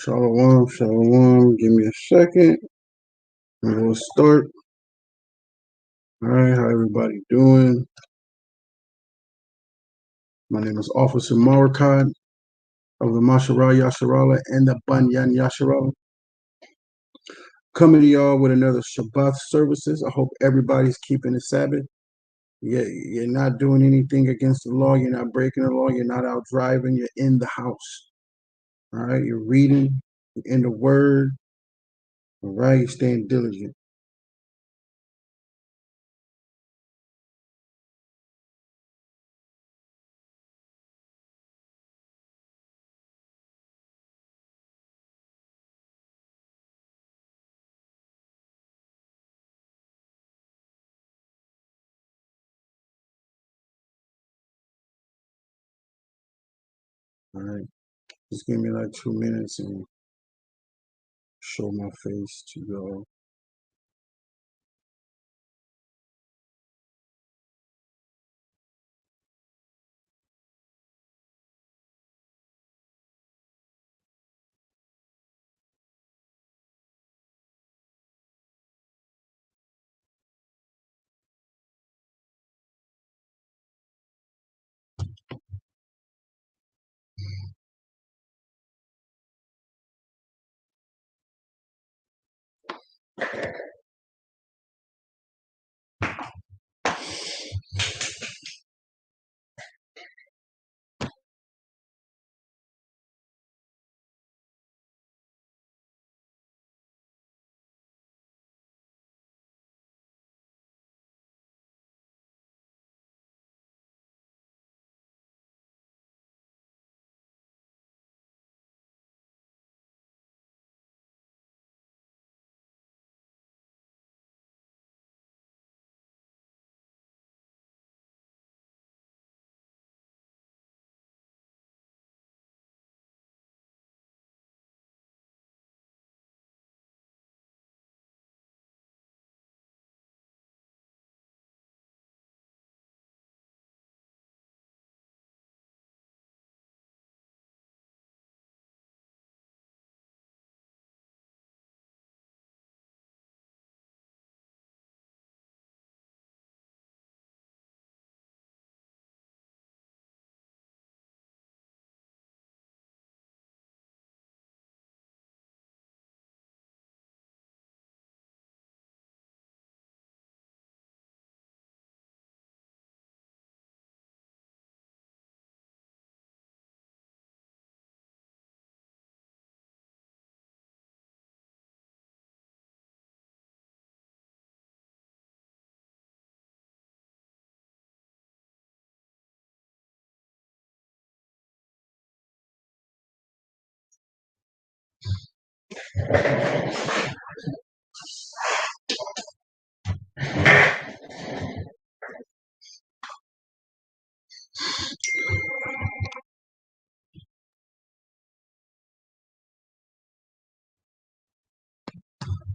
Shalom, shalom. Give me a second and we'll start. All right, how everybody doing? My name is Officer Marakad of the Masharah Yasharala and the Banyan Yasharala. Coming to y'all with another Shabbath services. I hope everybody's keeping the Sabbath. You're not doing anything against the law. You're not breaking the law. You're not out driving. You're in the house. All right, you're reading. You're in the Word. All right, you're staying diligent. All right, just give me like 2 minutes and show my face to y'all.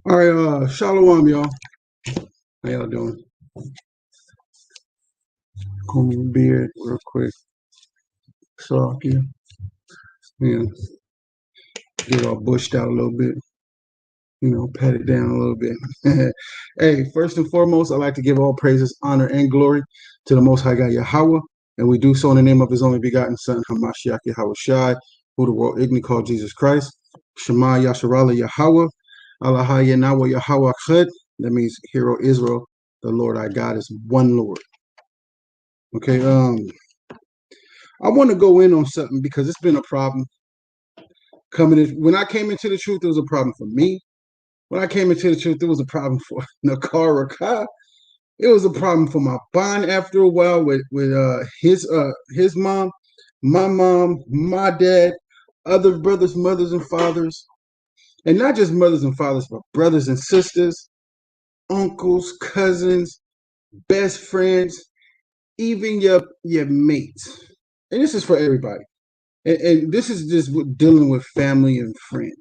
All right, shalom, y'all. How y'all doing? Comb my beard real quick. So, yeah, get all bushed out a little bit. Pat it down a little bit. Hey, first and foremost, I'd like to give all praises, honor, and glory to the Most High God Yahweh, and we do so in the name of His only begotten Son, Hamashiach Yahweh Shai, who the world ignorantly called Jesus Christ. Shema Yasharala Yahweh, Allah Yahweh Yahweh Chad. That means, Hero Israel, the Lord our God is one Lord. Okay, I want to go in on something because it's been a problem coming in. When I came into the truth, it was a problem for me. When I came into the truth, it was a problem for Nakara. It was a problem for my bond after a while with his mom, my dad, other brothers, mothers, and fathers, and not just mothers and fathers, but brothers and sisters, uncles, cousins, best friends, even your mates. And this is for everybody. And this is just dealing with family and friends.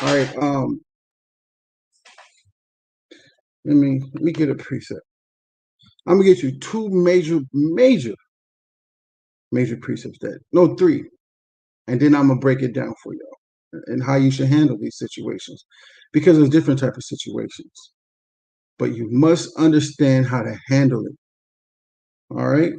All right. Let me get a precept. I'm gonna get you two major precepts three, and then I'm gonna break it down for y'all. and how you should handle these situations, because there's different type of situations. But you must understand how to handle it. All right.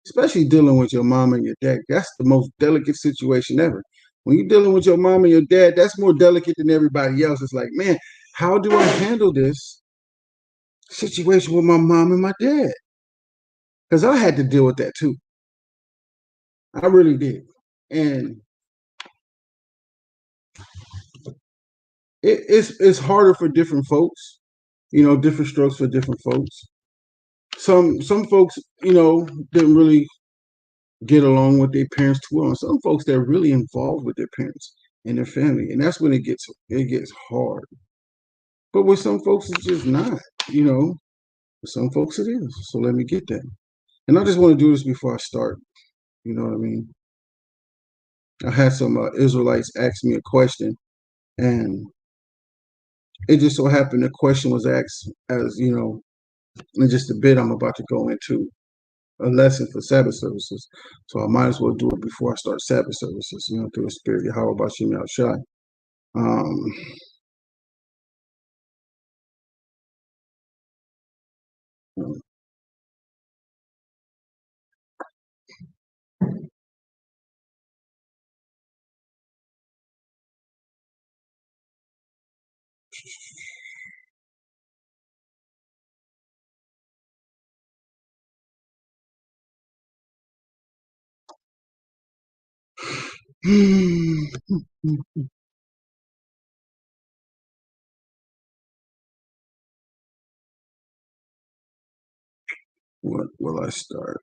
Especially dealing with your mom and your dad. That's the most delicate situation ever. When you're dealing with your mom and your dad, that's more delicate than everybody else. It's like, man, how do I handle this situation with my mom and my dad? Because I had to deal with that too. I really did. And it's harder for different folks, different strokes for different folks. Some folks, didn't really get along with their parents too well. And some folks they're really involved with their parents and their family. And that's when it gets hard. But with some folks it's just not, you know. With some folks it is. So let me get that. And I just want to do this before I start. You know what I mean? I had some Israelites ask me a question, and it just so happened the question was asked as, in just a bit I'm about to go into a lesson for Sabbath services. So I might as well do it before I start Sabbath services, through the spirit of Yahweh Bashim Yahushai. Um, what will I start?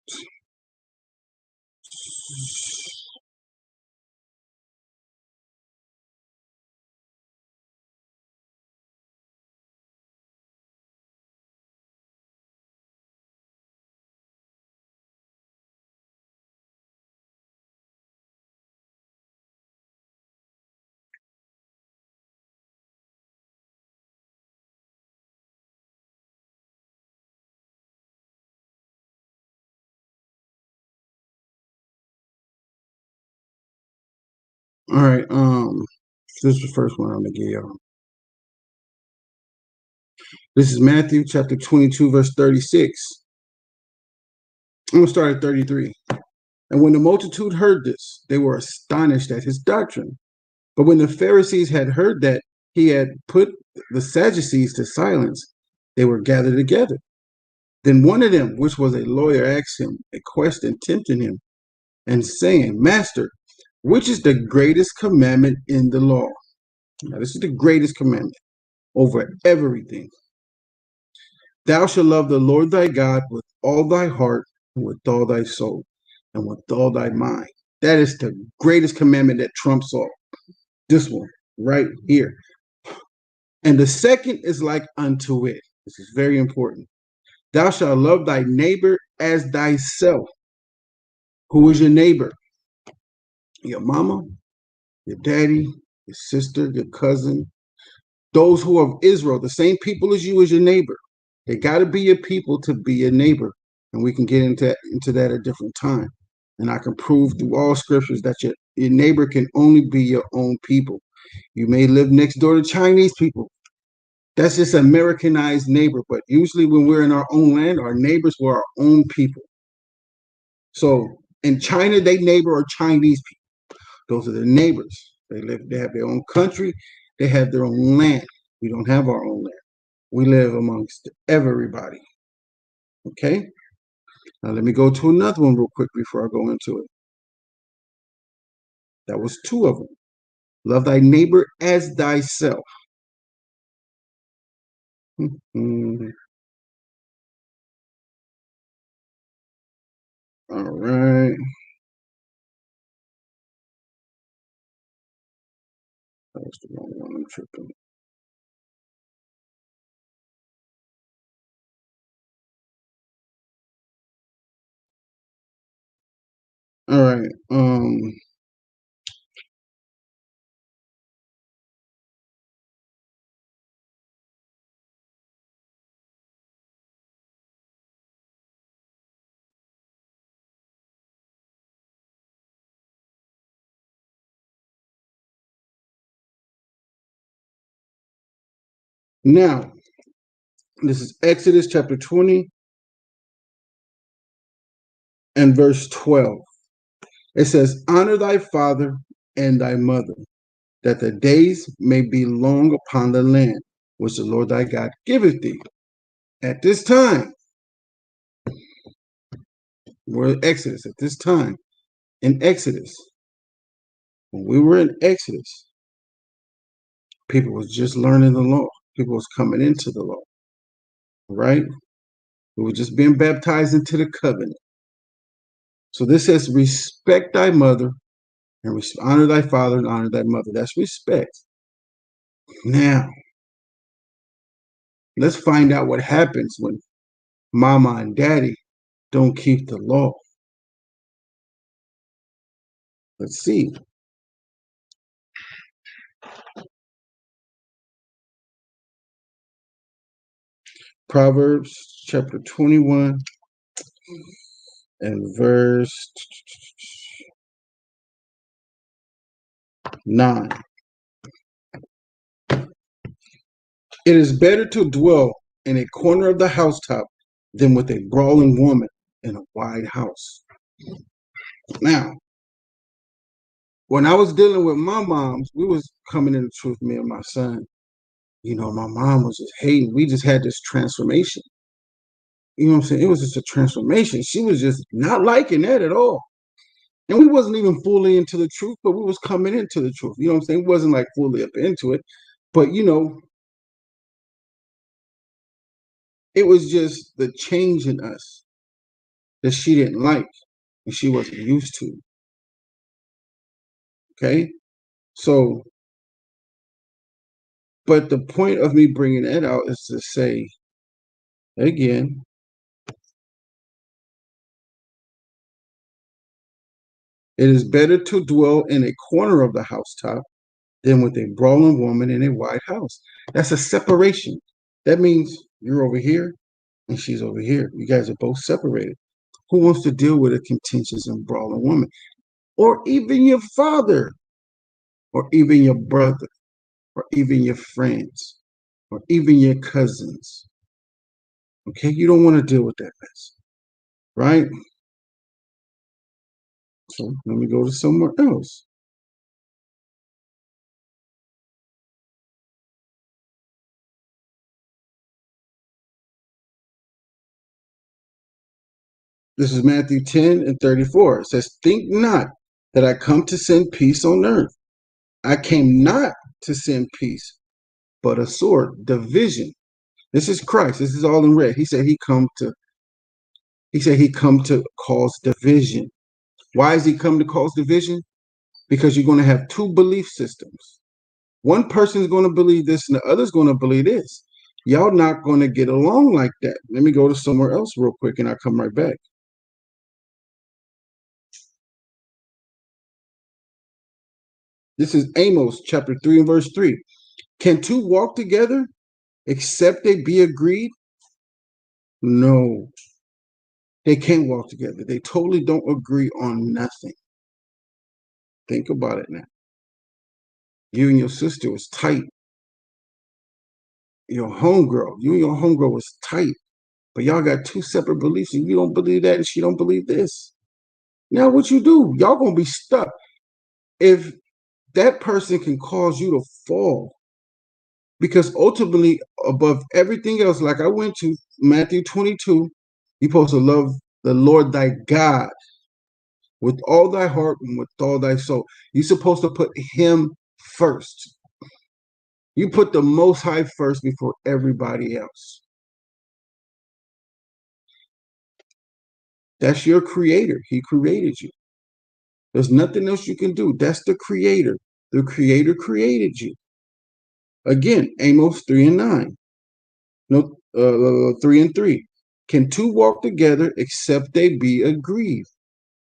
All right. This is the first one I'm gonna give y'all. This is Matthew chapter 22, verse 36. I'm gonna start at 33. And when the multitude heard this, they were astonished at his doctrine. But when the Pharisees had heard that he had put the Sadducees to silence, they were gathered together. Then one of them, which was a lawyer, asked him a question, tempting him, and saying, Master, which is the greatest commandment in the law? Now, this is the greatest commandment over everything. Thou shalt love the Lord thy God with all thy heart, and with all thy soul, and with all thy mind. That is the greatest commandment that trumps all. This one right here. And the second is like unto it. This is very important. Thou shalt love thy neighbor as thyself. Who is your neighbor? Your mama, your daddy, your sister, your cousin, those who are of Israel, the same people as you as your neighbor. They got to be your people to be your neighbor. And we can get into that at a different time. And I can prove through all scriptures that your neighbor can only be your own people. You may live next door to Chinese people. That's just Americanized neighbor. But usually when we're in our own land, our neighbors were our own people. So in China, they neighbor are Chinese people. Those are their neighbors. They have their own country, they have their own land. We don't have our own land. We live amongst everybody. Okay? Now let me go to another one real quick before I go into it. That was two of them. Love thy neighbor as thyself. Mm-hmm. All right. That was the wrong one. I'm tripping. All right. Now, this is Exodus chapter 20 and verse 12. It says, honor thy father and thy mother, that the days may be long upon the land, which the Lord thy God giveth thee. At this time, we're in Exodus, at this time, in Exodus, when we were in Exodus, people was just learning the law. People was coming into the law, right? We were just being baptized into the covenant. So this says, respect thy mother and honor thy father and honor thy mother. That's respect. Now, let's find out what happens when mama and daddy don't keep the law. Let's see. Proverbs chapter 21 and verse 9. It is better to dwell in a corner of the housetop than with a brawling woman in a wide house. Now, when I was dealing with my moms, we was coming in the truth, me and my son. You know, my mom was just hating. We just had this transformation. You know what I'm saying? It was just a transformation. She was just not liking that at all. And we wasn't even fully into the truth, but we was coming into the truth. You know what I'm saying? We wasn't like fully up into it. But, you know, it was just the change in us that she didn't like and she wasn't used to. Okay? So, but the point of me bringing that out is to say, again, it is better to dwell in a corner of the housetop than with a brawling woman in a wide house. That's a separation. That means you're over here and she's over here. You guys are both separated. Who wants to deal with a contentious and brawling woman? Or even your father, or even your brother, or even your friends, or even your cousins. Okay, you don't want to deal with that mess, right? So let me go to somewhere else. This is Matthew 10 and 34. It says, think not that I come to send peace on earth. I came not to send peace, but a sword, division. This is Christ. This is all in red. He said he come to cause division. Why is he come to cause division? Because you're going to have two belief systems. One person is going to believe this and the other is going to believe this. Y'all not going to get along like that. Let me go to somewhere else real quick and I'll come right back. This is Amos chapter 3 and verse 3. Can two walk together except they be agreed? No, they can't walk together. They totally don't agree on nothing. Think about it now. You and your sister was tight. Your homegirl, you and your homegirl was tight, but y'all got two separate beliefs, and you don't believe that, and she don't believe this. Now, what you do? Y'all gonna be stuck. If that person can cause you to fall, because ultimately, above everything else, like I went to Matthew 22, you're supposed to love the Lord thy God with all thy heart and with all thy soul. You're supposed to put him first. You put the Most High first before everybody else. That's your creator. He created you. There's nothing else you can do. That's the creator. The creator created you. Again, Amos 3 and 9. No, 3 and 3. Can two walk together except they be agreed?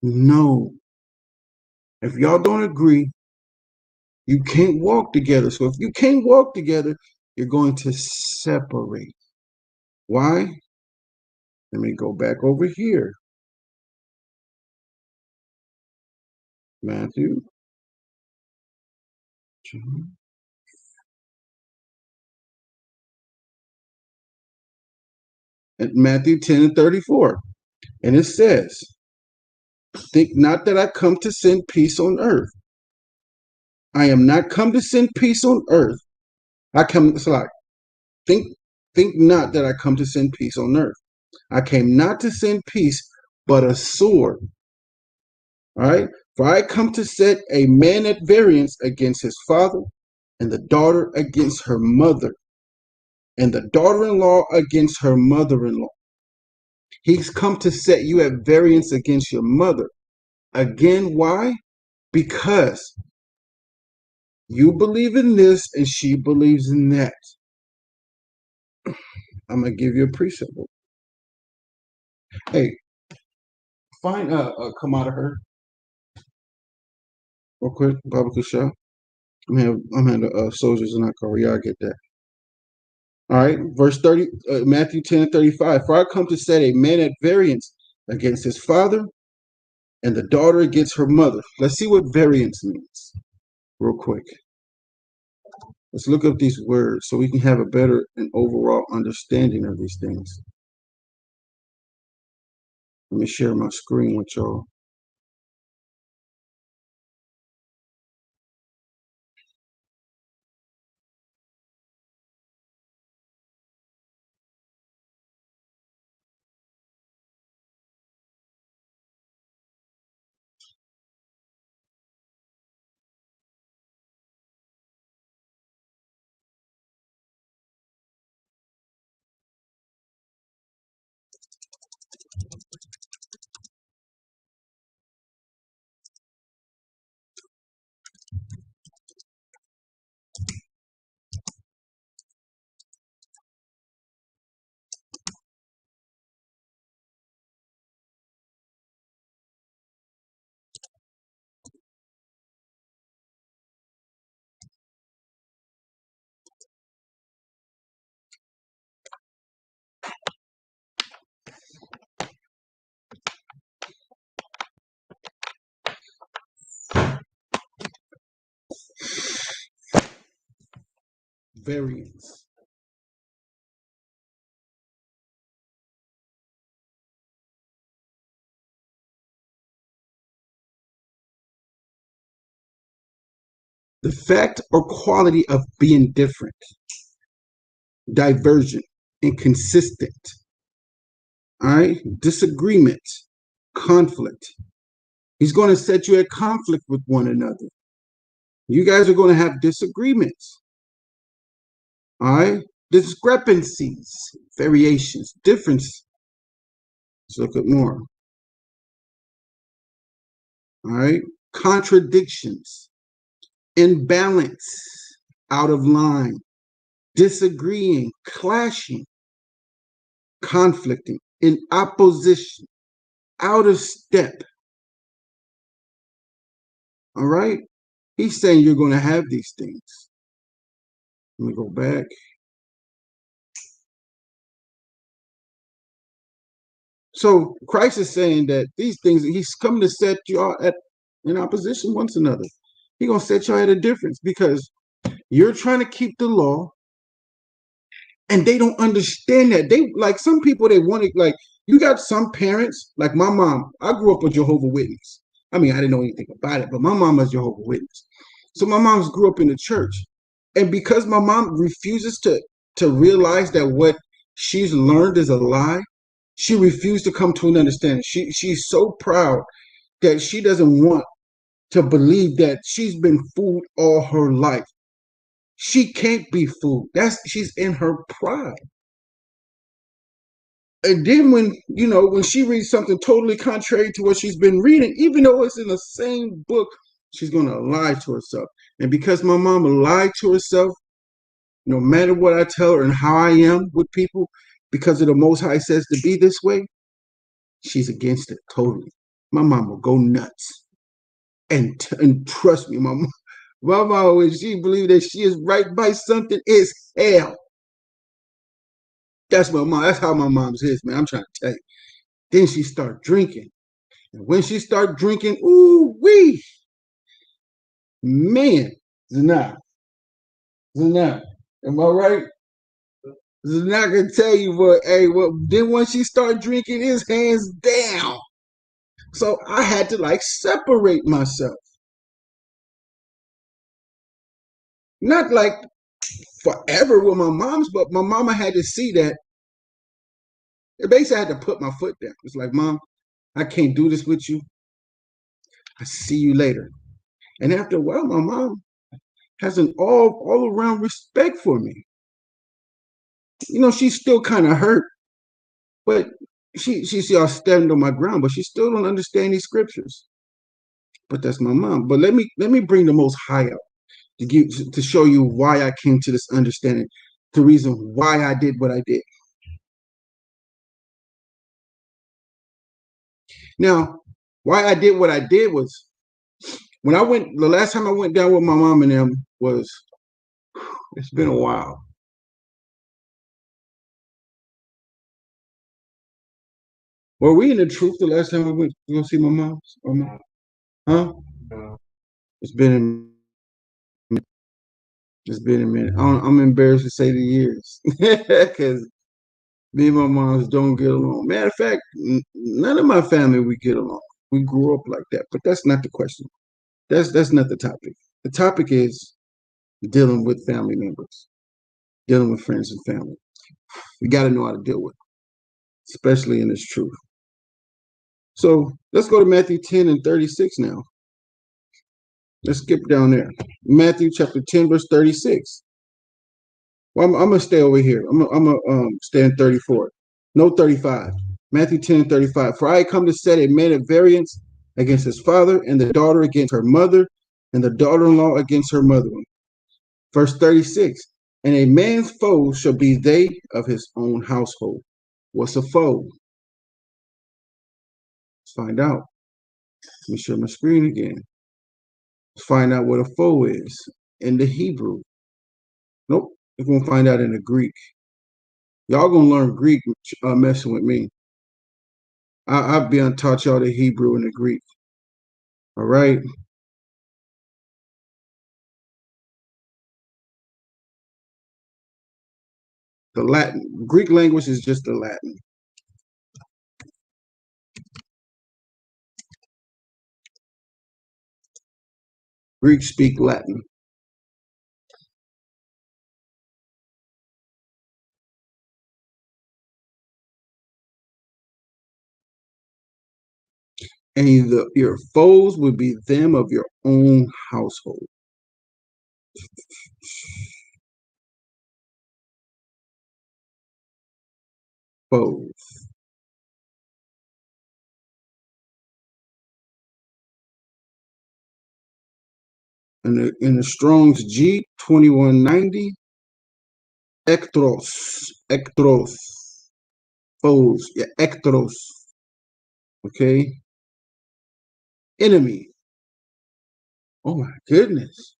No. If y'all don't agree, you can't walk together. So if you can't walk together, you're going to separate. Why? Let me go back over here. Matthew. in Matthew 10 and 34. And it says, think not that I come to send peace on earth. I am not come to send peace on earth. It's like, think not that I come to send peace on earth. I came not to send peace, but a sword. All right. For I come to set a man at variance against his father, and the daughter against her mother, and the daughter-in-law against her mother-in-law. He's come to set you at variance against your mother. Again, why? Because you believe in this and she believes in that. I'm going to give you a precept. Hey, find come out of her real quick, Baba Kusha. I'm having the soldiers in that car. Y'all get that. All right, verse 30, Matthew 10 and 35. For I come to set a man at variance against his father, and the daughter against her mother. Let's see what variance means real quick. Let's look up these words so we can have a better and overall understanding of these things. Let me share my screen with y'all. Variance. The fact or quality of being different, divergent, inconsistent. All right, disagreement, conflict. He's going to set you at conflict with one another. You guys are going to have disagreements. All right, discrepancies, variations, differences. Let's look at more. All right, contradictions, imbalance, out of line, disagreeing, clashing, conflicting, in opposition, out of step. All right, he's saying you're going to have these things. Let me go back. So Christ is saying that these things, he's coming to set y'all at in opposition one to another. He's going to set y'all at a difference because you're trying to keep the law and they don't understand that. They like some people, they want to, like, you got some parents, like my mom. I grew up with Jehovah's Witness. I mean, I didn't know anything about it, but my mom was Jehovah's Witness. So my mom's grew up in the church. And because my mom refuses to realize that what she's learned is a lie, she refused to come to an understanding. She's so proud that she doesn't want to believe that she's been fooled all her life. She can't be fooled. She's in her pride. And then when she reads something totally contrary to what she's been reading, even though it's in the same book, she's gonna lie to herself. And because my mama lied to herself, no matter what I tell her and how I am with people, because of the Most High says to be this way, she's against it totally. My mom will go nuts. And trust me, my mama, when she believes that she is right by something, is hell. That's my mom. That's how my mom's is, man. I'm trying to tell you. Then she start drinking. And when she start drinking, ooh wee, man, Zana, am I right? I'm not gonna tell you what. Hey, what? Then once she start drinking, his hands down. So I had to like separate myself. Not like forever with my mom's, but my mama had to see that. Basically, I had to put my foot down. It's like, Mom, I can't do this with you. I see you later. And after a while, my mom has an all around respect for me. She's still kind of hurt, but she's all standing on my ground, but she still don't understand these scriptures. But that's my mom. But let me bring the Most High out to show you why I came to this understanding, the reason why I did what I did. Now, why I did what I did was when I went the last time I went down with my mom and them was it's been a while. Were we in the truth the last time we went to go see my mom? Huh? It's been it's been a minute. I'm embarrassed to say the years because me and my moms don't get along. Matter of fact, none of my family we get along. We grew up like that, but that's not the question. That's not the topic. The topic is dealing with family members, dealing with friends and family. We got to know how to deal with it, especially in this truth. So let's go to Matthew 10 and 36 now. Let's skip down there. Matthew chapter 10, verse 36. Well, I'm going to stay over here. I'm going to stay in 34. No, 35. Matthew 10 and 35. For I come to set a man at variance against his father, and the daughter against her mother, and the daughter-in-law against her mother. Verse 36. And a man's foes shall be they of his own household. What's a foe? Let's find out. Let me share my screen again. Let's find out what a foe is in the Hebrew. Nope. We're going to find out in the Greek. Y'all going to learn Greek messing with me. I'll be on taught y'all the Hebrew and the Greek. All right. The Latin. Greek language is just the Latin. Greeks speak Latin. And your foes would be them of your own household. Foes. In the Strong's G 2190, ectros, foes, yeah, ectros, okay, enemy. Oh my goodness!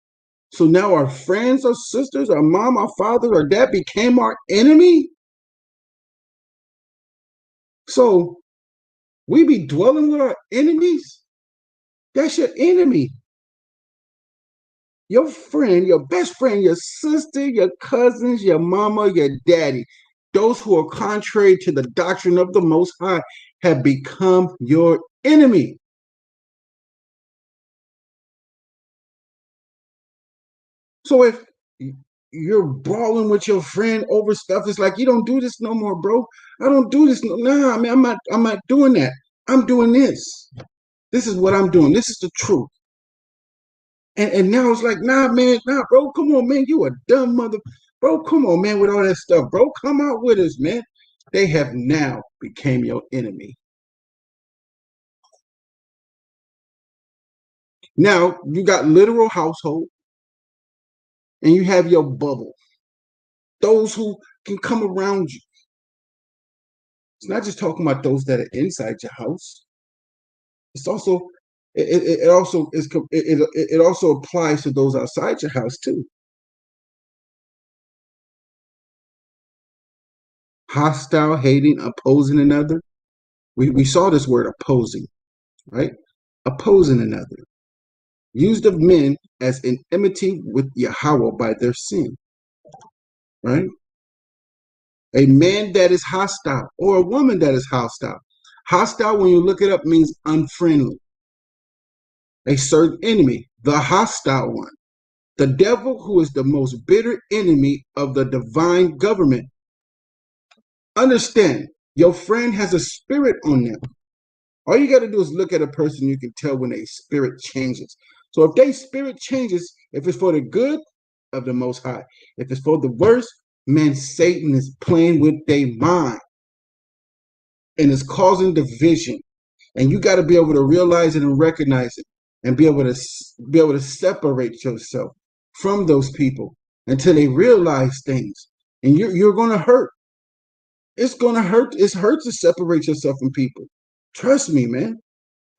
So now our friends, our sisters, our mom, our father, our dad became our enemy. So we be dwelling with our enemies. That's your enemy. Your friend, your best friend, your sister, your cousins, your mama, your daddy, those who are contrary to the doctrine of the Most High have become your enemy. So if you're brawling with your friend over stuff, it's like you don't do this no more, bro. I don't do this. Nah, man, I'm not doing that. I'm doing this. This is what I'm doing. This is the truth. And now it's like, nah, man, nah, bro, come on, man, you a dumb mother, bro, come on, man, with all that stuff, bro, come out with us, man. They have now became your enemy. Now you got literal household, and you have your bubble. Those who can come around you. It's not just talking about those that are inside your house. It's also it also is it also applies to those outside your house too. Hostile, hating, opposing another. We saw this word opposing, right? Opposing another. Used of men as in enmity with Yahweh by their sin, right? A man that is hostile or a woman that is hostile. Hostile, when you look it up, means unfriendly. A certain enemy, the hostile one. The devil, who is the most bitter enemy of the divine government. Understand, your friend has a spirit on them. All you got to do is look at a person, you can tell when a spirit changes. So if they spirit changes, if it's for the good of the Most High, if it's for the worse, man, Satan is playing with their mind and is causing division. And you got to be able to realize it and recognize it, and be able to separate yourself from those people until they realize things. And you're going to hurt. It's going to hurt. It hurts to separate yourself from people. Trust me, man.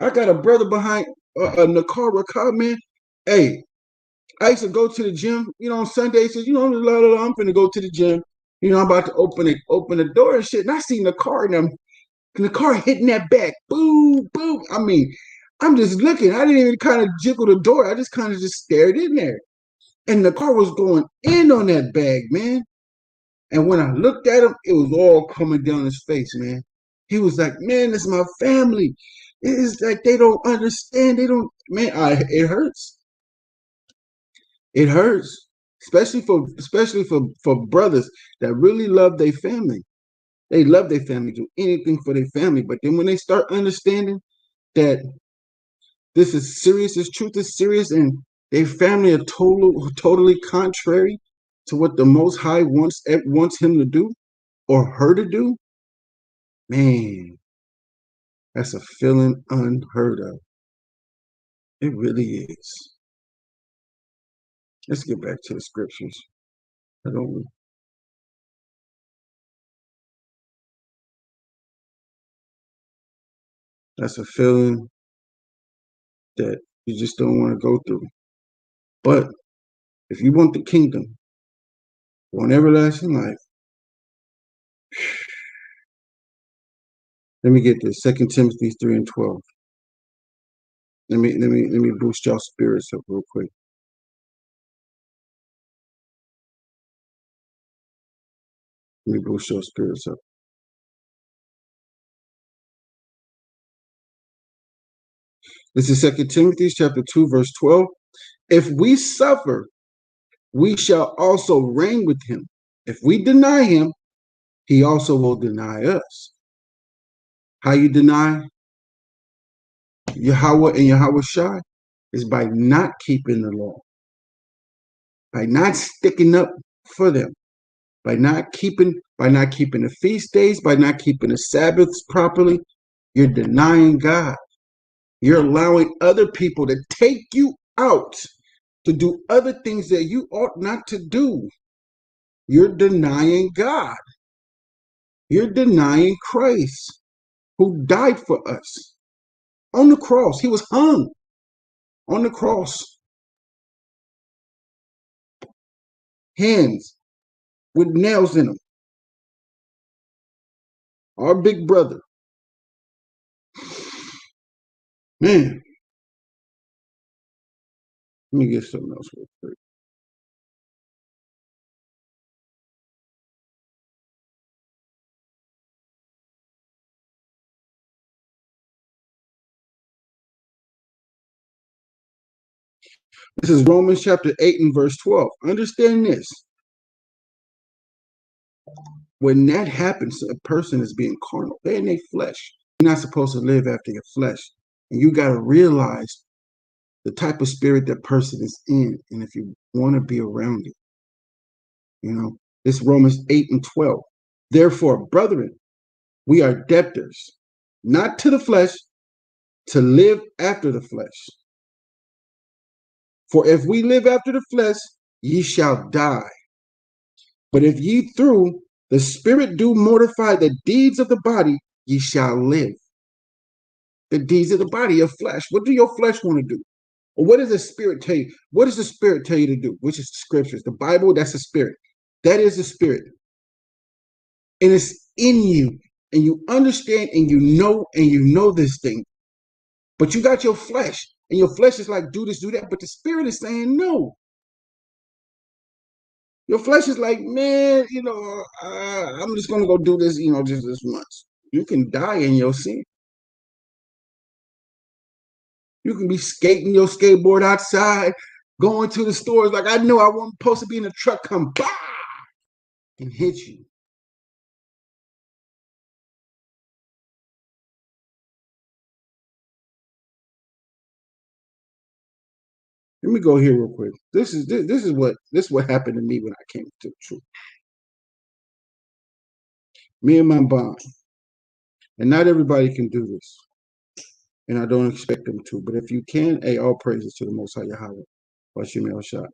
I got a brother behind Nakar Rakab, man. Hey, I used to go to the gym, on Sundays. I'm finna go to the gym. I'm about to open the door and shit. And I seen the car and the car hitting that back. Boom, boom. I mean, I'm just looking. I didn't even kind of jiggle the door. I just kind of just stared in there. And the car was going in on that bag, man. And when I looked at him, it was all coming down his face, man. He was like, man, this is my family. It's like they don't understand. They don't, man, it hurts. It hurts. Especially for brothers that really love their family. They love their family, do anything for their family. But then when they start understanding that this is serious, this truth is serious, and their family are totally contrary to what the Most High wants him to do or her to do, man, that's a feeling unheard of. It really is. Let's get back to the scriptures. That's a feeling that you just don't want to go through. But if you want the kingdom, want everlasting life, let me get this. 2 Timothy 3:12. Let me boost y'all spirits up real quick. Let me boost your spirits up. This is 2 Timothy chapter 2, verse 12. If we suffer, we shall also reign with him. If we deny him, he also will deny us. How you deny Yahweh and Yahweh Shai is by not keeping the law, by not sticking up for them, by not keeping the feast days, by not keeping the Sabbaths properly. You're denying God. You're allowing other people to take you out to do other things that you ought not to do. You're denying God. You're denying Christ, who died for us on the cross. He was hung on the cross. Hands with nails in them. Our big brother. Man. Let me get something else real quick. This is Romans chapter 8 and verse 12. Understand this. When that happens, a person is being carnal. They're in their flesh. You're not supposed to live after your flesh. And you got to realize the type of spirit that person is in. And if you want to be around it, it's Romans 8 and 12. Therefore, brethren, we are debtors, not to the flesh, to live after the flesh. For if we live after the flesh, ye shall die. But if ye through the Spirit do mortify the deeds of the body, ye shall live. The deeds of the body, your flesh. What do your flesh want to do? Or what does the Spirit tell you? What does the Spirit tell you to do? Which is the scriptures. The Bible, that's the Spirit. That is the Spirit. And it's in you. And you understand and you know this thing. But you got your flesh. And your flesh is like, do this, do that. But the Spirit is saying no. Your flesh is like, man, I'm just gonna go do this, just this much. You can die in your sin. You can be skating your skateboard outside, going to the stores like I know I wasn't supposed to be in the truck, come bah, and hit you. Let me go here real quick. This is what happened to me when I came to the truth. Me and my bond, and not everybody can do this, and I don't expect them to. But if you can, hey, all praises to the Most High Yahweh. Bashim El Shah.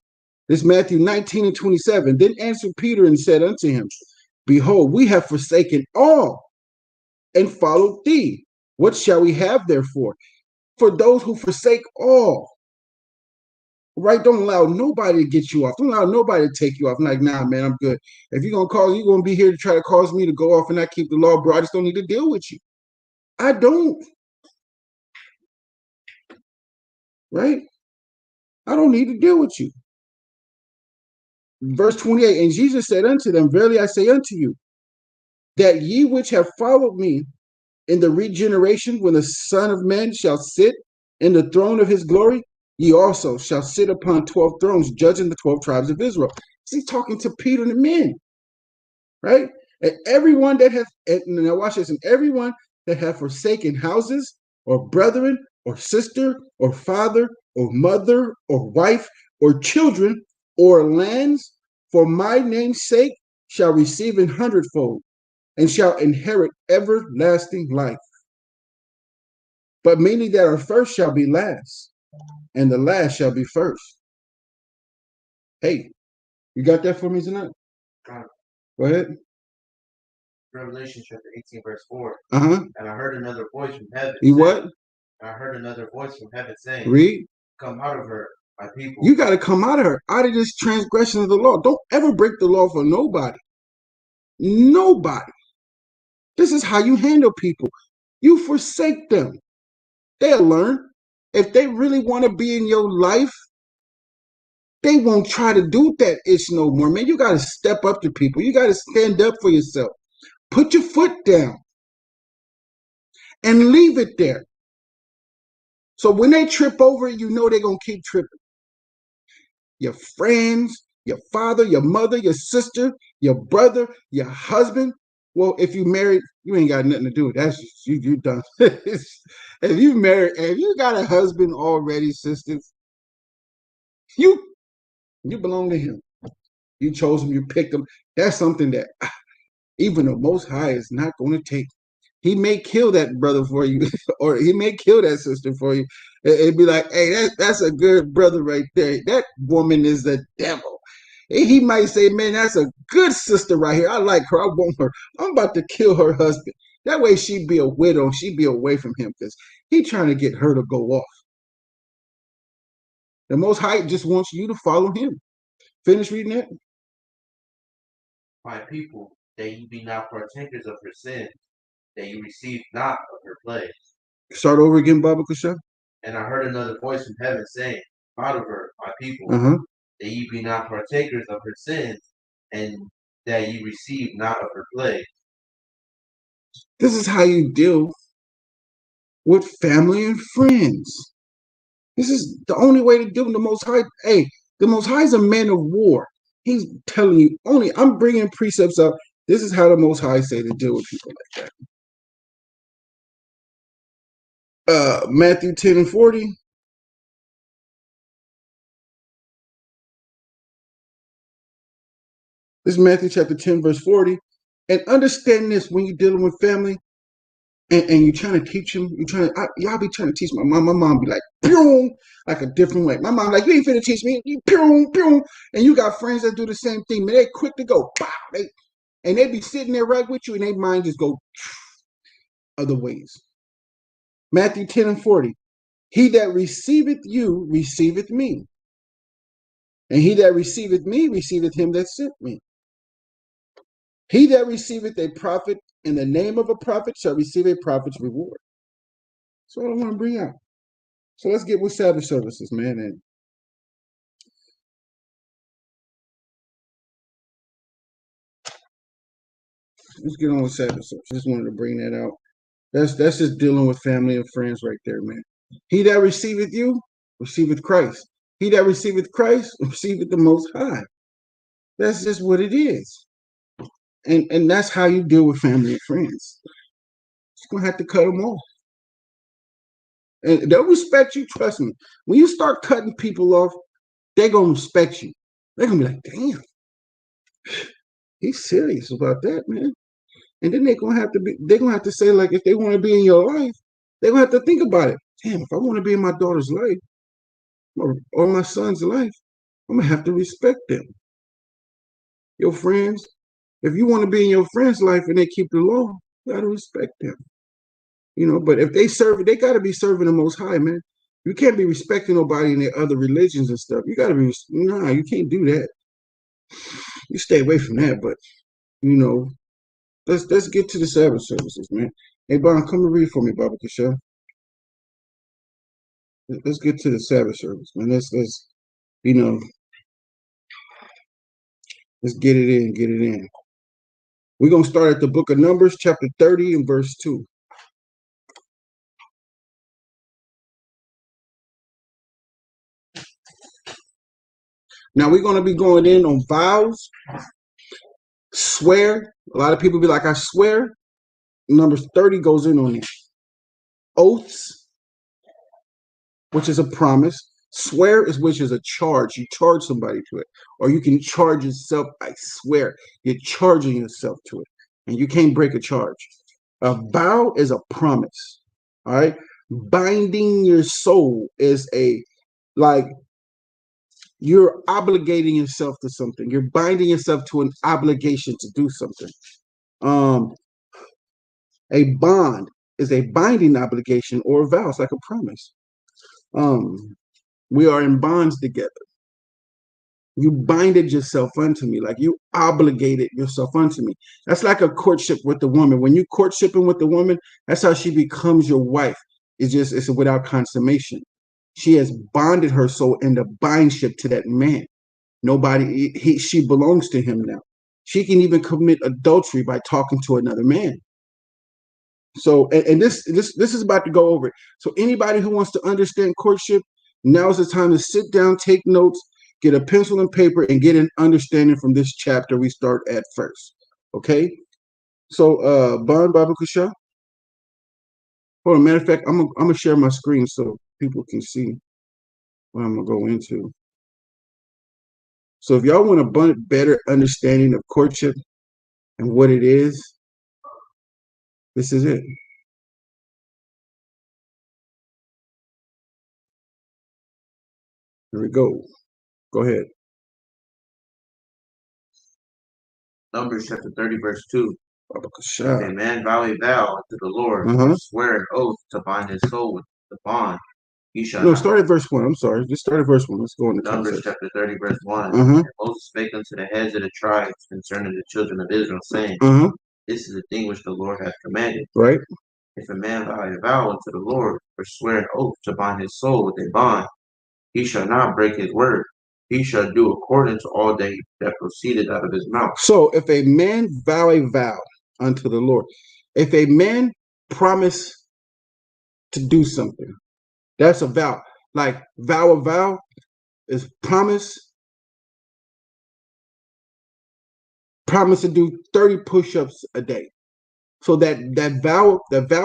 This Matthew 19 and 27. Then answered Peter and said unto him, Behold, we have forsaken all and followed thee. What shall we have therefore? For those who forsake all, right? Don't allow nobody to get you off. Don't allow nobody to take you off. I'm like, nah, man, I'm good. If you're you're gonna be here to try to cause me to go off and not keep the law, bro. I just don't need to deal with you. I don't, right? I don't need to deal with you. Verse 28, and Jesus said unto them, Verily I say unto you, that ye which have followed me in the regeneration, when the Son of Man shall sit in the throne of his glory, ye also shall sit upon 12 thrones, judging the 12 tribes of Israel. He's talking to Peter and the men, right? And everyone that and now watch this, and everyone that have forsaken houses, or brethren, or sister, or father, or mother, or wife, or children, or lands, for my name's sake, shall receive an hundredfold, and shall inherit everlasting life. But many that are first shall be last, and the last shall be first. Hey, you got that for me tonight? Go ahead. Revelation chapter 18, verse 4. Uh-huh. And I heard another voice from heaven. You what? I heard another voice from heaven saying, Read. Come out of her, my people. You got to come out of her, out of this transgression of the law. Don't ever break the law for nobody. Nobody. This is how you handle people. You forsake them. They'll learn. If they really want to be in your life, they won't try to do that ish no more, man. You got to step up to people. You got to stand up for yourself. Put your foot down and leave it there. So when they trip over it, you know they're going to keep tripping. Your friends, your father, your mother, your sister, your brother, your husband. Well, if you married, you ain't got nothing to do with that. That's just, you done. If you married, if you got a husband already, sisters, you belong to him. You chose him, you picked him. That's something that even the Most High is not going to take. He may kill that brother for you, or he may kill that sister for you. It'd be like, hey, that's a good brother right there. That woman is the devil. He might say, man, that's a good sister right here. I like her. I want her. I'm about to kill her husband. That way she'd be a widow. She'd be away from him because he's trying to get her to go off. The Most High just wants you to follow him. Finish reading that. My people, that ye be not partakers of her sins, that ye receive not of her plagues. Start over again, Baba Kusha. And I heard another voice from heaven saying, Out of her, my people, that ye be not partakers of her sins, and that ye receive not of her plagues. This is how you deal with family and friends. This is the only way to deal with the Most High. Hey, the Most High is a man of war. He's telling you only. I'm bringing precepts up. This is how the Most High say to deal with people like that. Matthew 10 and 40. This is Matthew chapter 10, verse 40. And understand this when you're dealing with family and you're trying to teach them, y'all be trying to teach my mom. My mom be like, pew, like a different way. My mom like, you ain't finna teach me. You pew, pew. And you got friends that do the same thing. Man, they quick to go, pow. And they be sitting there right with you and their mind just go other ways. Matthew 10 and 40. He that receiveth you receiveth me. And he that receiveth me receiveth him that sent me. He that receiveth a prophet in the name of a prophet shall receive a prophet's reward. That's what I want to bring out. So let's get with Shabbath services, man. And let's get on with Sabbath service. Just wanted to bring that out. That's just dealing with family and friends right there, man. He that receiveth you, receiveth Christ. He that receiveth Christ, receiveth the Most High. That's just what it is. And that's how you deal with family and friends. You're going to have to cut them off. And they'll respect you, trust me. When you start cutting people off, they're going to respect you. They're going to be like, damn, he's serious about that, man. And then they're going to have to say, like, if they want to be in your life, they're going to have to think about it. Damn, if I want to be in my daughter's life or my son's life, I'm going to have to respect them. Your friends, if you want to be in your friend's life and they keep the law, you got to respect them. But if they serve, they got to be serving the Most High, man. You can't be respecting nobody in their other religions and stuff. You got to be, you can't do that. You stay away from that, but, let's get to the Sabbath services, man. Hey, Bon, come and read for me, Baba Kasha. Let's get to the Sabbath service, man. Let's get it in. We're going to start at the book of Numbers, chapter 30 and verse 2. Now, we're going to be going in on vows, swear. A lot of people be like, I swear. Numbers 30 goes in on it. Oaths, which is a promise. Swear which is a charge. You charge somebody to it. Or you can charge yourself. I swear. You're charging yourself to it. And you can't break a charge. A vow is a promise. All right. Binding your soul is you're obligating yourself to something. You're binding yourself to an obligation to do something. A bond is a binding obligation or a vow. It's like a promise. We are in bonds together. You binded yourself unto me, like you obligated yourself unto me. That's like a courtship with the woman. When you courtshipping with the woman, that's how she becomes your wife. It's without consummation. She has bonded her soul in the bindship to that man. She belongs to him now. She can even commit adultery by talking to another man. So, and this is about to go over it. So anybody who wants to understand courtship, now is the time to sit down, take notes, get a pencil and paper, and get an understanding from this chapter we start at first. Okay? So, Bon Baba Kusha. Hold on, matter of fact, I'm gonna share my screen so people can see what I'm gonna go into. So if y'all want a better understanding of courtship and what it is, this is it. Here we go. Go ahead. Numbers chapter 30, verse 2. If a man vow a vow to the Lord, swear an oath to bind his soul with the bond, he shall not. Start at verse 1. I'm sorry. Just start at verse 1. Let's go into Numbers chapter 30, verse 1. And Moses spake unto the heads of the tribes concerning the children of Israel, saying, This is the thing which the Lord hath commanded. Right. If a man vow a vow unto the Lord, or swear an oath to bind his soul with a bond, he shall not break his word. He shall do according to all that proceeded out of his mouth. So if a man vow a vow unto the Lord, if a man promise to do something, that's a vow. Like vow a vow is promise to do 30 push-ups a day. So that vow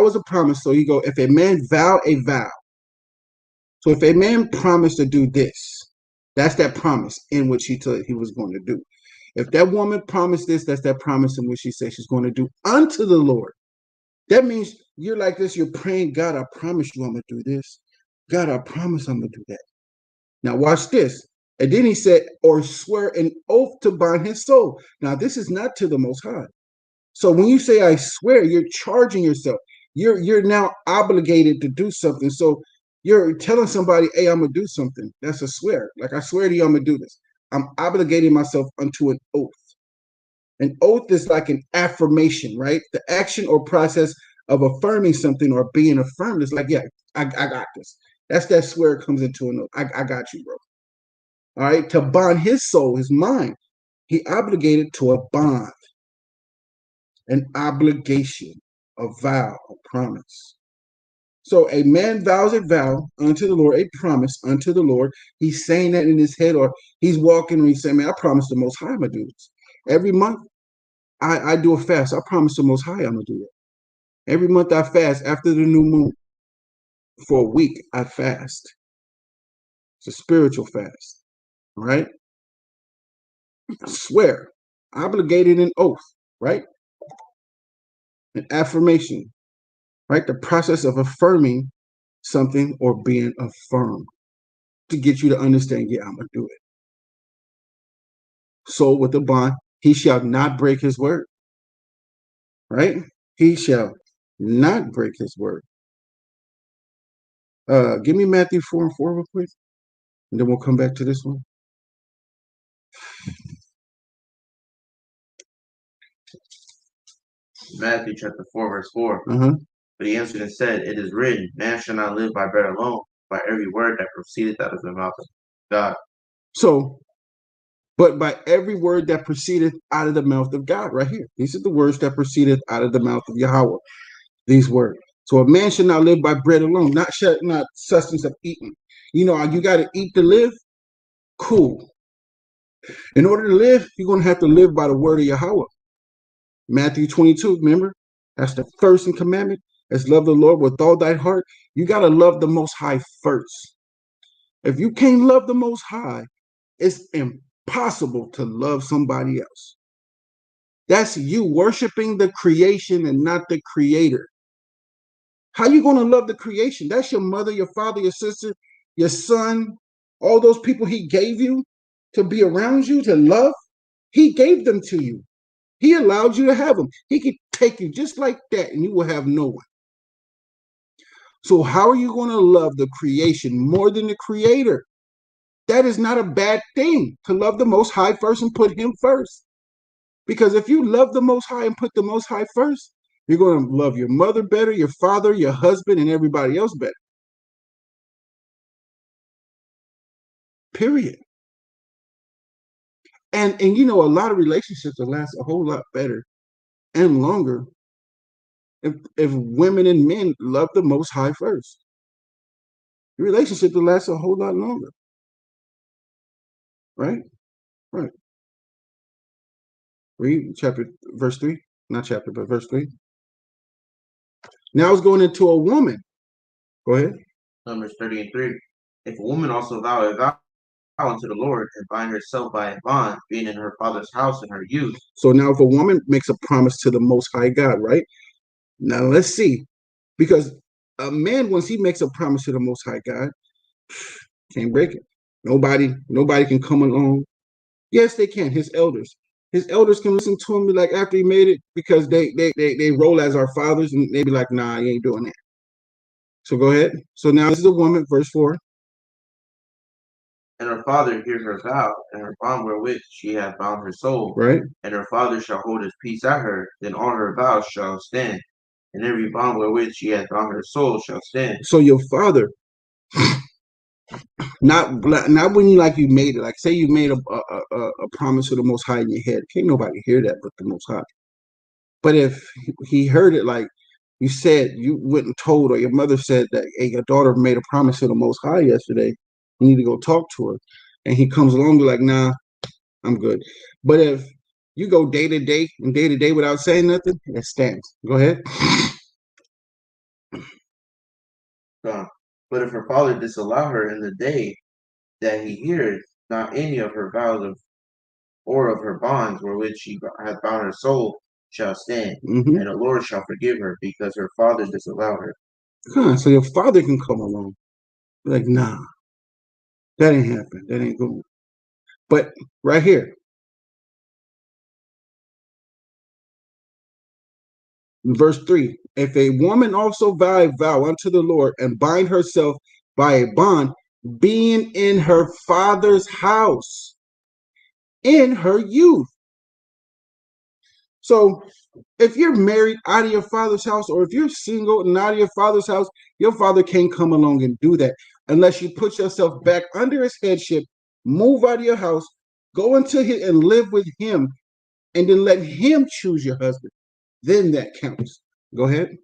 is a promise. So you go, if a man vow a vow. So if a man promised to do this, that's that promise in which he told he was going to do. If that woman promised this, that's that promise in which she said she's going to do unto the Lord. That means you're like this, you're praying, God, I promise you I'm going to do this. God, I promise I'm going to do that. Now watch this. And then he said, or swear an oath to bind his soul. Now this is not to the Most High. So when you say I swear, you're charging yourself. You're now obligated to do something. So you're telling somebody, hey, I'm going to do something. That's a swear. Like I swear to you, I'm going to do this. I'm obligating myself unto an oath. An oath is like an affirmation, right? The action or process of affirming something or being affirmed is like, yeah, I got this. That's that swear comes into an oath. I got you, bro. All right. To bond his soul, his mind, he obligated to a bond. an obligation, a vow, a promise. So a man vows a vow unto the Lord, a promise unto the Lord. He's saying that in his head, or he's walking and he's saying, man, I promise the Most High I'm going to do this. Every month I do a fast. I promise the Most High I'm going to do that. Every month I fast after the new moon. For a week, I fast. It's a spiritual fast, right? I swear, obligated in oath, right? An affirmation, right? The process of affirming something or being affirmed to get you to understand, yeah, I'm going to do it. So with the bond, he shall not break his word, right? He shall not break his word. Give me Matthew 4:4 real quick, and then we'll come back to this one. Matthew chapter 4, verse 4. Uh-huh. But he answered and said, It is written, Man shall not live by bread alone, by every word that proceedeth out of the mouth of God. So, but by every word that proceedeth out of the mouth of God, right here. These are the words that proceedeth out of the mouth of Yahweh. These words. So a man should not live by bread alone, not sustenance of eating. You know, you got to eat to live. Cool. In order to live, you're going to have to live by the word of Yahweh. Matthew 22, remember? That's the first commandment. Let's love the Lord with all thy heart. You got to love the Most High first. If you can't love the Most High, it's impossible to love somebody else. That's you worshiping the creation and not the creator. How you going to love the creation? That's your mother, your father, your sister, your son, all those people he gave you to be around you, to love. He gave them to you. He allowed you to have them. He could take you just like that and you will have no one. So how are you going to love the creation more than the creator? That is not a bad thing, to love the Most High first and put him first. Because if you love the Most High and put the Most High first, you're going to love your mother better, your father, your husband, and everybody else better. Period. And you know, a lot of relationships will last a whole lot better and longer if women and men love the Most High first. The relationship will last a whole lot longer. Right? Right. Read verse 3. Not chapter, but verse 3. Now it's going into a woman. Go ahead. Numbers 30:3. If a woman also vow a vow unto the Lord and bind herself by a bond, being in her father's house in her youth. So now if a woman makes a promise to the Most High God, right? Now let's see. Because a man, once he makes a promise to the Most High God, can't break it. Nobody can come along. Yes, they can. His elders. His elders can listen to him like after he made it, because they roll as our fathers, and they be like, nah, you ain't doing that. So go ahead. So now this is a woman, verse 4. And her father hear her vow, and her bond wherewith she hath bound her soul. Right. And her father shall hold his peace at her, then all her vows shall stand. And every bond wherewith she hath bound her soul shall stand. So your father, not when you made it. Like say you made a promise to the Most High in your head. Can't nobody hear that but the Most High. But if he heard it, like you said, you went and told, or your mother said that, hey, your daughter made a promise to the Most High yesterday. You need to go talk to her. And he comes along and be like, nah, I'm good. But if you go day to day without saying nothing, it stands. Go ahead. But if her father disallow her in the day that he heareth not any of her vows or of her bonds wherewith she hath bound her soul shall stand, Mm-hmm. and the Lord shall forgive her because her father disallowed her. So your father can come along. Like, nah, that ain't happening. That ain't good. But right here, verse 3, if a woman also vow a vow unto the Lord and bind herself by a bond, being in her father's house in her youth. So if you're married out of your father's house, or if you're single and out of your father's house, your father can't come along and do that unless you put yourself back under his headship, move out of your house, go into him and live with him, and then let him choose your husband. then that counts. Go ahead.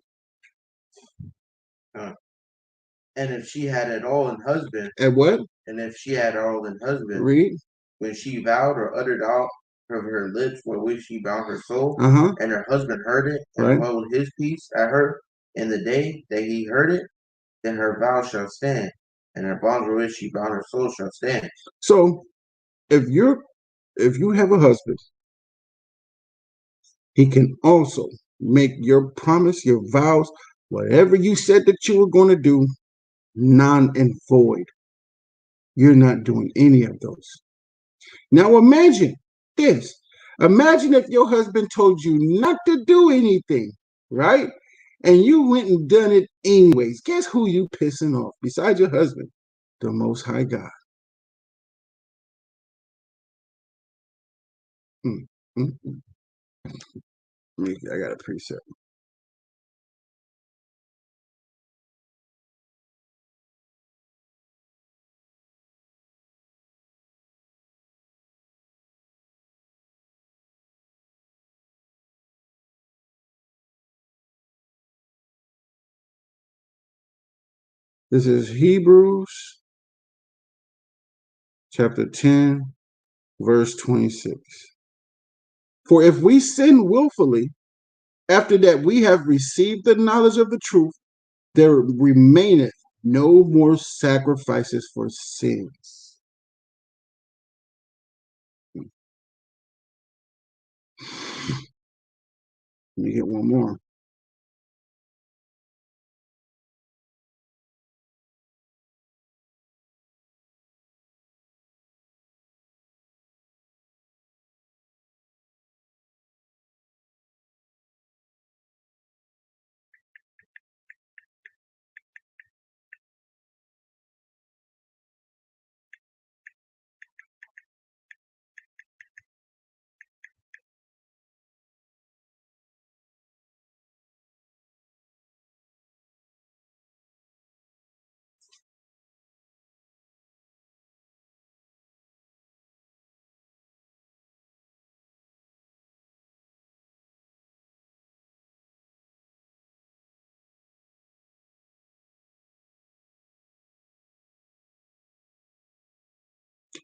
And if she had at all an husband, At what? and if she had all an husband, Read. when she vowed or uttered out of her lips wherewith she bound her soul, and her husband heard it, and held his peace at her in the day that he heard it, then her vow shall stand, and her bond wherewith she bound her soul shall stand. So if you have a husband, he can also make your promise, your vows, whatever you said that you were going to do, non and void. You're not doing any of those. Now imagine this. Imagine if your husband told you not to do anything, right? And you went and done it anyways. Guess who you pissing off besides your husband? The Most High God. Mm, mm, mm. I got a precept. This is Hebrews chapter 10, verse 26. For if we sin willfully, after that we have received the knowledge of the truth, there remaineth no more sacrifices for sins. Let me get one more.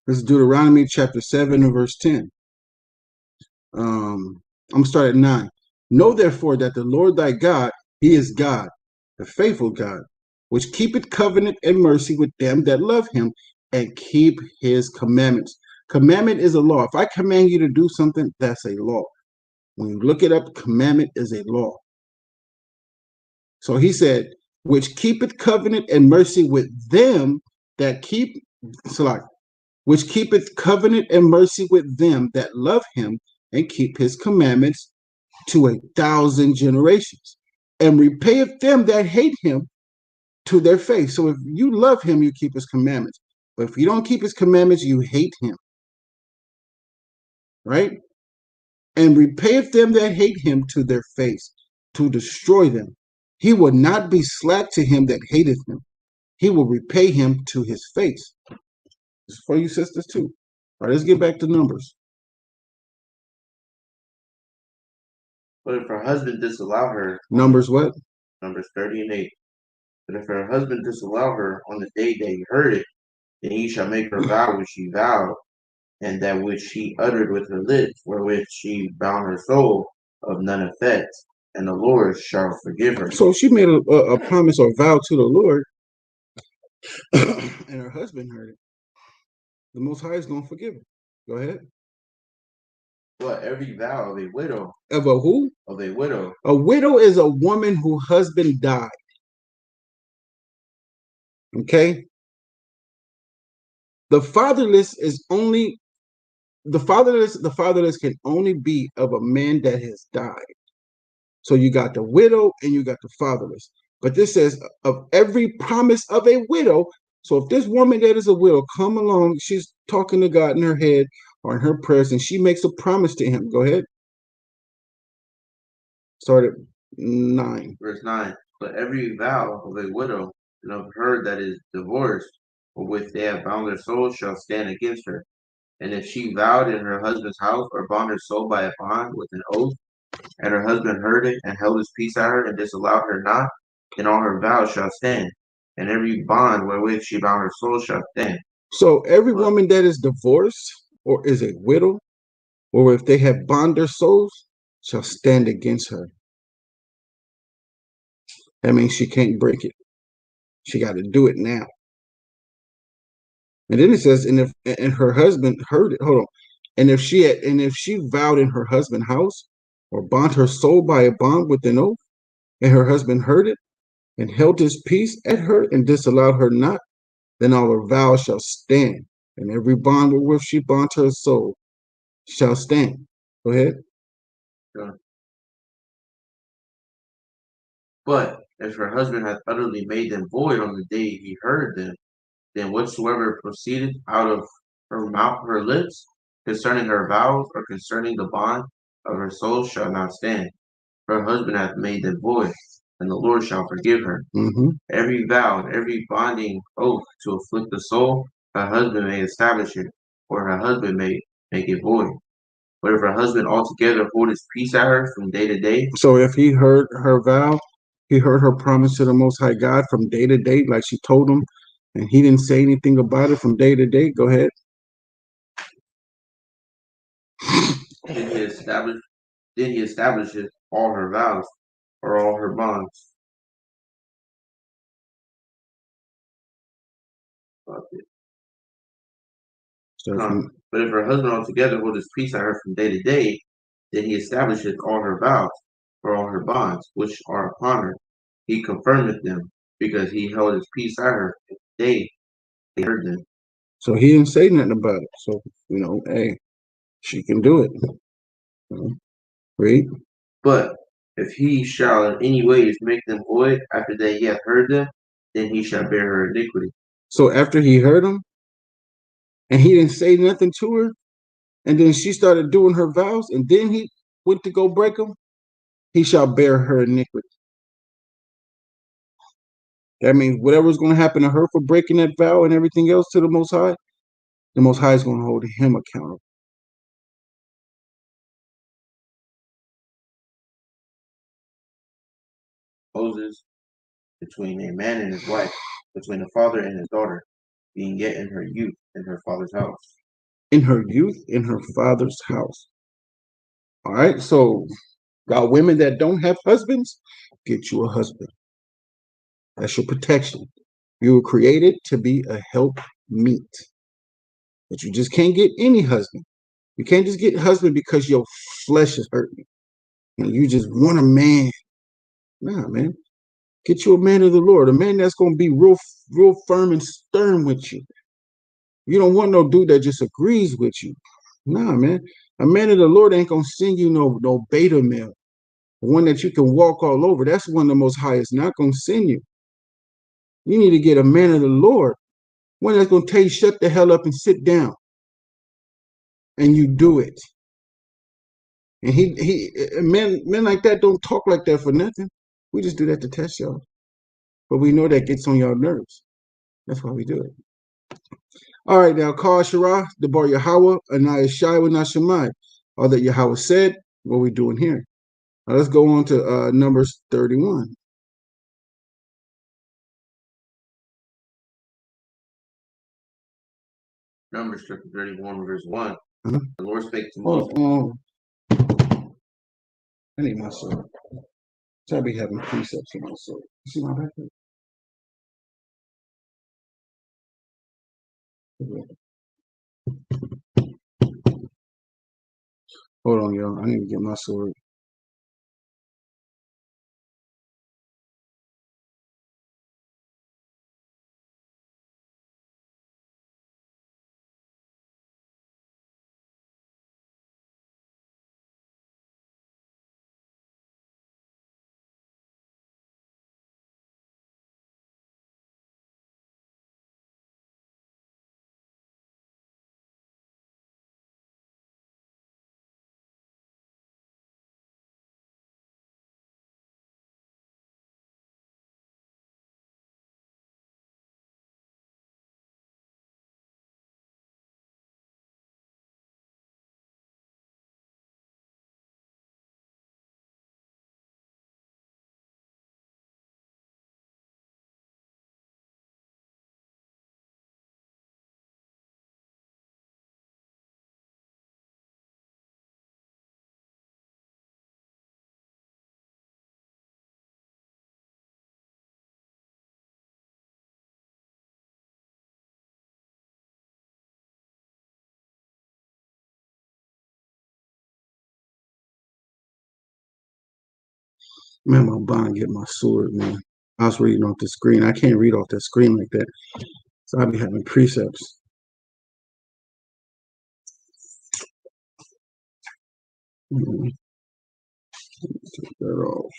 This is Deuteronomy chapter 7 and verse 10. I'm gonna start at 9. Know therefore that the Lord thy God, he is God, the faithful God, which keepeth covenant and mercy with them that love him and keep his commandments. Commandment is a law. If I command you to do something, that's a law. When you look it up, commandment is a law. So he said, which keepeth covenant and mercy with them that keep, which keepeth covenant and mercy with them that love him and keep his commandments to 1,000 generations, and repayeth them that hate him to their face. So if you love him, you keep his commandments. But if you don't keep his commandments, you hate him. Right? And repayeth them that hate him to their face, to destroy them. He will not be slack to him that hateth him. He will repay him to his face. This is for you sisters too. All right, let's get back to Numbers. But if her husband disallow her, Numbers what? Numbers 30 and 8. But if her husband disallow her on the day that he heard it, then he shall make her vow which she vowed, and that which she uttered with her lips, wherewith she bound her soul, of none effect, and the Lord shall forgive her. So she made a promise or vow to the Lord, and her husband heard it. The Most High is going to forgive her. Go ahead. What? Every vow of a widow. Of a who? Of a widow. A widow is a woman whose husband died. Okay? The fatherless can only be of a man that has died. So you got the widow and you got the fatherless. But this says of every promise of a widow. So if this woman that is a widow come along, she's talking to God in her head or in her prayers, and she makes a promise to him. Go ahead. Start at 9. Verse 9. But every vow of a widow and of her that is divorced, wherewith they have bound their soul, shall stand against her. And if she vowed in her husband's house, or bound her soul by a bond with an oath, and her husband heard it, and held his peace at her, and disallowed her not, then all her vows shall stand, and every bond wherewith she bound her soul shall stand. So every But woman that is divorced or is a widow, or if they have bond their souls, shall stand against her. That means she can't break it. She got to do it now. And then it says, and her husband heard it. Hold on. And if she vowed in her husband's house, or bond her soul by a bond with an oath, and her husband heard it, and held his peace at her, and disallowed her not, then all her vows shall stand, and every bond wherewith she bond her soul shall stand. Go ahead. uh, but if her husband hath utterly made them void on the day he heard them, then whatsoever proceeded out of her mouth, her lips, concerning her vows, or concerning the bond of her soul, shall not stand. Her husband hath made them void, and the Lord shall forgive her. Mm-hmm. Every vow, every binding oath to afflict the soul, her husband may establish it, or her husband may make it void. But if her husband altogether hold his peace at her from day to day, So if he heard her vow, he heard her promise to the Most High God from day to day, like she told him, and he didn't say anything about it from day to day. Go ahead. then he establish then he establishes all her vows or all her bonds. So from But if her husband altogether hold his peace at her from day to day, then he establisheth all her vows or all her bonds which are upon her. He confirmeth them, because he held his peace at her from the day he heard them. so he didn't say nothing about it. So hey, she can do it. Read. But if he shall in any ways make them void after that he hath heard them, then he shall bear her iniquity. So after he heard him, and he didn't say nothing to her, and then she started doing her vows, and then he went to go break them, he shall bear her iniquity. That means whatever's going to happen to her for breaking that vow and everything else to the Most High is going to hold him accountable. Moses, between a man and his wife, between a father and his daughter, being yet in her youth in her father's house. In her youth, in her father's house. All right. So, got women that don't have husbands, get you a husband. That's your protection. You were created to be a help meet, but you just can't get any husband. You can't just get a husband because your flesh is hurting and you just want a man. Nah, man. Get you a man of the Lord, a man that's going to be real firm and stern with you. You don't want no dude that just agrees with you. Nah, man. A man of the Lord ain't going to send you no beta male, one that you can walk all over. That's one the Most High is not going to send you. You need to get a man of the Lord, one that's going to tell you, shut the hell up and sit down. And you do it. And men like that don't talk like that for nothing. We just do that to test y'all. But we know that gets on y'all nerves. That's why we do it. All right, now call Shirah, the bar Yahweh, Anaya Shai with Nashamai. All that Yahweh said, what we doing here. Now let's go on to Numbers 31. Numbers chapter 31, verse 1. Uh-huh. The Lord spake to Moses. Oh, I need my sword. So I be having precepts in my sword. You see my back? Hold on, y'all. I need to get my sword. Man, my bond get my sword, man. I was reading off the screen. I can't read off the screen like that. So I'll be having precepts. Take that off.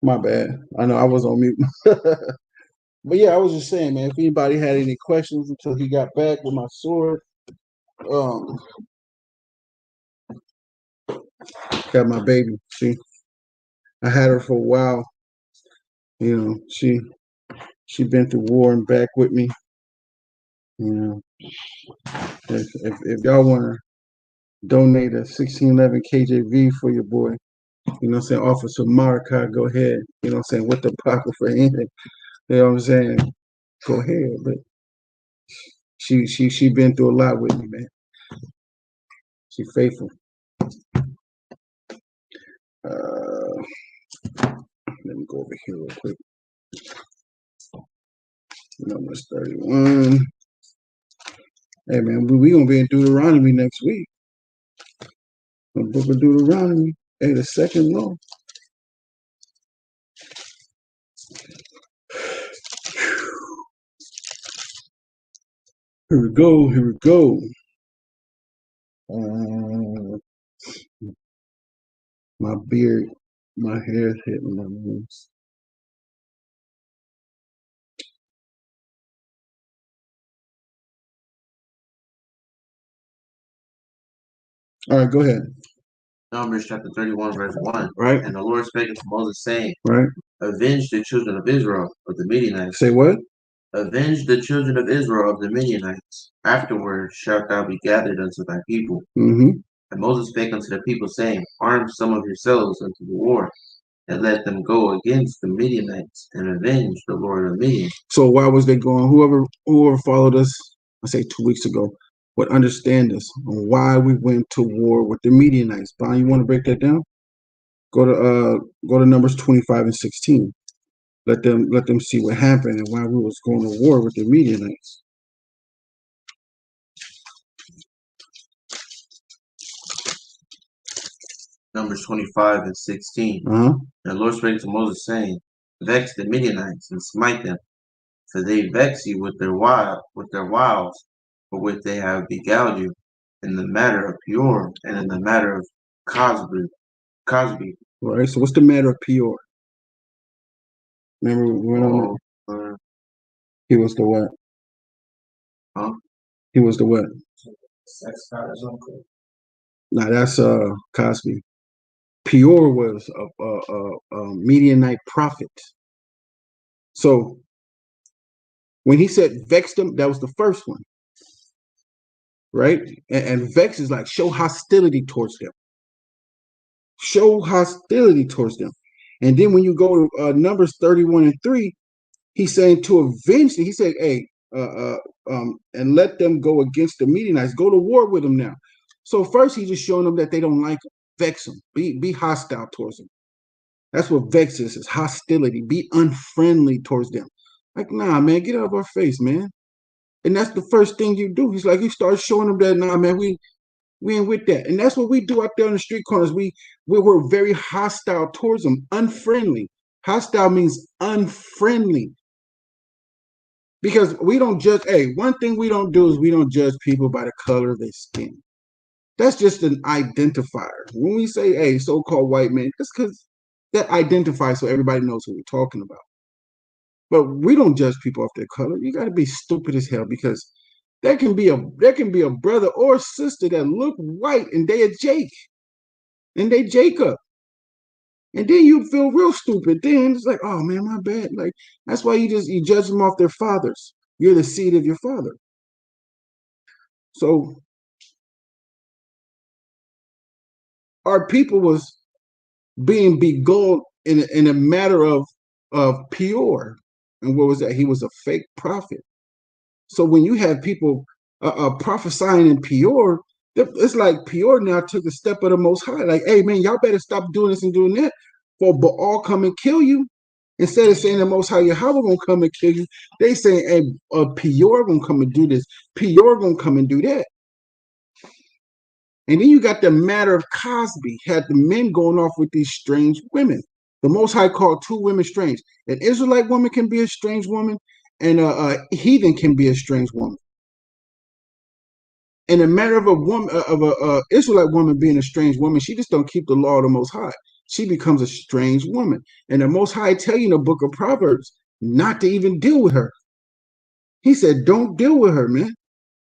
My bad. I know I was on mute. But yeah, I was just saying, man, if anybody had any questions until he got back with my sword, um, got my baby. I had her for a while. You know, she been through war and back with me. You know, if y'all want to donate a 1611 KJV for your boy, you know what I'm saying, Officer Marika, go ahead. You know what I'm saying, with the pocket for him. You know what I'm saying? Go ahead. But she been through a lot with me, man. She faithful. Let me go over here real quick. Numbers 31. Hey man, we gonna be in Deuteronomy next week. The book of Deuteronomy. Hey, the second law. Here we go. Here we go. My beard, my hair's hitting my nose. All right, go ahead. Numbers chapter 31, verse 1. Right. And the Lord spake unto Moses, saying, Right. Avenge the children of Israel of the Midianites. Say what? Avenge the children of Israel of the Midianites. Afterward shalt thou be gathered unto thy people. Mm-hmm. And Moses spake unto the people, saying, Arm some of yourselves unto the war, and let them go against the Midianites, and avenge the Lord of Midian. So why was they going? Whoever followed us, I say 2 weeks ago, would understand this on why we went to war with the Midianites. Brian, you want to break that down? Go to Numbers 25 and 16. Let them see what happened and why we was going to war with the Midianites. Numbers 25 and 16. Uh-huh. And the Lord spake to Moses, saying, Vex the Midianites and smite them, for they vex you with their wiles, for which they have beguiled you, in the matter of Peor and in the matter of Cosby. All right. So what's the matter of Peor? Remember we went on that? He was the what? Huh? He was the what? Nah, that's Cosby. Peor was a Midianite prophet. So when he said vex them, that was the first one, right? And vex is like show hostility towards them. Show hostility towards them. And then when you go to Numbers 31 and 3, he's saying to avenge them. He said, hey, and let them go against the Midianites. Go to war with them now. So first he's just showing them that they don't like them. Vex them. Be hostile towards them. That's what vex is hostility. Be unfriendly towards them. Like, nah, man, get out of our face, man. And that's the first thing you do. He's like, you start showing them that, nah, man, we ain't with that. And that's what we do out there on the street corners. We're very hostile towards them, unfriendly. Hostile means unfriendly. Because we don't judge. Hey, one thing we don't do is we don't judge people by the color of their skin. That's just an identifier. When we say, hey, so-called white man, that's because that identifies so everybody knows who we're talking about. But we don't judge people off their color. You got to be stupid as hell because there can be a brother or sister that look white and they a Jake and they Jacob. And then you feel real stupid. Then it's like, oh man, my bad. Like that's why you judge them off their fathers. You're the seed of your father. So our people was being beguiled in a matter of Peor. And what was that? He was a fake prophet. So when you have people prophesying in Peor, it's like Peor now took a step of the Most High. Like, hey man, y'all better stop doing this and doing that, for Baal come and kill you. Instead of saying the Most High Yahweh gonna come and kill you, they saying, hey, Peor gonna come and do this. Peor gonna come and do that. And then you got the matter of Cosby, had the men going off with these strange women. The Most High called two women strange. An Israelite woman can be a strange woman, and a heathen can be a strange woman. In a matter of a woman, of a Israelite woman being a strange woman, she just don't keep the law of the Most High. She becomes a strange woman, and the Most High tell you in the book of Proverbs not to even deal with her. He said, "Don't deal with her, man.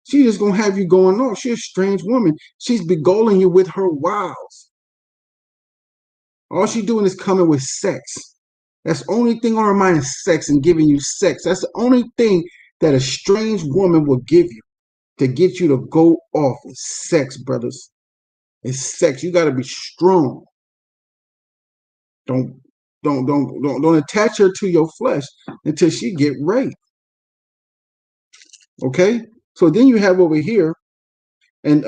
She just gonna have you going off. She's a strange woman. She's beguiling you with her wiles. All she doing is coming with sex. That's the only thing on her mind is sex and giving you sex. That's the only thing that a strange woman will give you to get you to go off. It's sex, brothers. It's sex. You got to be strong. Don't don't attach her to your flesh until she get raped. Okay. So then you have over here in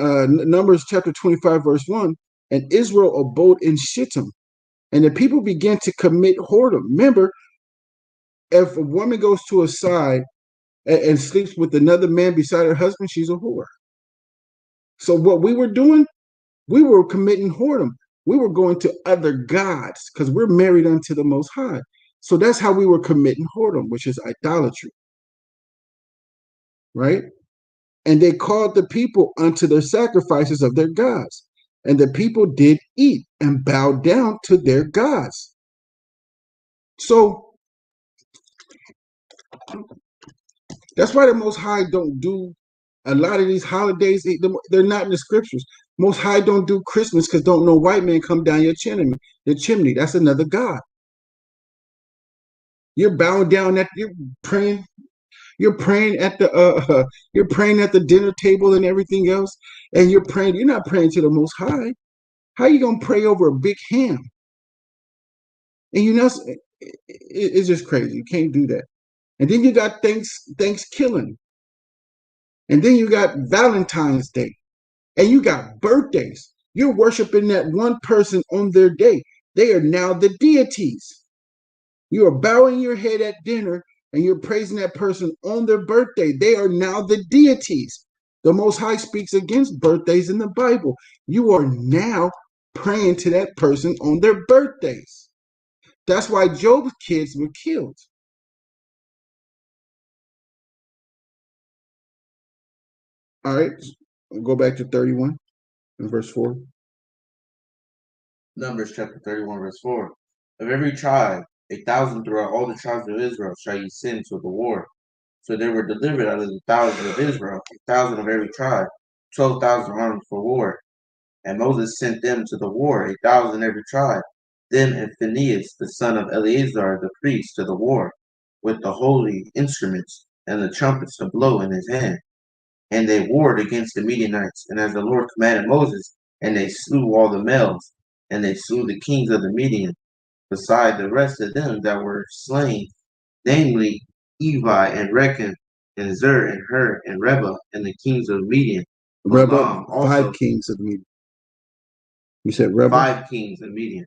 Numbers chapter 25 verse 1, and Israel abode in Shittim, and the people began to commit whoredom. Remember, if a woman goes to a side and sleeps with another man beside her husband, she's a whore. So what we were doing, we were committing whoredom. We were going to other gods because we're married unto the Most High. So that's how we were committing whoredom, which is idolatry, right? And they called the people unto their sacrifices of their gods. And the people did eat and bow down to their gods. So that's why the Most High don't do a lot of these holidays. They're not in the scriptures. Most High don't do Christmas because don't no white man come down your chimney. Your chimney. That's another god. You're bowing down at. You're praying. You're praying at the. You're praying at the dinner table and everything else, and you're praying. You're not praying to the Most High. How you gonna pray over a big ham? And you know, it's just crazy. You can't do that. And then you got Thanksgiving, and then you got Valentine's Day. And you got birthdays. You're worshiping that one person on their day. They are now the deities. You are bowing your head at dinner and you're praising that person on their birthday. They are now the deities. The Most High speaks against birthdays in the Bible. You are now praying to that person on their birthdays. That's why Job's kids were killed. All right, we'll go back to 31 and verse 4. Numbers chapter 31, verse 4. Of every tribe, 1,000 throughout all the tribes of Israel shall ye send to the war. So there were delivered out of the 1,000 of Israel, 1,000 of every tribe, 12,000 armed for war. And Moses sent them to the war, 1,000 every tribe, them and Phinehas, the son of Eleazar the priest, to the war, with the holy instruments and the trumpets to blow in his hand. And they warred against the Midianites, and as the Lord commanded Moses, and they slew all the males, and they slew the kings of the Midian, beside the rest of them that were slain, namely Evi and Rechem, and Zur and Hur and Reba, and the kings of Midian. Reba, Also 5 kings of Midian. You said Reba? 5 kings of Midian.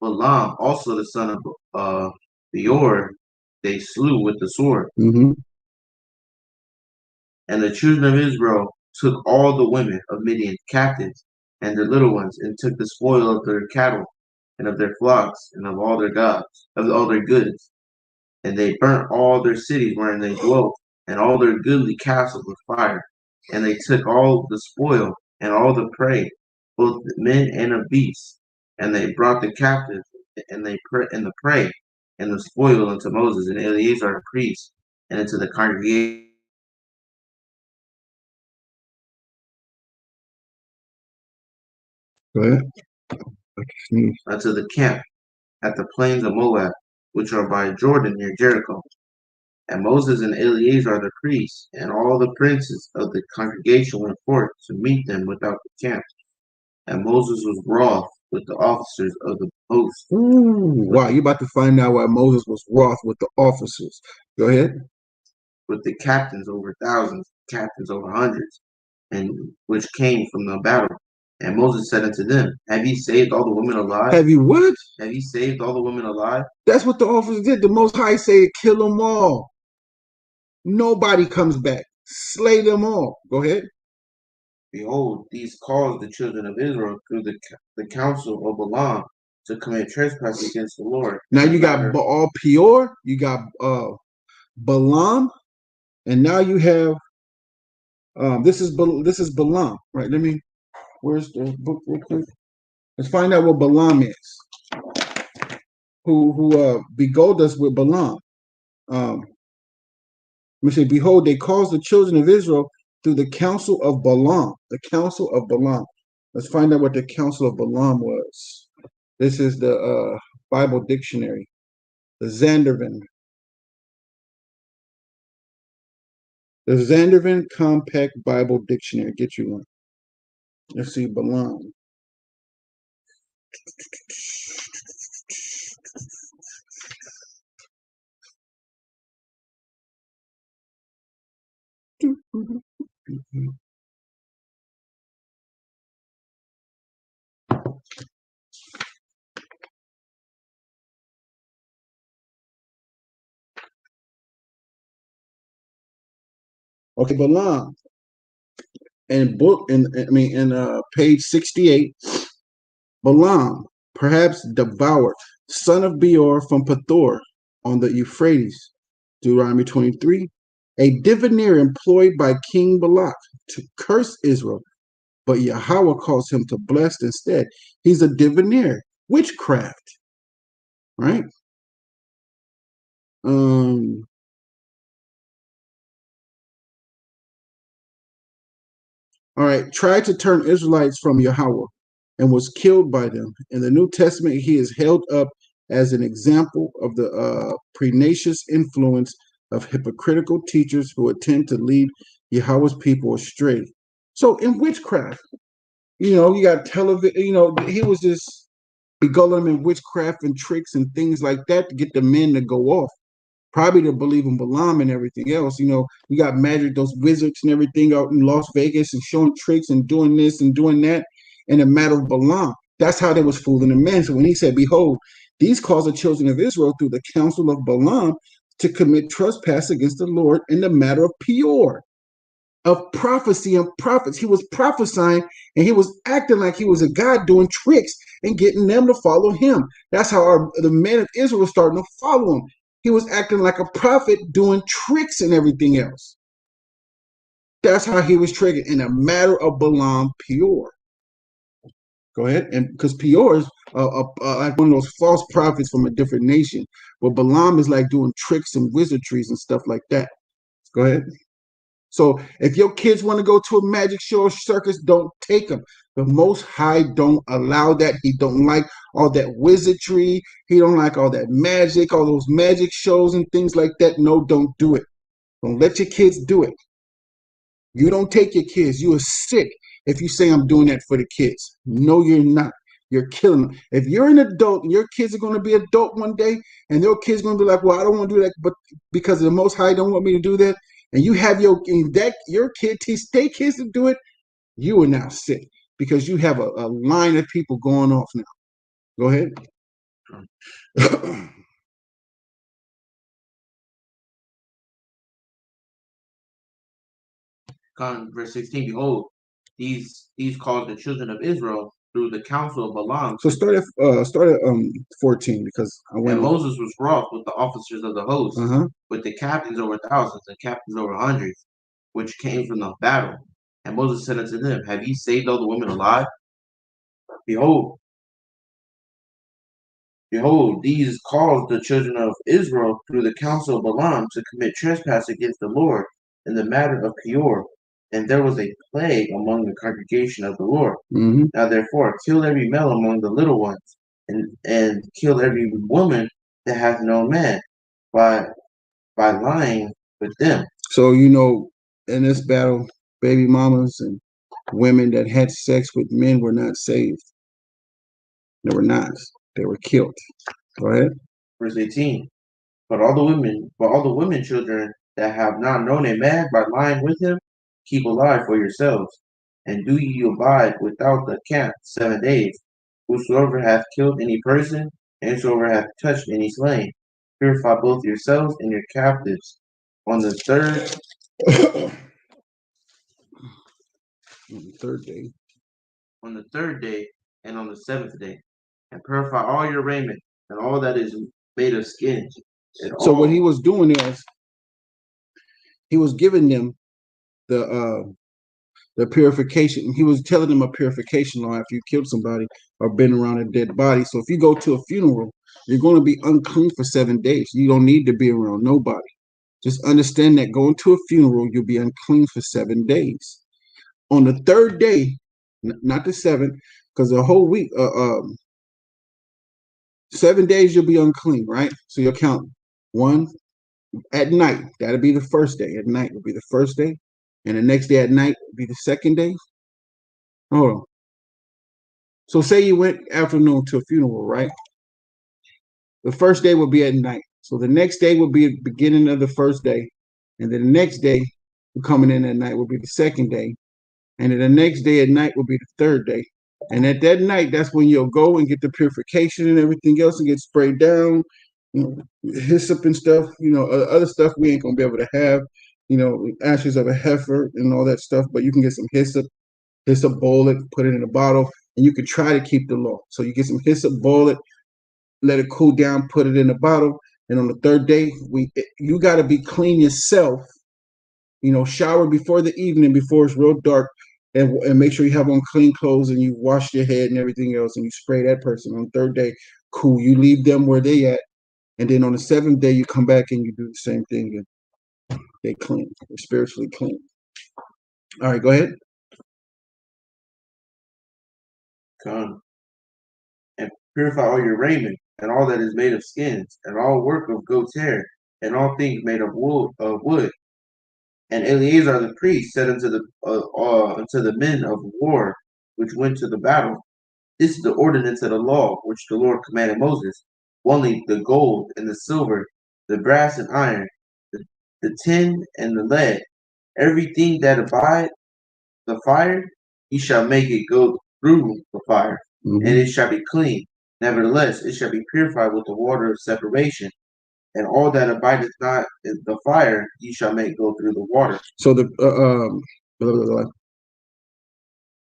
Balaam, also the son of Beor, they slew with the sword. Mm-hmm. And the children of Israel took all the women of Midian captives, and their little ones, and took the spoil of their cattle, and of their flocks, and of all their gods, of all their goods. And they burnt all their cities wherein they dwelt, and all their goodly castles with fire. And they took all the spoil, and all the prey, both men and of beasts. And they brought the captives, and the prey, and the spoil unto Moses and Eleazar the priest, and into the congregation, Go ahead. I can sneeze. unto the camp at the plains of Moab, which are by Jordan near Jericho. And Moses and Eleazar the priests, and all the princes of the congregation went forth to meet them without the camp. And Moses was wroth with the officers of the host, Ooh, wow, you're about to find out why Moses was wroth with the officers. Go ahead. with the captains over thousands, captains over hundreds, and which came from the battle. And Moses said unto them, Have ye saved all the women alive? Have you what? Have ye saved all the women alive? That's what the officers did. The Most High said, kill them all. Nobody comes back. Slay them all. Go ahead. Behold, these caused the children of Israel through the counsel of Balaam to commit trespass against the Lord. Now you got Baal Peor, you got Balaam, and now you have this is Balaam, right? Where's the book real quick? Let's find out what Balaam is. Who beguiled us with Balaam. We say, behold, they caused the children of Israel through the counsel of Balaam. The counsel of Balaam. Let's find out what the counsel of Balaam was. This is the Bible dictionary, the Zandervan. The Zandervan Compact Bible Dictionary. Get you one. Let's see, Balaam. Okay, Balaam. In page 68, Balaam, perhaps devoured, son of Beor from Pethor on the Euphrates, Deuteronomy 23, a diviner employed by King Balak to curse Israel, but Yahweh calls him to bless instead. He's a diviner, witchcraft, right? All right, tried to turn Israelites from Yahweh and was killed by them. In the New Testament, he is held up as an example of the pernicious influence of hypocritical teachers who attempt to lead Yahweh's people astray. So in witchcraft, you got television, he was just beguiling them in witchcraft and tricks and things like that to get the men to go off. Probably to believe in Balaam and everything else. We got magic, those wizards and everything out in Las Vegas and showing tricks and doing this and doing that in a matter of Balaam. That's how they was fooling the men. So when he said, behold, these caused the children of Israel through the counsel of Balaam to commit trespass against the Lord in the matter of Peor, of prophecy and prophets. He was prophesying and he was acting like he was a God doing tricks and getting them to follow him. That's how the men of Israel were starting to follow him. He was acting like a prophet doing tricks and everything else. That's how he was triggered in a matter of Balaam Peor. Go ahead. And because Peor is like one of those false prophets from a different nation, but Balaam is like doing tricks and wizardries and stuff like that. Go ahead. So if your kids want to go to a magic show or circus, don't take them. The Most High don't allow that. He don't like all that wizardry. He don't like all that magic, all those magic shows and things like that. No, don't do it. Don't let your kids do it. You don't take your kids. You are sick if you say I'm doing that for the kids. No, you're not. You're killing them. If you're an adult and your kids are going to be adult one day and your kids are going to be like, well, I don't want to do that, but because the Most High don't want me to do that, and you have your kid teach their kids to do it, you are now sick because you have a line of people going off now. Go ahead. Verse 16, behold, these caused the children of Israel through the counsel of Balaam. So start at 14 because I went And on. Moses was wroth with the officers of the host, with the captains over thousands and captains over hundreds, which came from the battle. And Moses said unto them, have ye saved all the women alive? Behold, these caused the children of Israel through the counsel of Balaam to commit trespass against the Lord in the matter of Peor. And there was a plague among the congregation of the Lord. Now therefore, kill every male among the little ones, and kill every woman that hath no man by lying with them. So, in this battle, baby mamas and women that had sex with men were not saved. They were not. They were killed. Go ahead. Verse 18. But all the women children that have not known a man by lying with him, keep alive for yourselves, and do ye abide without the camp 7 days. Whosoever hath killed any person, and whosoever hath touched any slain, purify both yourselves and your captives. On the third day. On the third day and on the seventh day, and purify all your raiment and all that is made of skins. So what he was doing is he was giving them the purification. He was telling them a purification law after you killed somebody or been around a dead body. So if you go to a funeral, you're going to be unclean for 7 days. You don't need to be around nobody. Just understand that going to a funeral, you'll be unclean for 7 days. On the third day, not the seventh, because the whole week, 7 days you'll be unclean, right? So you'll count 1 at night. That'll be the first day. At night will be the first day. And the next day at night will be the second day. Hold on. So say you went afternoon to a funeral, right? The first day will be at night. So the next day will be the beginning of the first day. And then the next day coming in at night will be the second day. And then the next day at night will be the third day. And at that night, that's when you'll go and get the purification and everything else and get sprayed down, hyssop and stuff, other stuff we ain't going to be able to have, ashes of a heifer and all that stuff. But you can get some hyssop, boil it, put it in a bottle, and you can try to keep the law. So you get some hyssop, boil it, let it cool down, put it in a bottle. And on the third day, you got to be clean yourself. Shower before the evening, before it's real dark, and make sure you have on clean clothes and you wash your head and everything else, and you spray that person. On the third day, cool. You leave them where they at, and then on the seventh day, you come back and you do the same thing, and they clean. They're spiritually clean. All right, go ahead. Come and purify all your raiment and all that is made of skins and all work of goat's hair and all things made of wood. And Eleazar the priest said unto the men of war which went to the battle, this is the ordinance of the law which the Lord commanded Moses, only the gold and the silver, the brass and iron, the tin and the lead, everything that abide the fire, he shall make it go through the fire, and it shall be clean. Nevertheless, it shall be purified with the water of separation. And all that abideth not in the fire, ye shall make go through the water. So the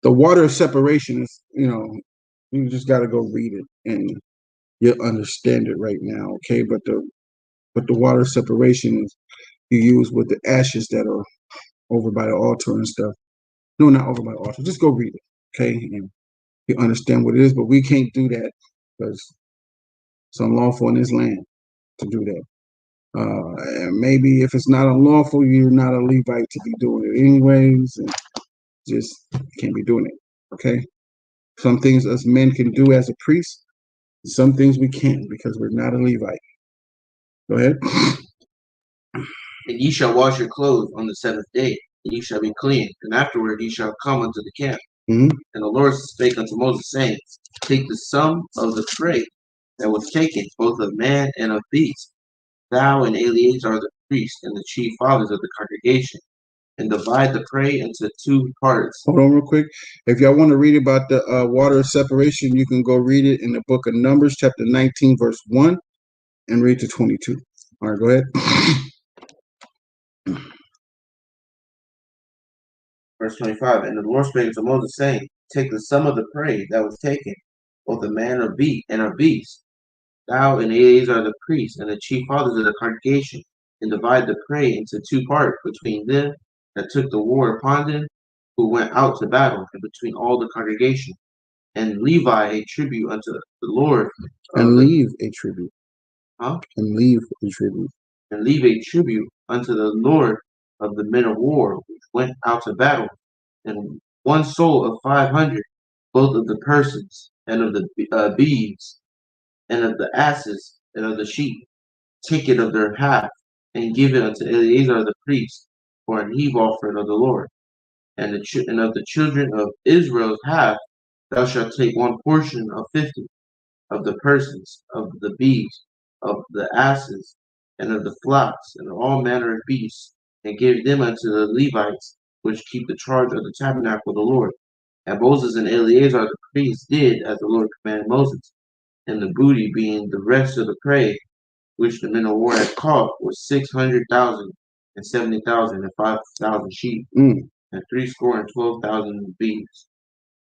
water of separation is, you just got to go read it and you'll understand it right now, okay? But the water of separation is you use with the ashes that are over by the altar and stuff. No, not over by the altar. Just go read it, okay? And you understand what it is, but we can't do that because it's unlawful in this land to do that. And maybe if it's not unlawful, you're not a Levite to be doing it anyways, and just can't be doing it, okay? Some things us men can do as a priest, some things we can't because we're not a Levite. Go ahead. And ye shall wash your clothes on the seventh day, and ye shall be clean. And afterward ye shall come unto the camp. And the Lord spake unto Moses, saying, take the sum of the prey that was taken, both of man and of beast, thou and Eleazar the priest, and the chief fathers of the congregation, and divide the prey into 2 parts. Hold on real quick. If y'all want to read about the water of separation, you can go read it in the book of Numbers, chapter 19, verse 1, and read to 22. All right, go ahead. Verse 25, and the Lord spake unto Moses, saying, take the sum of the prey that was taken, both of man and of beast, thou and Eleazar the priest, and the chief fathers of the congregation, and divide the prey into two parts between them that took the war upon them, who went out to battle, and between all the congregation. And Levi a tribute unto the Lord. And leave a tribute. Huh? And leave a tribute. And leave a tribute unto the Lord of the men of war, which went out to battle, and one soul of 500, both of the persons, and of the beeves, and of the asses, and of the sheep, take it of their half, and give it unto Eleazar the priest, for an heave offering of the Lord. And of the children of Israel's half, thou shalt take one portion of 50, of the persons, of the beasts, of the asses, and of the flocks, and of all manner of beasts, and give them unto the Levites, which keep the charge of the tabernacle of the Lord. And Moses and Eleazar the priests did as the Lord commanded Moses. And the booty, being the rest of the prey which the men of war had caught, was 600,000 and 70,000 and 5,000 sheep, and 312,000 beasts,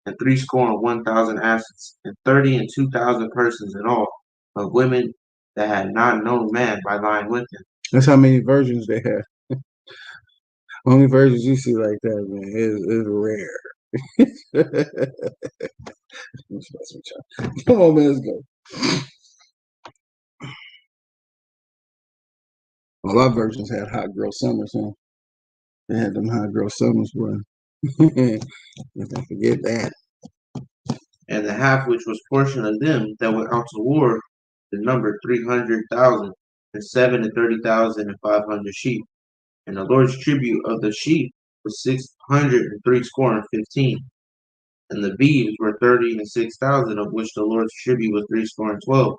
and 1,000 asses, and 30 and 2,000 persons in all, of women that had not known man by lying with him. That's how many virgins they had. Only virgins you see like that, man, is rare. Come on, man, let's go. All our virgins had hot girl summers, huh? They had them hot girl summers, boy. If I forget that. And the half which was portion of them that went out to war, the number 300,000, and 30,000 and 500 sheep. And the Lord's tribute of the sheep was 603 score and 15. And the beeves were 36,000, of which the Lord's tribute was 312.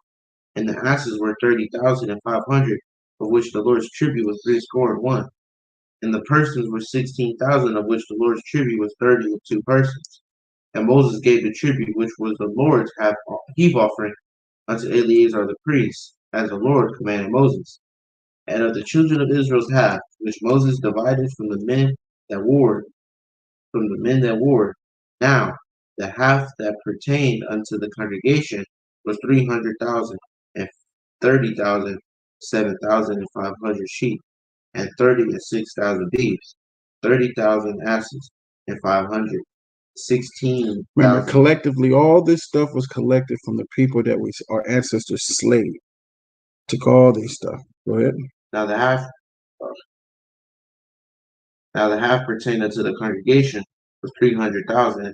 And the asses were 30,500, of which the Lord's tribute was 301. And the persons were 16,000, of which the Lord's tribute was 32 persons. And Moses gave the tribute which was the Lord's heave offering unto Eleazar the priest, as the Lord commanded Moses. And of the children of Israel's half, which Moses divided from the men that warred, now the half that pertained unto the congregation was 300,000, and 30,000, 7,000 and 500 sheep, and 30 and 6,000 beeves, 30,000 asses, and 500, 16,000. Remember, collectively, all this stuff was collected from the people that our ancestors slaved. Took all this stuff. Go ahead. Now the half pertaining to the congregation was 300,000,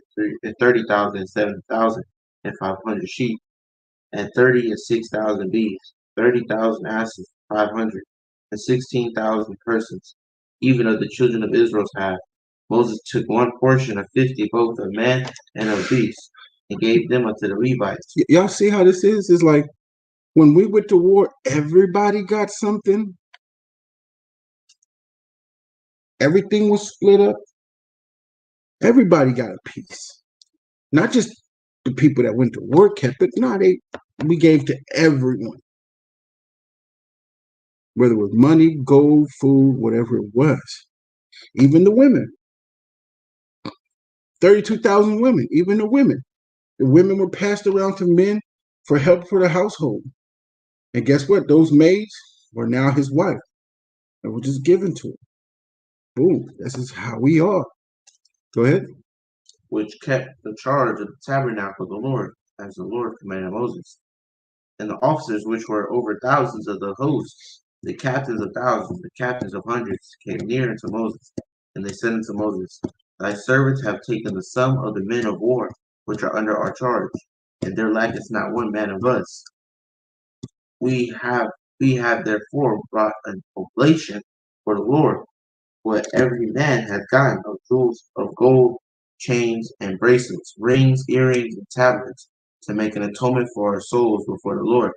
and 30,000, and 7,000, and 500 sheep, and 30 and 6,000 beeves, 30,000 asses, 500, and 16,000 persons, even of the children of Israel's half. Moses took one portion of 50, both of man and of beast, and gave them unto the Levites. Y'all see how this is? It's like when we went to war, everybody got something. Everything was split up. Everybody got a piece. Not just the people that went to war kept it. No, we gave to everyone. Whether it was money, gold, food, whatever it was. Even the women. 32,000 women, even the women. The women were passed around to men for help for the household. And guess what? Those maids were now his wife. And were just given to him. Boom. This is how we are. Go ahead. Which kept the charge of the tabernacle of the Lord, as the Lord commanded Moses. And the officers which were over thousands of the hosts, the captains of thousands, the captains of hundreds, came near unto Moses. And they said unto Moses, thy servants have taken the sum of the men of war, which are under our charge, and there lacketh not one man of us. We have therefore brought an oblation for the Lord, what every man hath gotten of jewels of gold, chains and bracelets, rings, earrings, and tablets, to make an atonement for our souls before the Lord.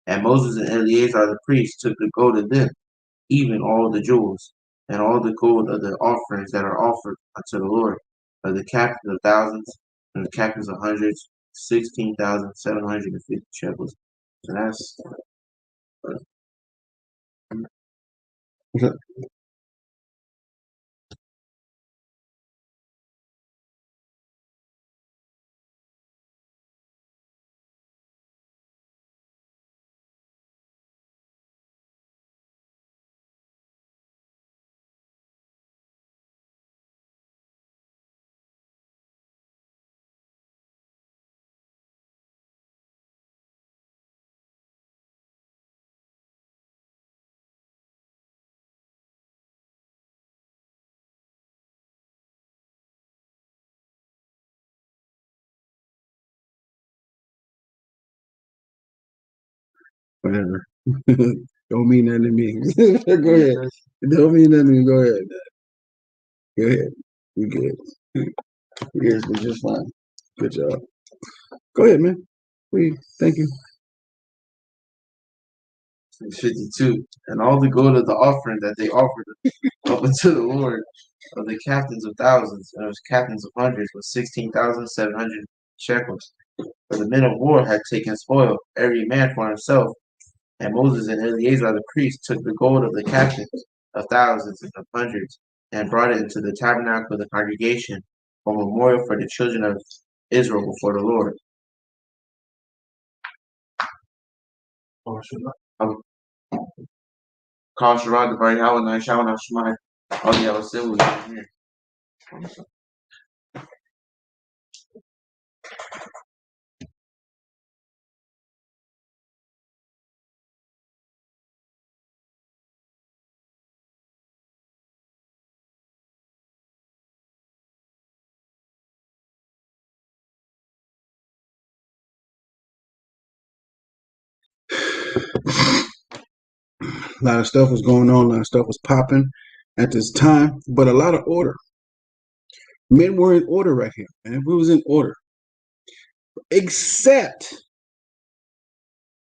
And Moses and Eleazar the priest took the gold of them, even all the jewels, and all the gold of the offerings that are offered unto the Lord, of the captains of thousands, and the captains of hundreds, 16,750 shekels. So that's Whatever. Don't mean nothing to me. Go ahead. Don't mean nothing to me. Go ahead. Go ahead. You good. Yes, we're just fine. Good job. Go ahead, man. Please. Thank you. 52. And all the gold of the offering that they offered up unto the Lord of the captains of thousands and of captains of hundreds was 16,700 shekels. For the men of war had taken spoil, every man for himself. And Moses and Eleazar the priest took the gold of the captains of thousands and of hundreds, and brought it into the tabernacle of the congregation for memorial for the children of Israel before the Lord. Call Sharad the very hour, and I shall not smite. All the hours still will here. A lot of stuff was going on. A lot of stuff was popping at this time, but a lot of order. Men were in order right here, and we was in order. Except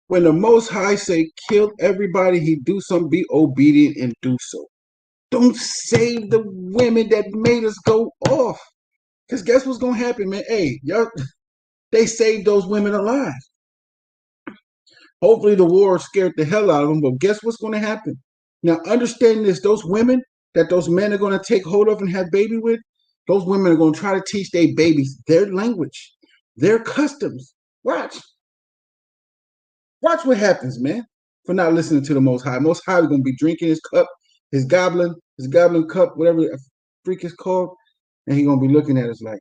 when the Most High say, kill everybody, he do something, be obedient and do so. Don't save the women that made us go off. Because guess what's going to happen, man? Hey, y'all, they saved those women alive. Hopefully the war scared the hell out of them, but guess what's going to happen? Now, understand this, those women that those men are going to take hold of and have baby with, those women are going to try to teach their babies their language, their customs. Watch. Watch what happens, man, for not listening to the Most High. Most High is going to be drinking his cup, his goblin cup, whatever the freak is called, and he's going to be looking at us like,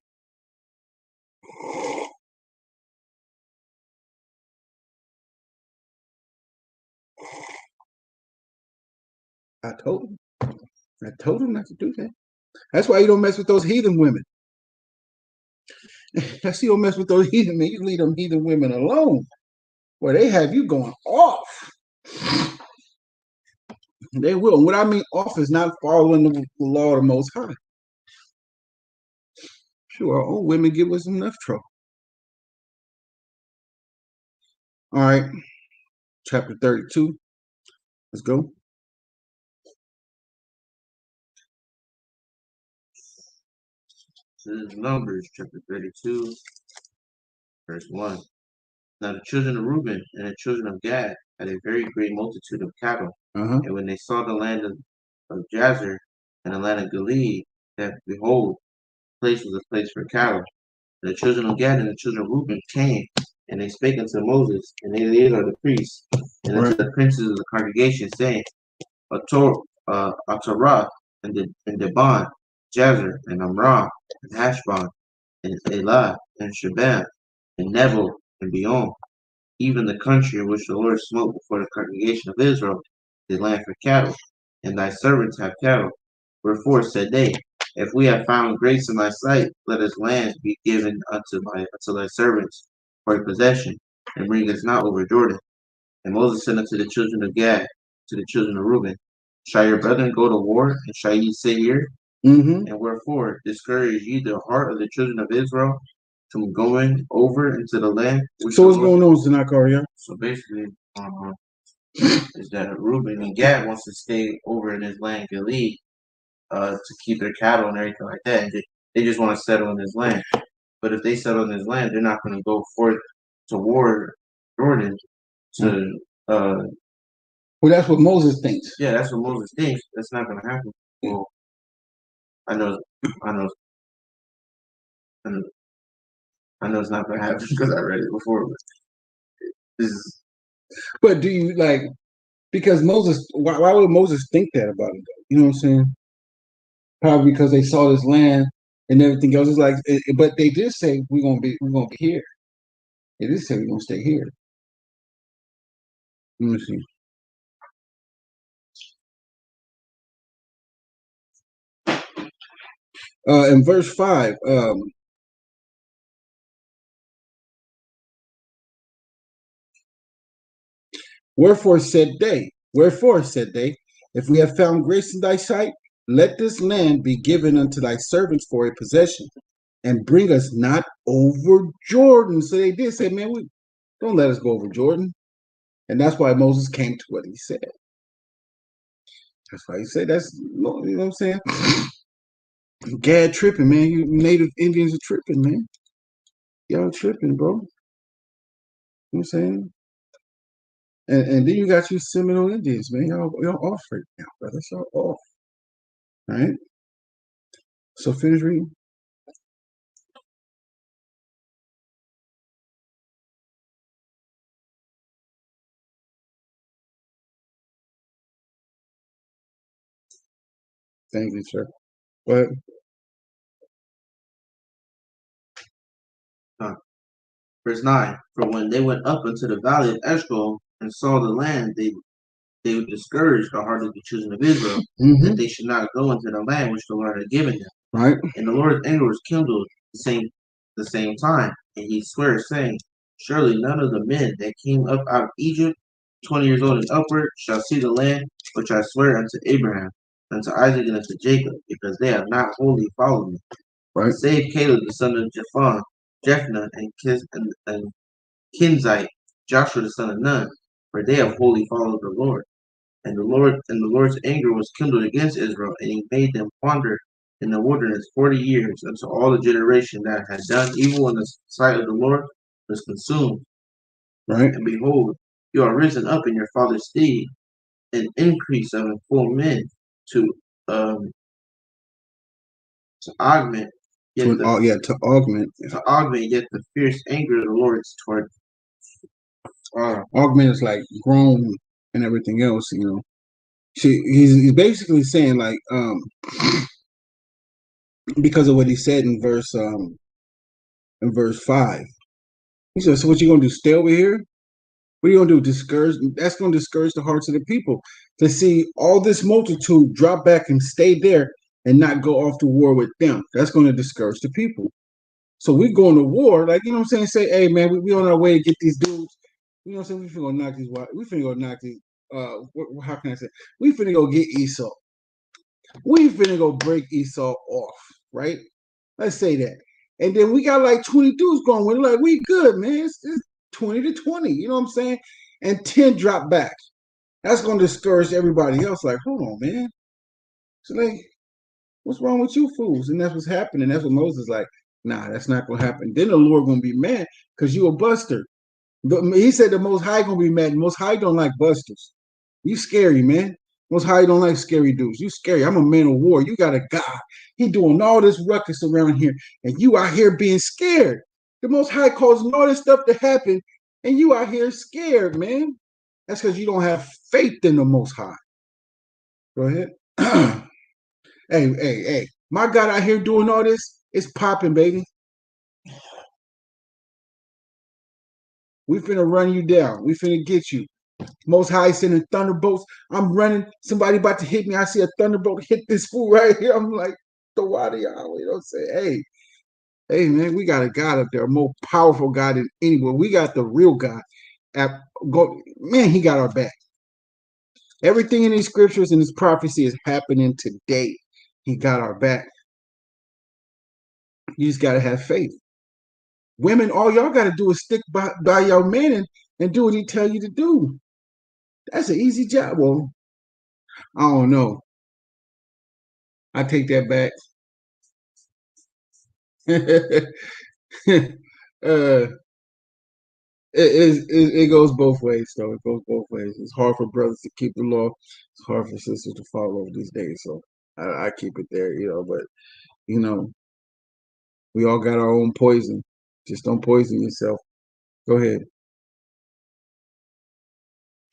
I told him. I told him not to do that. That's why you don't mess with those heathen women. That's why you don't mess with those heathen men. You leave them heathen women alone. Well, they have you going off. They will. And what I mean off is not following the law of the Most High. Sure, our own women give us enough trouble. All right, chapter 32. Let's go. This is Numbers chapter 32, verse 1. Now the children of Reuben and the children of Gad had a very great multitude of cattle. And when they saw the land of Jazer and the land of Gilead, that behold, the place was a place for cattle. And the children of Gad and the children of Reuben came, and they spake unto Moses and Eleazar the priest, and unto the princes of the congregation, saying, a TORAH and Debon, Jazer and Amram and Hashbon and Elah and Shebam and Nebo and Beon, even the country in which the Lord smote before the congregation of Israel, the land for cattle, and thy servants have cattle. Wherefore said they, if we have found grace in thy sight, let us land be given unto thy servants for a possession, and bring us not over Jordan. And Moses said unto the children of Gad, to the children of Reuben, shall your brethren go to war, and shall ye sit here? And wherefore discourage ye the heart of the children of Israel from going over into the land? So what's going on, Zanakoria? So basically, is that Reuben and Gad wants to stay over in his land, Gilead, to keep their cattle and everything like that. And they just want to settle in his land. But if they settle in his land, they're not going to go forth to war Jordan to well, that's what Moses thinks. Yeah, that's what Moses thinks. That's not going to happen. Well, I know it's not going to happen because I read it before. But do you like, because Moses, why would Moses think that about it? You know what I'm saying? Probably because they saw this land and everything else. Is like, but they did say we're gonna be here. They did say we're gonna stay here. Let me see. In verse 5, Wherefore said they, if we have found grace in thy sight, let this land be given unto thy servants for a possession, and bring us not over Jordan. So they did say, man, we don't let us go over Jordan. And that's why Moses came to what he said. That's why he said that's, you know what I'm saying? Gad tripping, man. You native Indians are tripping, man. Y'all tripping, bro. You know what I'm saying? And then you got you Seminole Indians, man. Y'all off right now, brother. Y'all off. All right? So finish reading. Thank you, sir. But Verse 9. For when they went up into the valley of Eshcol and saw the land, they discouraged the heart of the children of Israel, that they should not go into the land which the Lord had given them. Right. And the Lord's anger was kindled the same time, and he swore, saying, surely none of the men that came up out of Egypt, 20 years old and upward, shall see the land which I swear unto Abraham, unto Isaac, and unto Jacob, because they have not wholly followed me. Right. Save Caleb the son of Jephthah, and Kenzite, Joshua the son of Nun, for they have wholly followed the Lord. And the Lord's anger was kindled against Israel, and he made them wander in the wilderness 40 years, until all the generation that had done evil in the sight of the Lord was consumed. Right. And behold, you are risen up in your father's stead, an increase of full men to augment. To augment yet the fierce anger of the Lord is toward. Augment is like grown and everything else, you know. See, he's basically saying like because of what he said in verse 5. He said, so what you gonna do? Stay over here? What are you gonna do? Discourage? That's gonna discourage the hearts of the people to see all this multitude drop back and stay there and not go off to war with them. That's gonna discourage the people. So we going to war, like, you know what I'm saying? Say, hey man, we on our way to get these dudes. You know what I'm saying? We finna go knock these. We finna go knock these. How can I say? We finna go get Esau. We finna go break Esau off, right? Let's say that. And then we got like 20 dudes going with it. Like, we good, man. It's 20 to 20. You know what I'm saying? And 10 drop back. That's gonna discourage everybody else. Like, hold on, man. So like, what's wrong with you fools? And that's what's happening. That's what Moses is like, nah, that's not gonna happen. Then the Lord gonna be mad because you a buster. He said the Most High gonna be mad. The Most High don't like busters. You scary, man. Most High don't like scary dudes. You scary. I'm a man of war. You got a God. He doing all this ruckus around here, and you out here being scared. The Most High causing all this stuff to happen, and you out here scared, man. That's because you don't have faith in the Most High. Go ahead. Hey. My God out here doing all this, it's popping, baby. We finna run you down. We finna get you. Most High sending thunderbolts. I'm running. Somebody about to hit me. I see a thunderbolt hit this fool right here. I'm like, the water, y'all. You know what I'm saying? Hey, man, we got a God up there, a more powerful God than anyone. We got the real God. Man, he got our back. Everything in these scriptures and this prophecy is happening today. He got our back. You just got to have faith. Women, all y'all got to do is stick by your man and do what he tell you to do. That's an easy job. Well, I don't know. I take that back. It goes both ways, though. It goes both ways. It's hard for brothers to keep the law. It's hard for sisters to follow these days. So I keep it there, you know. But you know, we all got our own poison. Just don't poison yourself. Go ahead.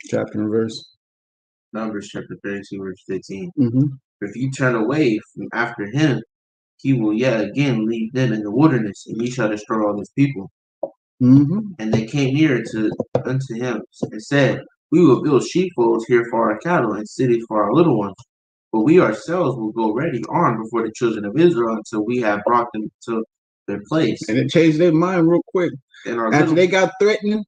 Chapter and verse. Numbers chapter 32, verse 15. If you turn away from after him, he will yet again leave them in the wilderness, and ye shall destroy all his people. And they came near unto him and said, we will build sheepfolds here for our cattle and cities for our little ones. But we ourselves will go ready armed before the children of Israel until we have brought them to their place. And it changed their mind real quick. After they got threatened,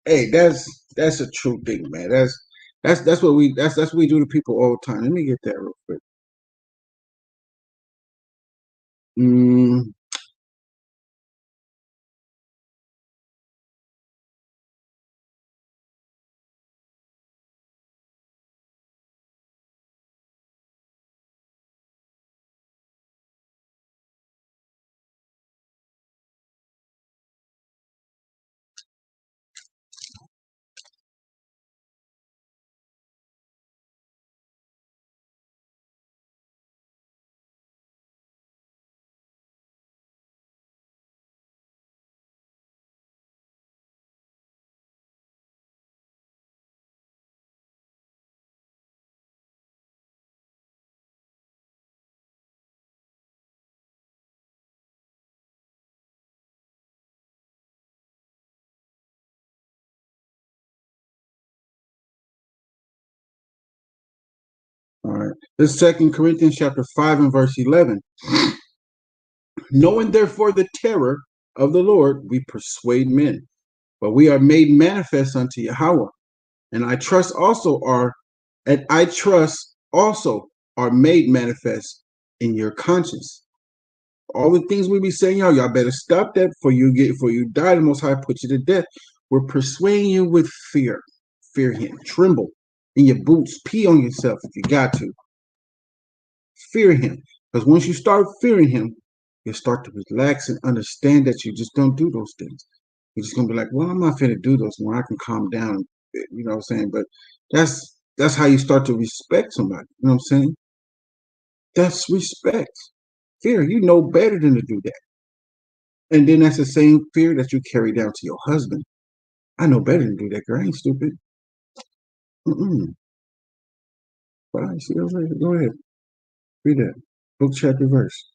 hey, that's that's a true thing, man. That's what we do to people all the time. Let me get that real quick. Mm, all right. This is 2 Corinthians chapter 5 and verse 11. Knowing therefore the terror of the Lord, we persuade men, but we are made manifest unto Yahweh. And I trust also are made manifest in your conscience. All the things we be saying, y'all better stop that for you die, the Most High put you to death. We're persuading you with fear. Fear him. Tremble in your boots. Pee on yourself if you got to. Fear him. Because once you start fearing him, you start to relax and understand that you just don't do those things. You're just gonna be like, well, I'm not finna do those when I can calm down. You know what I'm saying? But that's how you start to respect somebody. You know what I'm saying? That's respect. Fear. You know better than to do that. And then that's the same fear that you carry down to your husband. I know better than to do that, girl. I ain't stupid. But I see. Go ahead. Read that. Book, chapter, verse.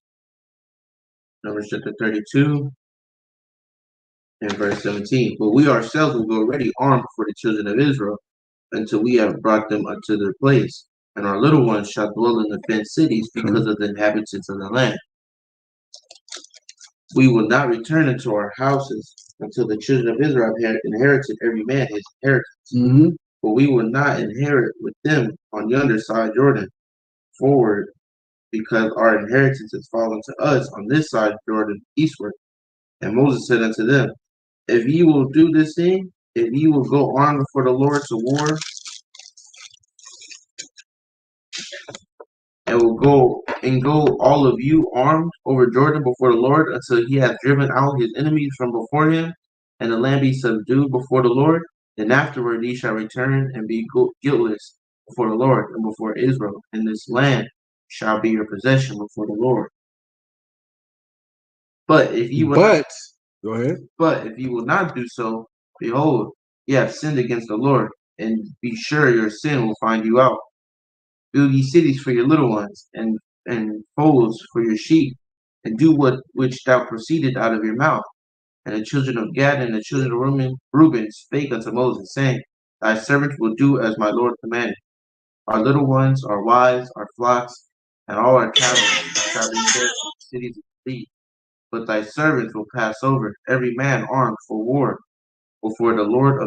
Numbers chapter 32 and verse 17. But we ourselves will go ready armed before the children of Israel until we have brought them unto their place. And our little ones shall dwell in the fenced cities because of the inhabitants of the land. We will not return into our houses until the children of Israel have inherited every man his inheritance. But we will not inherit with them on yonder side Jordan forward, because our inheritance has fallen to us on this side Jordan eastward. And Moses said unto them, if ye will do this thing, if ye will go armed before the Lord to war, and will go all of you armed over Jordan before the Lord until he hath driven out his enemies from before him, and the land be subdued before the Lord, then afterward ye shall return and be guiltless before the Lord and before Israel, and this land shall be your possession before the Lord. But if ye will go ahead. But if you will not do so, behold, ye have sinned against the Lord, and be sure your sin will find you out. Build ye cities for your little ones, and folds for your sheep, and do which thou proceeded out of your mouth. And the children of Gad and the children of Reuben spake unto Moses, saying, thy servants will do as my Lord commanded. Our little ones, our wives, our flocks, and all our cattle shall be fed in the cities of the sea. But thy servants will pass over, every man armed for war, before the Lord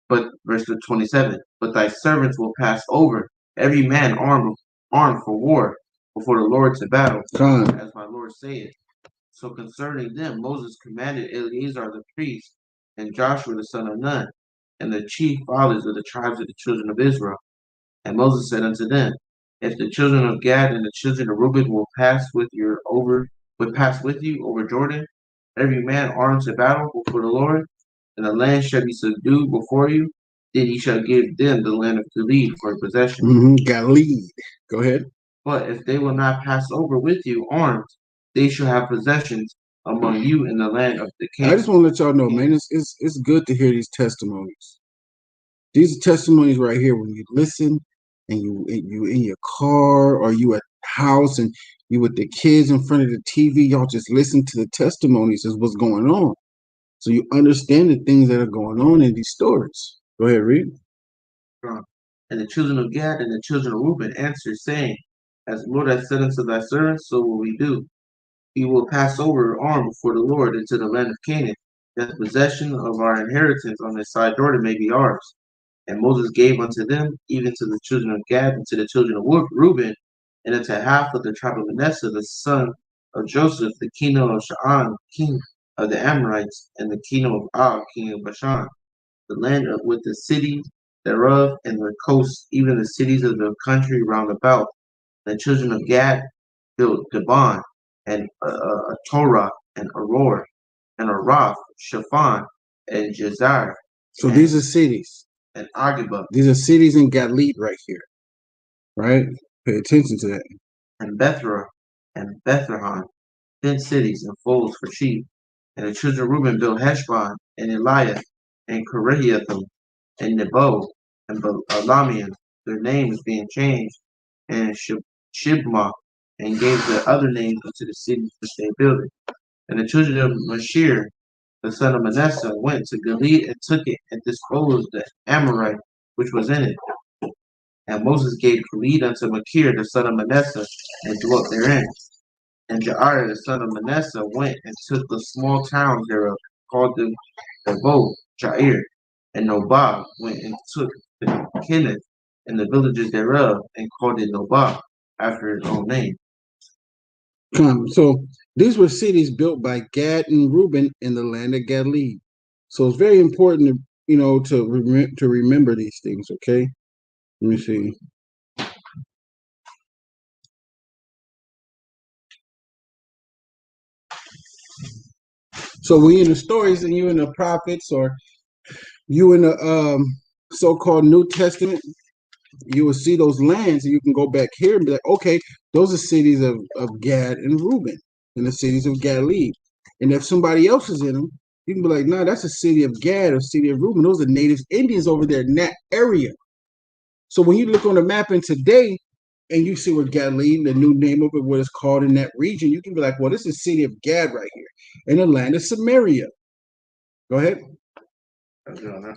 but verse 27. But thy servants will pass over, every man armed for war, before the Lord to battle, as my Lord saith. So concerning them, Moses commanded Eleazar the priest, and Joshua the son of Nun, and the chief fathers of the tribes of the children of Israel. And Moses said unto them, if the children of Gad and the children of Reuben will pass with you over Jordan, every man armed to battle before the Lord, and the land shall be subdued before you, then ye shall give them the land of Gilead for a possession. Gilead. Go ahead. But if they will not pass over with you armed, they shall have possessions among you in the land of the king. I just want to let y'all know, man, it's good to hear these testimonies. These are testimonies right here when you listen and you in your car or you at the house and you with the kids in front of the TV, y'all just listen to the testimonies of what's going on. So you understand the things that are going on in these stories. Go ahead, read. And the children of Gad and the children of Reuben answered, saying, as the Lord hath said unto thy servants, so will we do. We will pass over armed before the Lord into the land of Canaan, that the possession of our inheritance on this side Jordan may be ours. And Moses gave unto them, even to the children of Gad, and to the children of Reuben, and unto half of the tribe of Manasseh, the son of Joseph, the kingdom of Sha'an, king of the Amorites, and the kingdom of Og, king of Bashan, the land with the cities thereof, and the coasts, even the cities of the country round about. The children of Gad built Dibon, and Torah, and Aror, and Arath, Shaphan, and Jazar, So these are cities. and Argiba, These are cities in Galilee right here, right? Pay attention to that. and Betherah, and Bethlehem, 10 cities and folds for sheep. And the children of Reuben built Heshbon, and Eliath, and Kiriathim, and Nebo, and Alamian, their names being changed, and Shibma, and gave the other names unto the cities which they builded. And the children of Mashir, the son of Manasseh, went to Gilead and took it, and disposed the Amorite which was in it. And Moses gave Gilead unto Machir, the son of Manasseh, and dwelt therein. And Jair, the son of Manasseh, went and took the small towns thereof, called them Debo, Jair. And Nobah went and took the Kenneth and the villages thereof, and called it Nobah, after his own name. So these were cities built by Gad and Reuben in the land of Galilee. So it's very important to to remember these things. Okay, let me see. So we in the stories, and you in the prophets, or you in the so-called New Testament, you will see those lands, and you can go back here and be like, okay, those are cities of Gad and Reuben, and the cities of Galilee. And if somebody else is in them, you can be like, no, that's a city of Gad or city of Reuben. Those are native Indians over there in that area. So when you look on the map in today, and you see where Galilee, the new name of it, what it's called in that region, you can be like, well, this is the city of Gad right here, in the land of Samaria. Go ahead.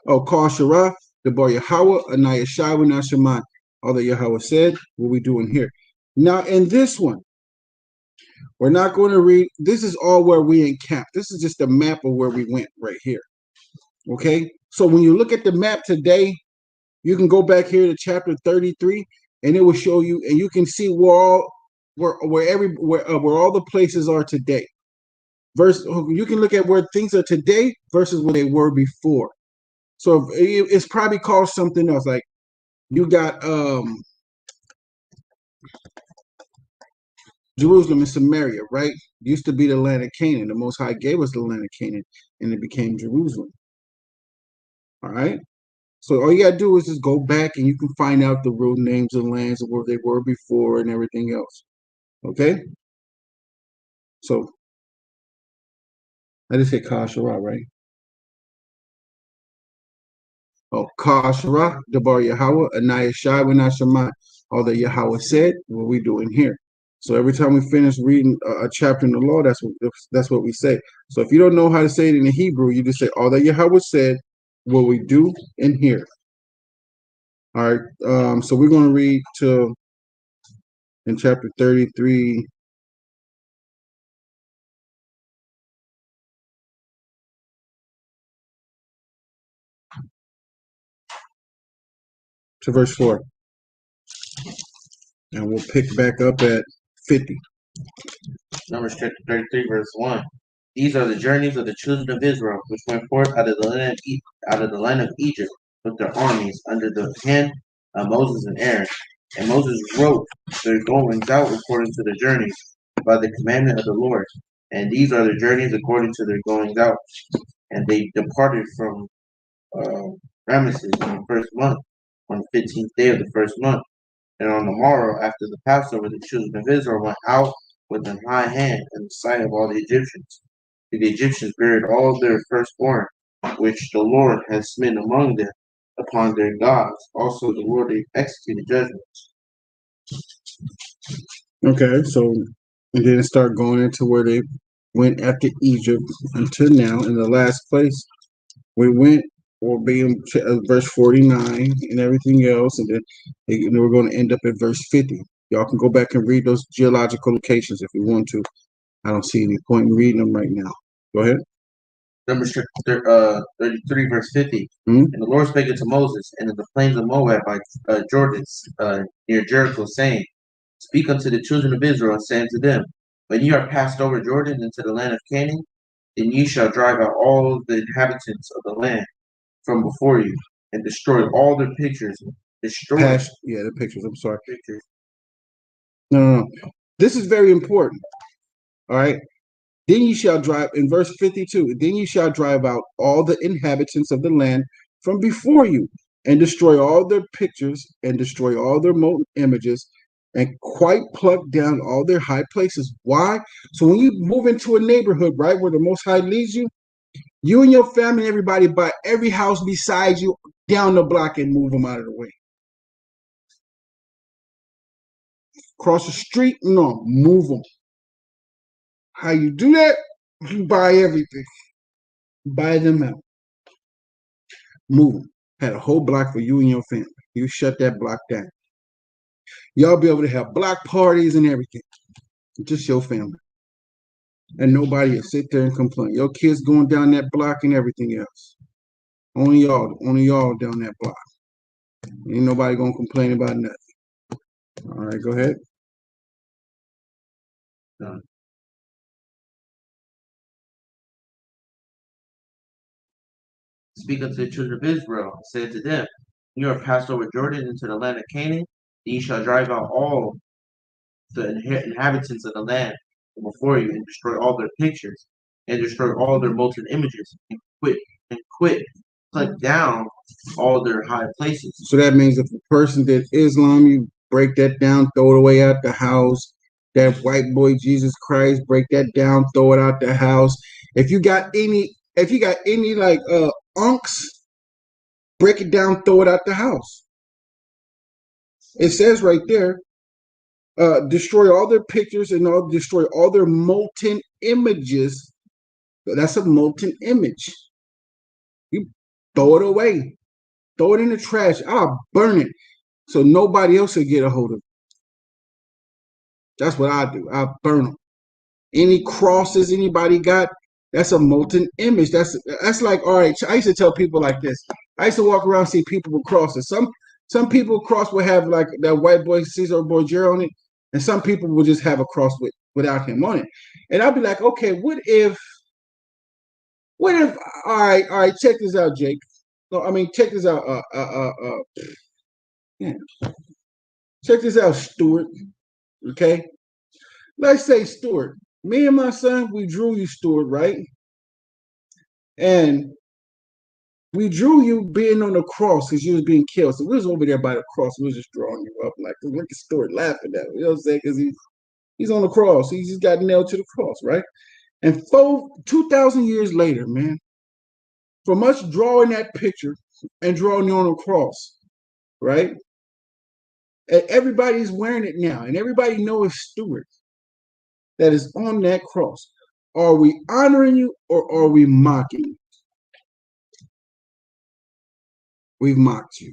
Oh, call Shirah, the bar Yahweh, Anaya Shawa, Nashaman. All that Yahweh said, what we doing here. Now, in this one, we're not going to read. This is all where we encamped. This is just a map of where we went right here. Okay? So when you look at the map today, you can go back here to chapter 33, and it will show you, and you can see where all the places are today. You can look at where things are today versus where they were before. So it's probably called something else. Like you got Jerusalem and Samaria, right? Used to be the land of Canaan. The Most High gave us the land of Canaan, and it became Jerusalem. All right. So all you gotta do is just go back, and you can find out the real names of lands and where they were before and everything else. Okay. So I just say Kasharah, right? Oh, Kasharah, Debar Yahweh, Anaya Shai, Shemai. All that Yahweh said, what we doing here. So every time we finish reading a chapter in the law, that's what we say. So if you don't know how to say it in the Hebrew, you just say all that Yahweh said, what we do in here. All right. So we're going to read in chapter 33. To verse 4. And we'll pick back up at 50. Numbers chapter 33, verse 1. These are the journeys of the children of Israel, which went forth out of the land of Egypt with their armies under the hand of Moses and Aaron. And Moses wrote their goings out according to the journeys by the commandment of the Lord. And these are the journeys according to their goings out. And they departed from Ramesses in the first month, on the 15th day of the first month. And on the morrow after the Passover, the children of Israel went out with an high hand in the sight of all the Egyptians. The Egyptians buried all their firstborn, which the Lord had smitten among them, upon their gods. Also the Lord executed judgments. Okay, so and then start going into where they went after Egypt until now. In the last place we went will be in verse 49 and everything else, and then we're going to end up at verse 50. Y'all can go back and read those geological locations if you want to. I don't see any point in reading them right now. Go ahead. Numbers 33, verse 50. And the Lord spake unto Moses, and in the plains of Moab by Jordan, near Jericho, saying, Speak unto the children of Israel, and say unto them, When ye are passed over Jordan into the land of Canaan, then ye shall drive out all the inhabitants of the land from before you, and destroy all their pictures. The pictures. I'm sorry. Pictures. No. This is very important. All right. Then you shall drive, in verse 52, then you shall drive out all the inhabitants of the land from before you, and destroy all their pictures, and destroy all their molten images, and quite pluck down all their high places. Why? So when you move into a neighborhood, right, where the Most High leads you, you and your family, everybody, buy every house beside you down the block and move them out of the way. Cross the street, no, move them. How you do that? You buy everything. Buy them out. Move them. Had a whole block for you and your family. You shut that block down. Y'all be able to have block parties and everything. Just your family. And nobody will sit there and complain. Your kids going down that block and everything else. Only y'all down that block. Ain't nobody gonna complain about nothing. All right, go ahead. Speak unto the children of Israel, and say to them, You are passed over Jordan into the land of Canaan, and ye shall drive out all the inhabitants of the land from before you, and destroy all their pictures, and destroy all their molten images, and quit, pluck down all their high places. So that means if a person did Islam, you break that down, throw it away out the house. That white boy Jesus Christ, break that down, throw it out the house. If you got any like unks, break it down, throw it out the house. It says right there, destroy all their pictures and destroy all their molten images. That's a molten image. You throw it away. Throw it in the trash. I'll burn it so nobody else will get a hold of it. That's what I do. I burn them. Any crosses anybody got, that's a molten image. That's like, all right, I used to tell people like this. I used to walk around and see people with crosses. Some people cross will have like that white boy Caesar Borgia on it, and some people will just have a cross without him on it. And I'll be like, okay, what if all right, check this out, Jake. No, I mean, check this out. Yeah. Check this out, Stuart. Okay. Let's say, Stuart, me and my son, we drew you, Stuart, right? And we drew you being on the cross because you was being killed. So we was over there by the cross. We was just drawing you up. Like, look at Stuart laughing at me. You know what I'm saying? Because he's on the cross. He just got nailed to the cross, right? And 2,000 years later, man, from us drawing that picture and drawing you on the cross, right? And everybody's wearing it now. And everybody knows Stuart that is on that cross. Are we honoring you or are we mocking you? We've mocked you.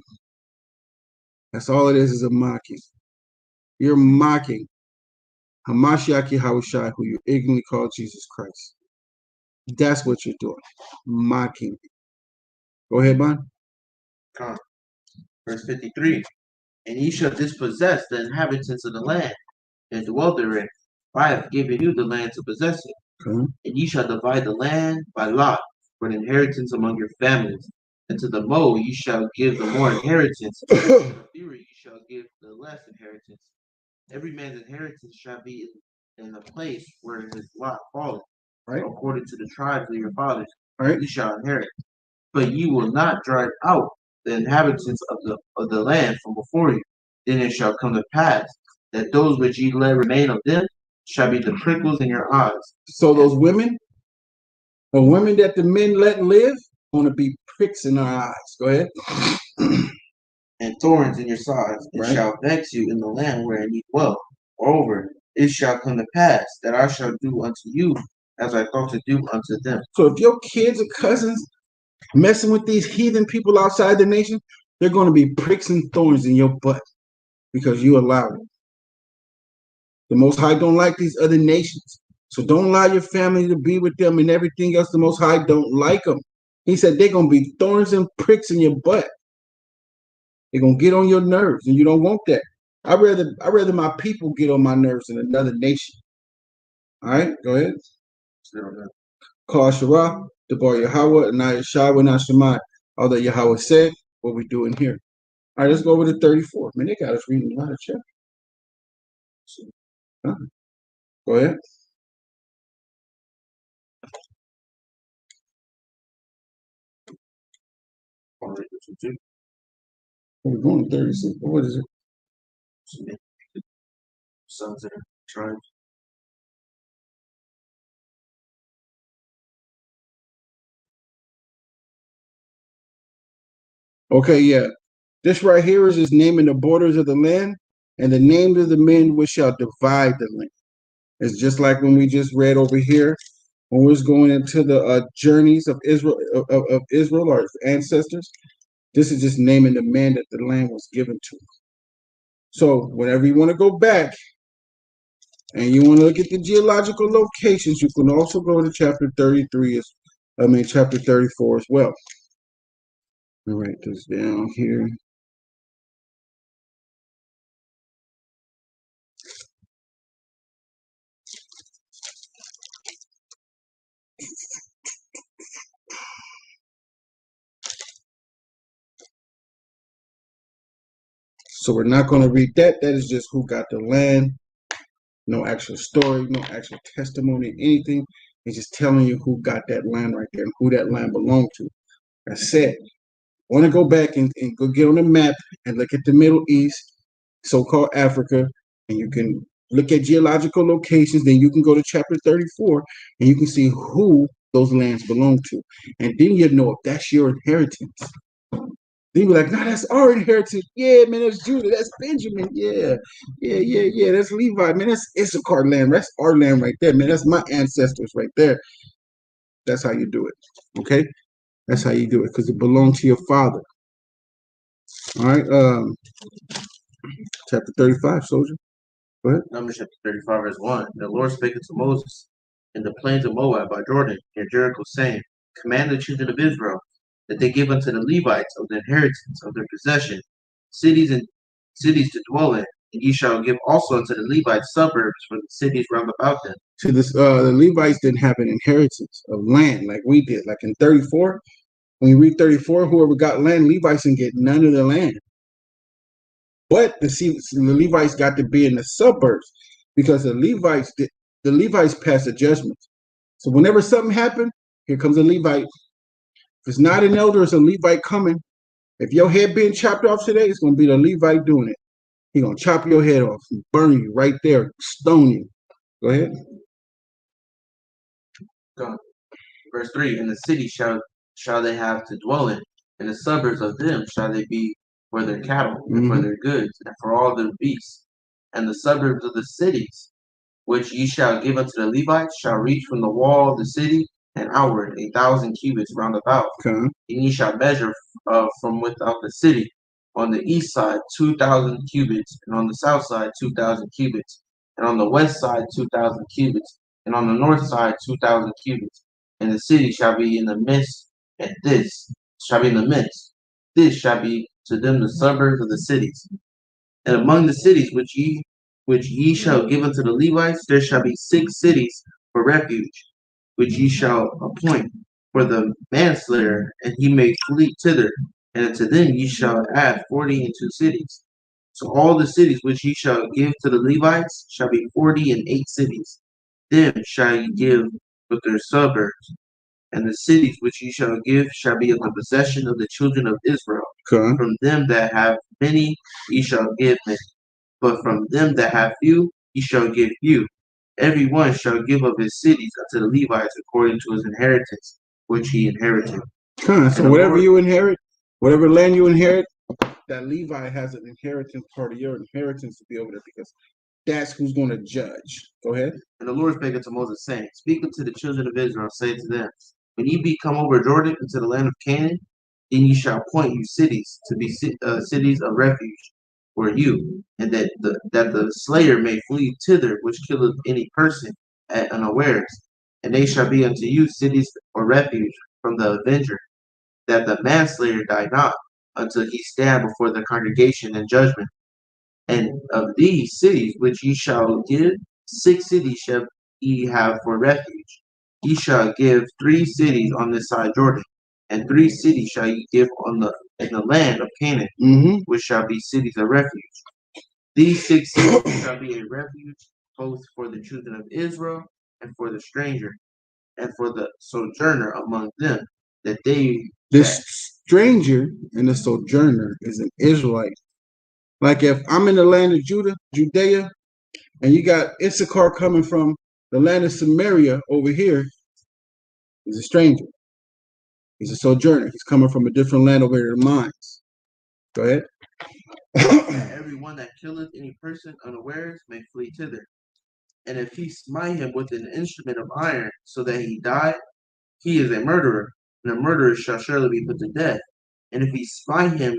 That's all it is a mocking. You're mocking Hamashiach Yahushua, who you ignorantly call Jesus Christ. That's what you're doing. Mocking. Go ahead, Bon. Verse 53. And ye shall dispossess the inhabitants of the land, and dwell therein. For I have given you the land to possess it. Okay. And ye shall divide the land by lot for an inheritance among your families. And to the Mo ye shall give the more inheritance, and to the fewer ye shall give the less inheritance. Every man's inheritance shall be in the place where his lot falleth, right, according to the tribes of your fathers. Right. You shall inherit. But ye will not drive out the inhabitants of the land from before you. Then it shall come to pass that those which ye let remain of them shall be the prickles in your eyes. So those women, the women that the men let live, want to be pricks in our eyes. Go ahead. And thorns in your sides, and shall vex you in the land wherein ye dwell. Moreover, it shall come to pass that I shall do unto you as I thought to do unto them. So if your kids or cousins messing with these heathen people outside the nation, they're going to be pricks and thorns in your butt because you allow it. The Most High don't like these other nations. So don't allow your family to be with them and everything else. The Most High don't like them. He said they're going to be thorns and pricks in your butt. They're going to get on your nerves, and you don't want that. I'd rather my people get on my nerves than another nation. All right, go ahead. Call Shara, Debar Yahweh, and Yahshua, and Shemai. All that Yahweh said, what we doing here. All right, let's go over to 34. Man, they got us reading a lot of chapters. Huh? Go ahead. We're going to 36. What is it? Sons of the tribes. Okay, yeah. This right here is his naming the borders of the land, and the names of the men which shall divide the land. It's just like when we just read over here, when we was going into the journeys of Israel, of Israel, our ancestors. This is just naming the man that the land was given to. So whenever you want to go back and you want to look at the geological locations, you can also go to chapter 33, chapter 34 as well. Let me write this down here. So we're not going to read that. That is just who got the land. No actual story, no actual testimony, anything. It's just telling you who got that land right there and who that land belonged to. That's it. Want to go back and go get on the map and look at the Middle East, so-called Africa, and you can look at geological locations. Then you can go to chapter 34 and you can see who those lands belong to. And then you know if that's your inheritance. Then you be like, nah, that's our inheritance. Yeah, man, that's Judah. That's Benjamin. Yeah. That's Levi. Man, that's Issachar land. That's our land right there, man. That's my ancestors right there. That's how you do it. Okay? That's how you do it, because it belongs to your father. All right. Chapter 35, soldier. Go ahead. Numbers chapter 35, verse 1. The Lord spake unto Moses in the plains of Moab by Jordan, near Jericho, saying, Command the children of Israel that they give unto the Levites of the inheritance of their possession cities to dwell in, and ye shall give also unto the Levites suburbs for the cities round about them. To this, the Levites didn't have an inheritance of land like we did. Like in 34, when you read 34, whoever got land, Levites didn't get none of the land. But the Levites got to be in the suburbs because the Levites passed the judgment. So whenever something happened, here comes a Levite. If it's not an elder, it's a Levite coming. If your head being chopped off today, it's going to be the Levite doing it. He's going to chop your head off and burn you right there, stone you. Go ahead. Go. Verse 3. In the city shall they have to dwell in, and the suburbs of them shall they be for their cattle, and for their goods, and for all their beasts. And the suburbs of the cities, which ye shall give unto the Levites, shall reach from the wall of the city and outward 1,000 cubits round about. Okay. And ye shall measure from without the city on the east side 2,000 cubits, and on the south side 2,000 cubits, and on the west side 2,000 cubits, and on the north side 2,000 cubits. And the city shall be in the midst, and this shall be in the midst. This shall be to them the suburbs of the cities. And among the cities which ye shall give unto the Levites, there shall be 6 cities for refuge, which ye shall appoint for the manslayer, and he may flee thither. And unto them ye shall add 42 cities. So all the cities which ye shall give to the Levites shall be 48 cities. Them shall ye give with their suburbs. And the cities which ye shall give shall be of the possession of the children of Israel. Okay. From them that have many ye shall give many, but from them that have few ye shall give few. Every one shall give of his cities unto the Levites according to his inheritance, which he inherited. Okay. So whatever you inherit, whatever land you inherit, that Levi has an inheritance part of your inheritance to be over there, because that's who's going to judge. Go ahead. And the Lord spake unto Moses, saying, Speak unto the children of Israel, say to them, When ye be come over Jordan into the land of Canaan, then ye shall appoint you cities to be cities of refuge for you, and that the slayer may flee thither which killeth any person, at unawares. And they shall be unto you cities or refuge from the avenger, that the manslayer die not, until he stand before the congregation in judgment. And of these cities which ye shall give, 6 cities shall ye have for refuge. Ye shall give 3 cities on this side Jordan, and 3 cities shall ye give in the land of Canaan, which shall be cities of refuge. These 6 cities shall be a refuge both for the children of Israel and for the stranger and for the sojourner among them, that they This stranger and the sojourner is an Israelite. Like if I'm in the land of Judea, and you got Issachar coming from the land of Samaria over here, he's a stranger. He's a sojourner. He's coming from a different land over here than mine. Go ahead. Every one that killeth any person unawares may flee thither. And if he smite him with an instrument of iron, so that he die, he is a murderer, and a murderer shall surely be put to death. And if he smite him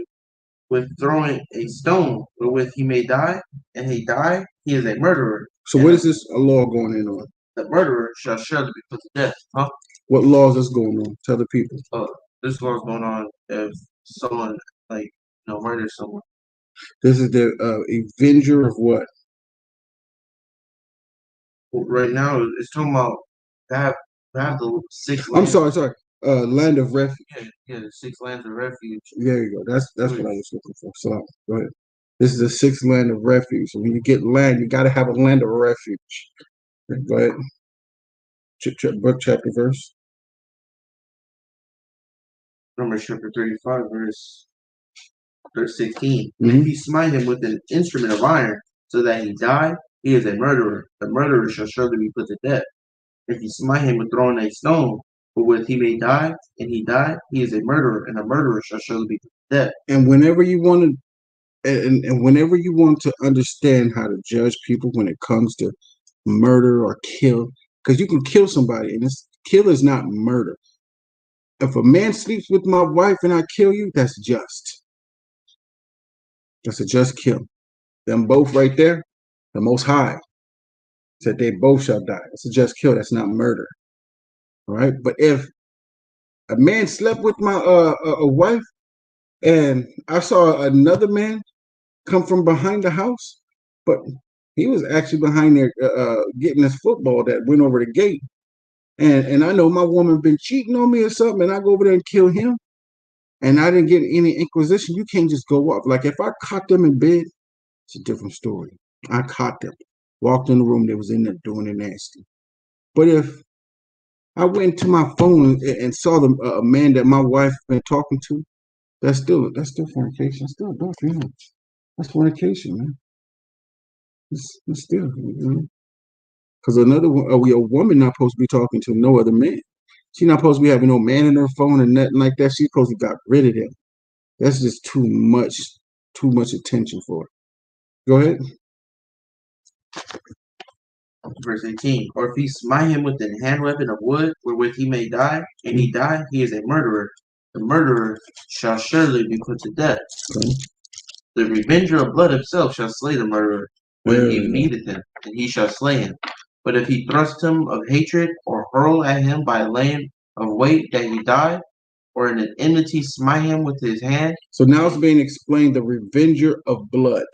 with throwing a stone wherewith he may die, and he die, he is a murderer. So what is this a law going in on? The murderer shall surely be put to death. Huh? What laws is going on? Tell the people. This law is going on if someone murders someone. This is the avenger of what? Right now, it's talking about that the 6 lands. I'm sorry. Land of refuge. Yeah, the 6 lands of refuge. There you go. That's what I was looking for. So go ahead. This is the 6th land of refuge. So when you get land, you got to have a land of refuge. Go ahead. Book, chapter, verse. Numbers chapter 35, verse 16. And if he smite him with an instrument of iron, so that he die, he is a murderer. The murderer shall surely be put to death. If he smite him with throwing a stone, wherewith he may die, and he die, he is a murderer, and a murderer shall surely be put to death. And whenever you want to understand how to judge people when it comes to murder or kill, because you can kill somebody, and kill is not murder. If a man sleeps with my wife and I kill you, that's just. That's a just kill. Them both right there, the Most High said they both shall die. It's a just kill. That's not murder. All right. But if a man slept with my a wife and I saw another man come from behind the house, but he was actually behind there getting this football that went over the gate. And I know my woman been cheating on me or something, and I go over there and kill him, and I didn't get any inquisition. You can't just go up. Like if I caught them in bed, it's a different story. I caught them, walked in the room, they was in there doing it nasty. But if I went to my phone and saw a man that my wife been talking to, that's still fornication. That's still adultery. You know? That's fornication, man. It's still, because another one, a woman not supposed to be talking to no other man. She not supposed to be having no man in her phone and nothing like that. She's supposed to got rid of them. That's just too much attention for her. Go ahead. Verse 18. Or if he smite him with an hand weapon of wood, wherewith he may die, and he die, he is a murderer. The murderer shall surely be put to death. Okay. The revenger of blood himself shall slay the murderer when he meeteth him, and he shall slay him. But if he thrust him of hatred, or hurl at him by laying of weight that he die, or in an enmity smite him with his hand. So now it's being explained the revenger of blood.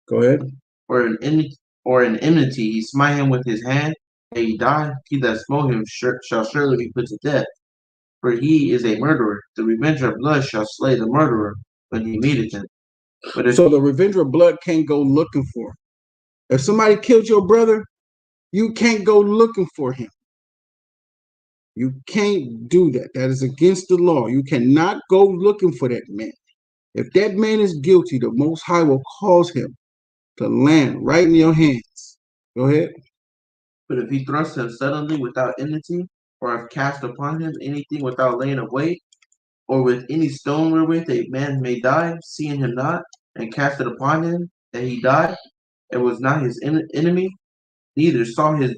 Go ahead. Or in enmity he smite him with his hand, and he die, he that smote him shall surely be put to death. For he is a murderer. The revenger of blood shall slay the murderer when he meeteth him. So the revenger of blood can't go looking for him. If somebody killed your brother, you can't go looking for him. You can't do that. That is against the law. You cannot go looking for that man. If that man is guilty, the Most High will cause him to land right in your hands. Go ahead. But if he thrusts him suddenly without enmity, or if cast upon him anything without laying of weight, or with any stone wherewith a man may die, seeing him not, and cast it upon him, that he die, and was not his enemy, neither saw his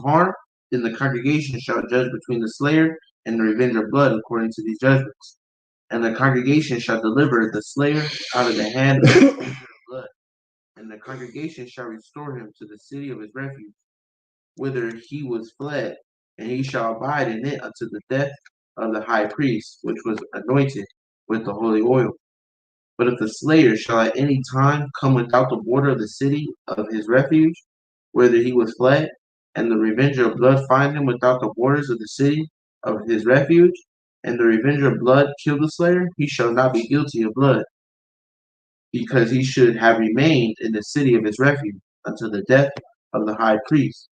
harm, then the congregation shall judge between the slayer and the revenger of blood according to these judgments. And the congregation shall deliver the slayer out of the hand of the revenger of blood, and the congregation shall restore him to the city of his refuge. whither he was fled, and he shall abide in it unto the death of the high priest, which was anointed with the holy oil. But if the slayer shall at any time come without the border of the city of his refuge, whither he was fled, and the revenger of blood find him without the borders of the city of his refuge, and the revenger of blood kill the slayer, he shall not be guilty of blood, because he should have remained in the city of his refuge until the death of the high priest.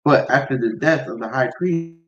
But after the death of the high priest,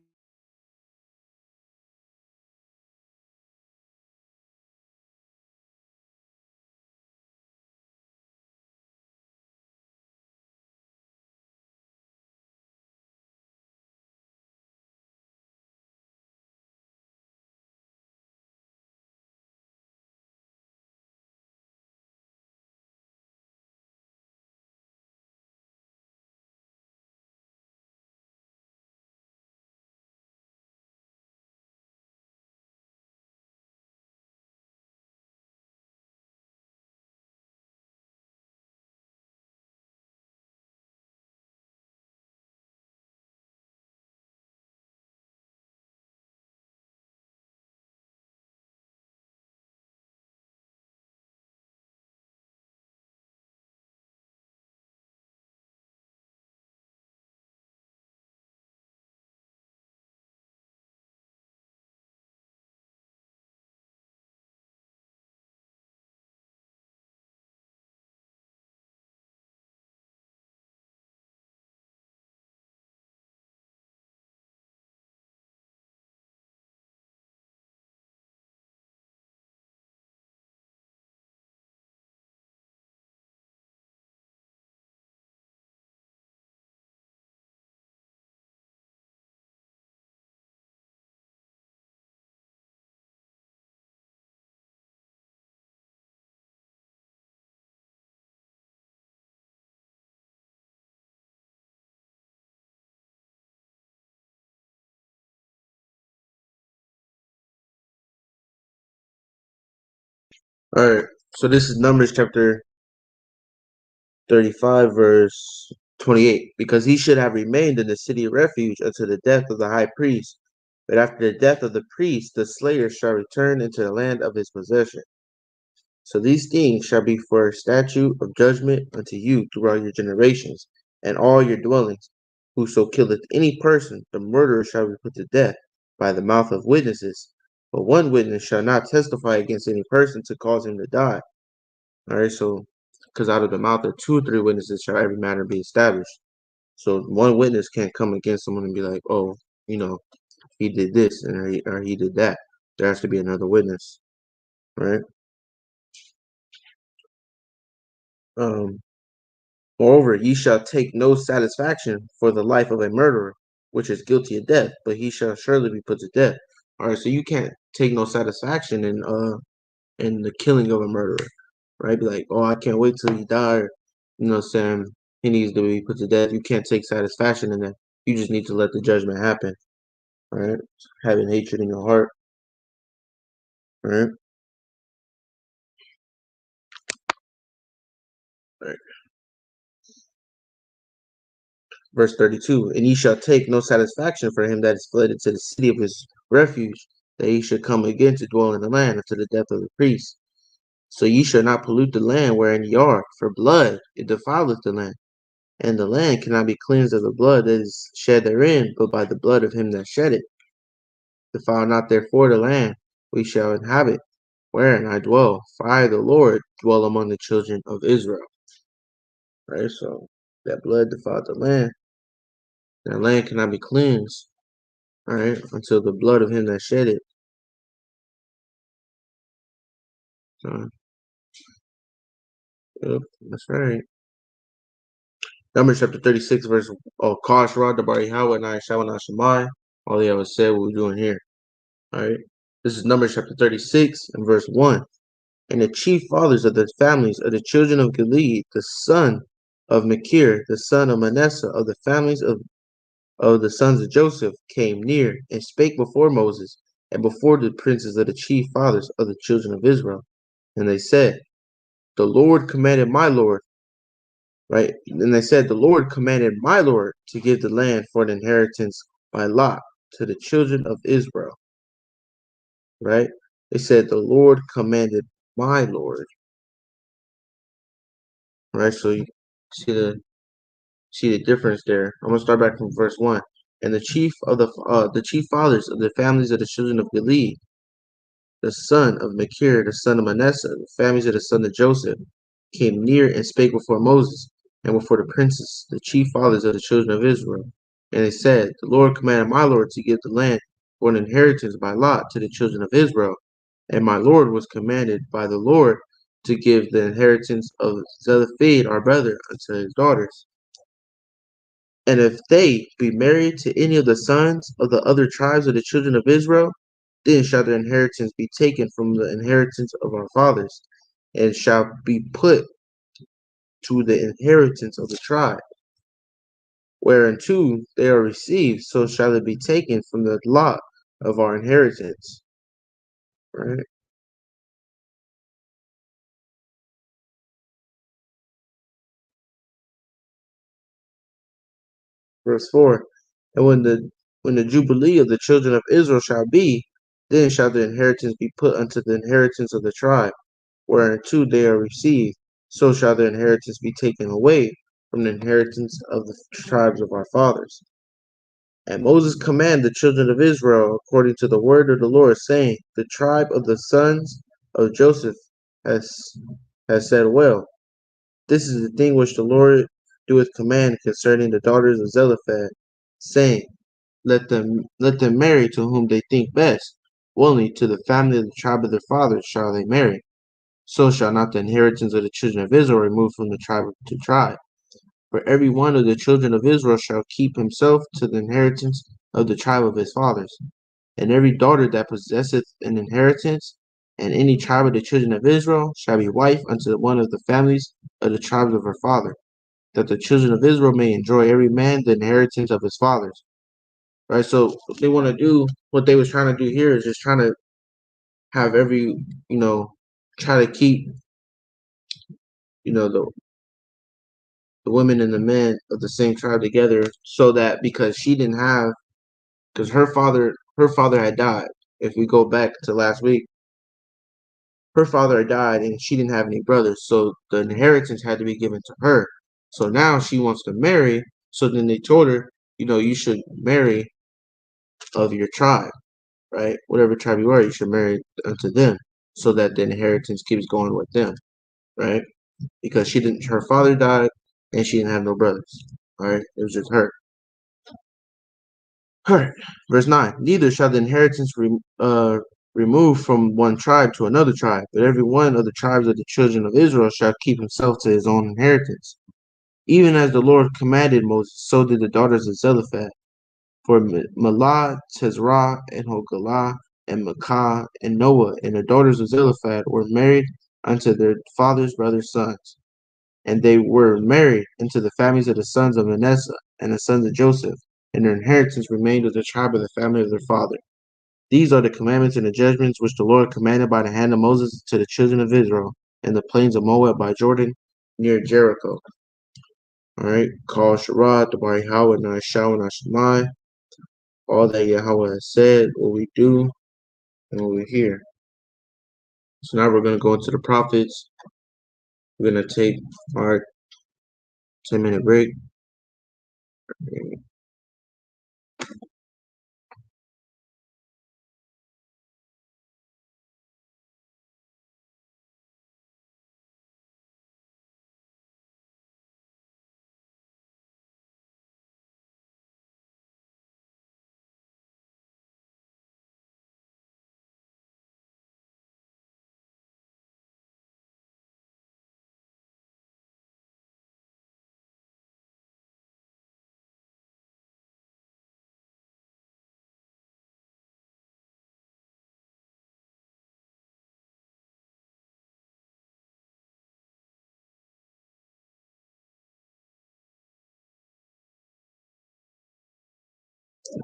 all right, so this is Numbers chapter 35, verse 28. Because he should have remained in the city of refuge until the death of the high priest. But after the death of the priest, the slayer shall return into the land of his possession. So these things shall be for a statute of judgment unto you throughout your generations, and all your dwellings. Whoso killeth any person, the murderer shall be put to death by the mouth of witnesses. But one witness shall not testify against any person to cause him to die. All right, so because out of the mouth of 2 or 3 witnesses shall every matter be established. So one witness can't come against someone and be like, oh, he did this or he did that. There has to be another witness, right? Moreover, ye shall take no satisfaction for the life of a murderer, which is guilty of death, but he shall surely be put to death. All right, so you can't take no satisfaction in the killing of a murderer, right? Be like, oh, I can't wait till he die, or, saying he needs to be put to death. You can't take satisfaction in that. You just need to let the judgment happen, right? Having hatred in your heart, right? Right. Verse 32, and ye shall take no satisfaction for him that is fled into the city of his refuge, that he should come again to dwell in the land until the death of the priest. So ye shall not pollute the land wherein ye are, for blood it defileth the land, and the land cannot be cleansed of the blood that is shed therein, but by the blood of him that shed it. Defile not therefore the land we shall inhabit, wherein I dwell, for I, the Lord, dwell among the children of Israel. Right, so that blood defiled the land. That land cannot be cleansed, right, until the blood of him that shed it. Yep, that's right. Numbers chapter 36, verse Kosh Rod Dabar Yahweh and I Shawan Shemai. All Yahweh said what we're doing here. All right. This is Numbers chapter 36 and verse 1. And the chief fathers of the families of the children of Gilead, the son of Machir, the son of Manasseh, of the families of the sons of Joseph, came near and spake before Moses and before the princes of the chief fathers of the children of Israel. And they said, the Lord commanded my Lord, right? And they said, the Lord commanded my Lord to give the land for an inheritance by lot to the children of Israel, right? They said, the Lord commanded my Lord, right? So you see the difference there. I'm gonna start back from verse 1. And the chief fathers of the families of the children of Gilead, the son of Machir, the son of Manasseh, the families of the son of Joseph, came near and spake before Moses, and before the princes, the chief fathers of the children of Israel. And they said, the Lord commanded my Lord to give the land for an inheritance by lot to the children of Israel. And my Lord was commanded by the Lord to give the inheritance of Zelophehad our brother unto his daughters. And if they be married to any of the sons of the other tribes of the children of Israel, then shall their inheritance be taken from the inheritance of our fathers, and shall be put to the inheritance of the tribe. Whereunto they are received, so shall it be taken from the lot of our inheritance. Right? Verse 4. And when the jubilee of the children of Israel shall be, then shall the inheritance be put unto the inheritance of the tribe, whereunto they are received, so shall their inheritance be taken away from the inheritance of the tribes of our fathers. And Moses commanded the children of Israel according to the word of the Lord, saying, the tribe of the sons of Joseph has, has said well, this is the thing which the Lord doeth command concerning the daughters of Zelophehad, saying, let them marry to whom they think best, only to the family of the tribe of their fathers shall they marry. So shall not the inheritance of the children of Israel remove from the tribe to tribe. For every one of the children of Israel shall keep himself to the inheritance of the tribe of his fathers. And every daughter that possesseth an inheritance, and any tribe of the children of Israel, shall be wife unto one of the families of the tribes of her father, that the children of Israel may enjoy every man the inheritance of his fathers. Right? So what they want to do, what they was trying to do here is just trying to have every, try to keep, the women and the men of the same tribe together, so that because her father had died. If we go back to last week, her father had died and she didn't have any brothers, so the inheritance had to be given to her. So now she wants to marry. So then they told her, you should marry of your tribe, right? Whatever tribe you are, you should marry unto them, so that the inheritance keeps going with them, right? Because her father died and she didn't have no brothers. All right, it was just her. All right, verse 9. Neither shall the inheritance remove from one tribe to another tribe, but every one of the tribes of the children of Israel shall keep himself to his own inheritance. Even as the Lord commanded Moses, so did the daughters of Zelophehad. For Malah, Tezrah, and Hogalah, and Makah, and Noah, and the daughters of Zelophehad were married unto their father's brother's sons. And they were married into the families of the sons of Manasseh and the sons of Joseph, and their inheritance remained of the tribe of the family of their father. These are the commandments and the judgments which the Lord commanded by the hand of Moses to the children of Israel in the plains of Moab by Jordan near Jericho. All right, call Sharad, the Bari Yahweh, Nashau, and Ashmai, all that Yahweh has said, what we do, and what we hear. So now we're going to go into the prophets. We're going to take our 10-minute break.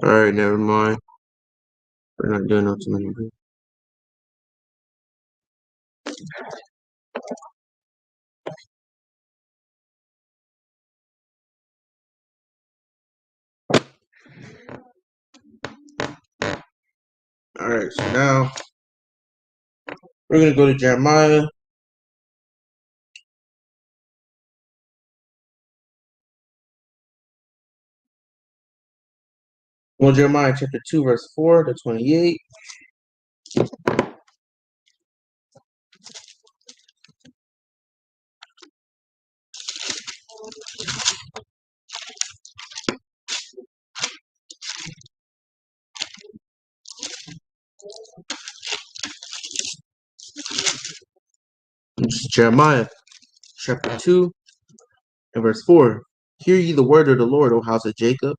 All right, never mind. We're not doing no 10-minute break. All right, so now we're going to go to Jeremiah. Well, Jeremiah chapter 2, verse 4 to 28. This is Jeremiah chapter 2 and verse 4. Hear ye the word of the Lord, O house of Jacob,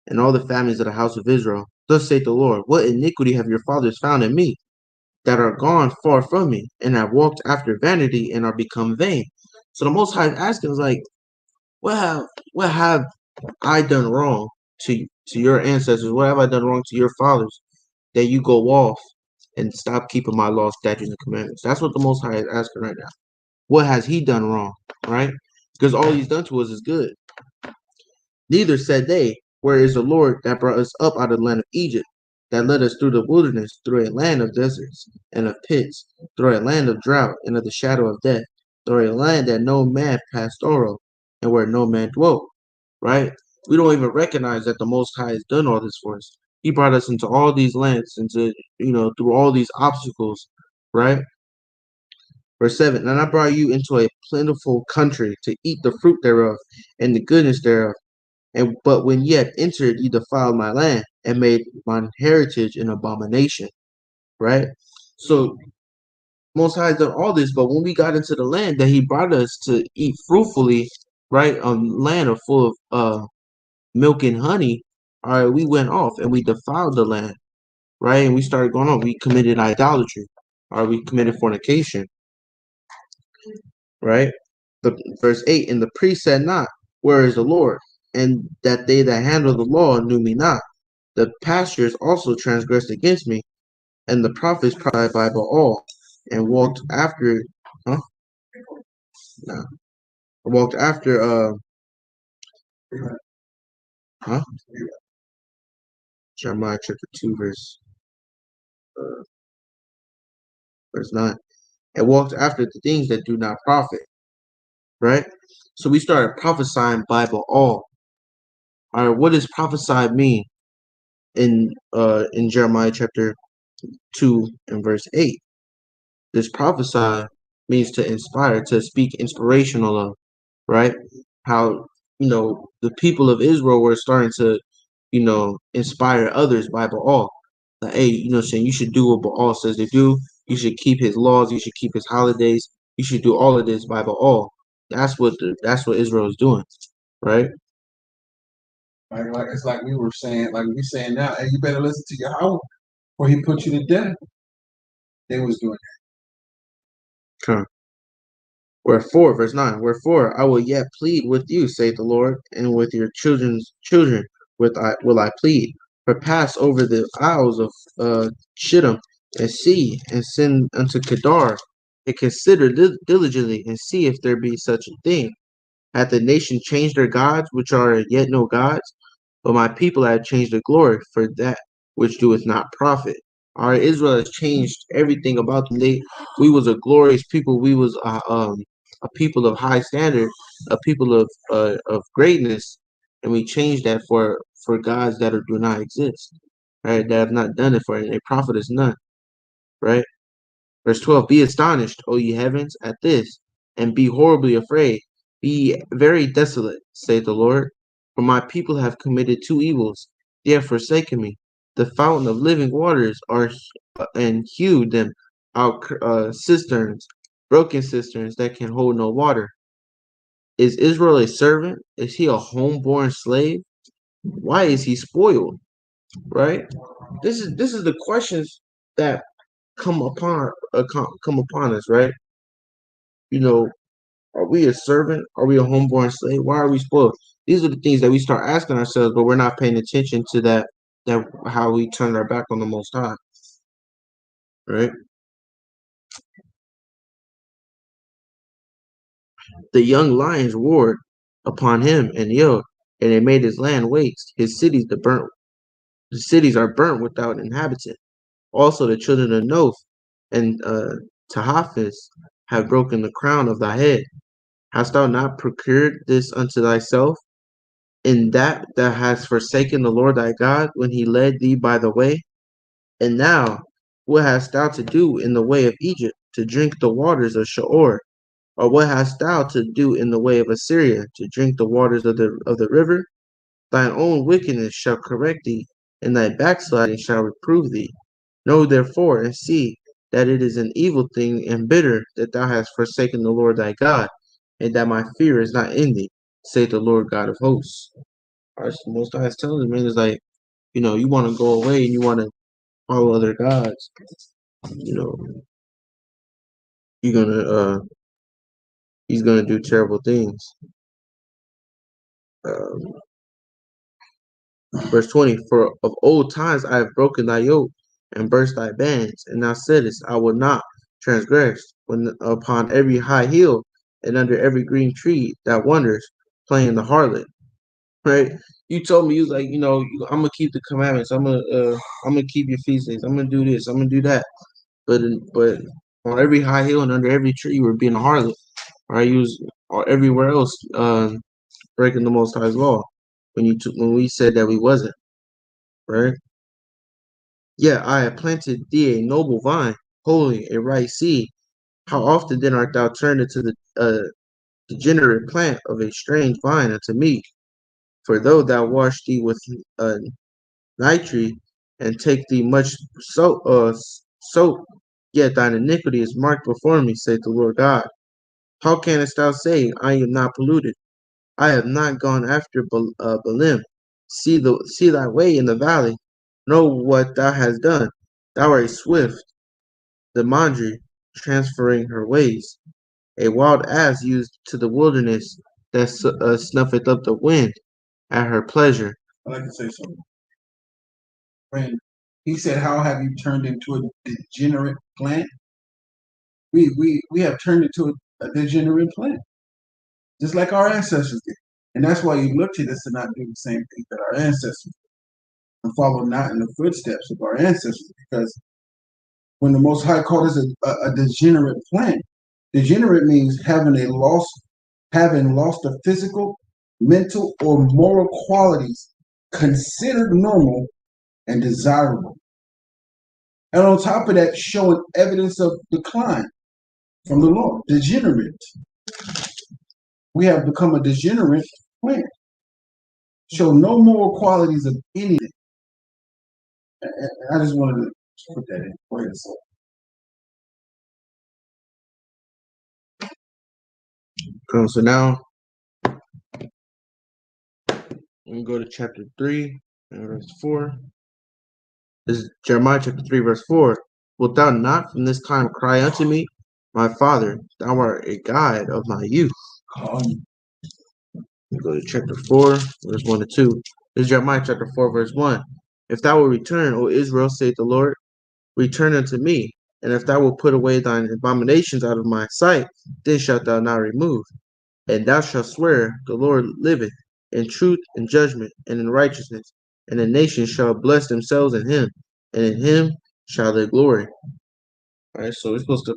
and all the families of the house of Israel. Thus saith the Lord, what iniquity have your fathers found in me, that are gone far from me, and have walked after vanity, and are become vain? So the Most High is asking, is like, what have I done wrong to your ancestors? What have I done wrong to your fathers that you go off and stop keeping my law, statutes, and commandments? That's what the Most High is asking right now. What has he done wrong, right? Because all he's done to us is good. Neither said they, where is the Lord that brought us up out of the land of Egypt, that led us through the wilderness, through a land of deserts and of pits, through a land of drought and of the shadow of death, through a land that no man passed through, and where no man dwelt, right? We don't even recognize that the Most High has done all this for us. He brought us into all these lands, into, through all these obstacles, right? Verse 7, and I brought you into a plentiful country to eat the fruit thereof and the goodness thereof. But when ye had entered, ye defiled my land and made mine heritage an abomination. Right? So Most High has done all this, but when we got into the land that he brought us to eat fruitfully, right, on land full of milk and honey, all right, we went off and we defiled the land, right? And we started going on. We committed idolatry, or we committed fornication, right? The verse 8, and the priest said not, where is the Lord? And that they that handle the law knew me not. The pastors also transgressed against me, and the prophets prophesied by Baal, and walked after, huh? Nah. Walked after, huh? Jeremiah chapter 2, verse 9. And walked after the things that do not profit, right? So we started prophesying by Baal. All right, what does prophesy mean in Jeremiah chapter 2 and verse 8? This prophesy means to inspire, to speak inspirational of, right? How, the people of Israel were starting to, inspire others by Baal. Like, hey, saying you should do what Baal says to do. You should keep his laws. You should keep his holidays. You should do all of this by Baal. That's what Israel is doing, right? Like it's like we were saying, like we saying now, hey, you better listen to your house or he put you to death. They was doing Okay. Wherefore, verse 9, wherefore I will yet plead with you, saith the Lord, and with your children's children will I plead. For pass over the isles of Shittim, and see, and send unto Kedar, and consider diligently, and see if there be such a thing. Hath the nation changed their gods, which are yet no gods? But my people have changed the glory for that which doeth not profit. Our Israel has changed everything about them. We was a glorious people. We was a people of high standard, a people of greatness, and we changed that for gods that do not exist, right? That have not done it for it. They profit us none, right? Verse 12, be astonished, O ye heavens, at this, and be horribly afraid. Be very desolate, saith the Lord. For my people have committed two evils. They have forsaken me. The fountain of living waters and hewed them out cisterns, broken cisterns that can hold no water. Is Israel a servant? Is he a homeborn slave? Why is he spoiled? Right? This is the questions that come upon us, right? Are we a servant? Are we a homeborn slave? Why are we spoiled? These are the things that we start asking ourselves, but we're not paying attention to that how we turn our back on the Most High, right? The young lions roared upon him and yelled, and they made his land waste. The cities are burnt without inhabitant. Also the children of Noth and Tahaphis have broken the crown of thy head. Hast thou not procured this unto thyself, in that thou hast forsaken the Lord thy God when he led thee by the way? And now, what hast thou to do in the way of Egypt, to drink the waters of Sheor? Or what hast thou to do in the way of Assyria, to drink the waters of the river? Thine own wickedness shall correct thee, and thy backsliding shall reprove thee. Know therefore and see that it is an evil thing and bitter that thou hast forsaken the Lord thy God, and that my fear is not in thee, saith the Lord God of hosts. Our Most High is telling the man is like, you want to go away and you want to follow other gods, you know, you're he's gonna do terrible things. Um, Verse 20, for of old times I have broken thy yoke and burst thy bands, and thou saidest, I will not transgress, when upon every high hill and under every green tree that wanders, playing the harlot. Right? You told me, you was like, I'm gonna keep the commandments, I'm gonna keep your feast days, I'm gonna do this, I'm gonna do that. But on every high hill and under every tree you were being a harlot. Right? You was or everywhere else breaking the Most High's law when we said that we wasn't. Right? Yeah, I have planted thee a noble vine, holy, a right seed. How often then art thou turned into the degenerate plant of a strange vine unto me? For though thou wash thee with nitre, and take thee much soap, yet thine iniquity is marked before me, saith the Lord God. How canst thou say, I am not polluted? I have not gone after Baalim. See thy way in the valley. Know what thou hast done. Thou art swift, the Mandri, transferring her ways. A wild ass used to the wilderness that snuffeth up the wind at her pleasure. I'd like to say something. When he said, how have you turned into a degenerate plant? We have turned into a degenerate plant, just like our ancestors did. And that's why you look to us to not do the same thing that our ancestors did and follow not in the footsteps of our ancestors. Because when the Most High called us a degenerate plant, degenerate means having lost the physical, mental, or moral qualities considered normal and desirable. And on top of that, showing evidence of decline from the Lord. Degenerate. We have become a degenerate plant. Show no moral qualities of anything. I just wanted to put that in. Go ahead, so. So now we go to chapter 3 and verse 4. This is Jeremiah chapter 3, verse 4. Wilt thou not from this time cry unto me, my father, thou art a guide of my youth? We go to chapter 4, verse 1 to 2. This is Jeremiah chapter 4, verse 1. If thou wilt return, O Israel, saith the Lord, return unto me. And if thou wilt put away thine abominations out of my sight, then shalt thou not remove. And thou shalt swear, the Lord liveth, in truth and judgment and in righteousness. And the nations shall bless themselves in him, and in him shall they glory. All right, so we're supposed to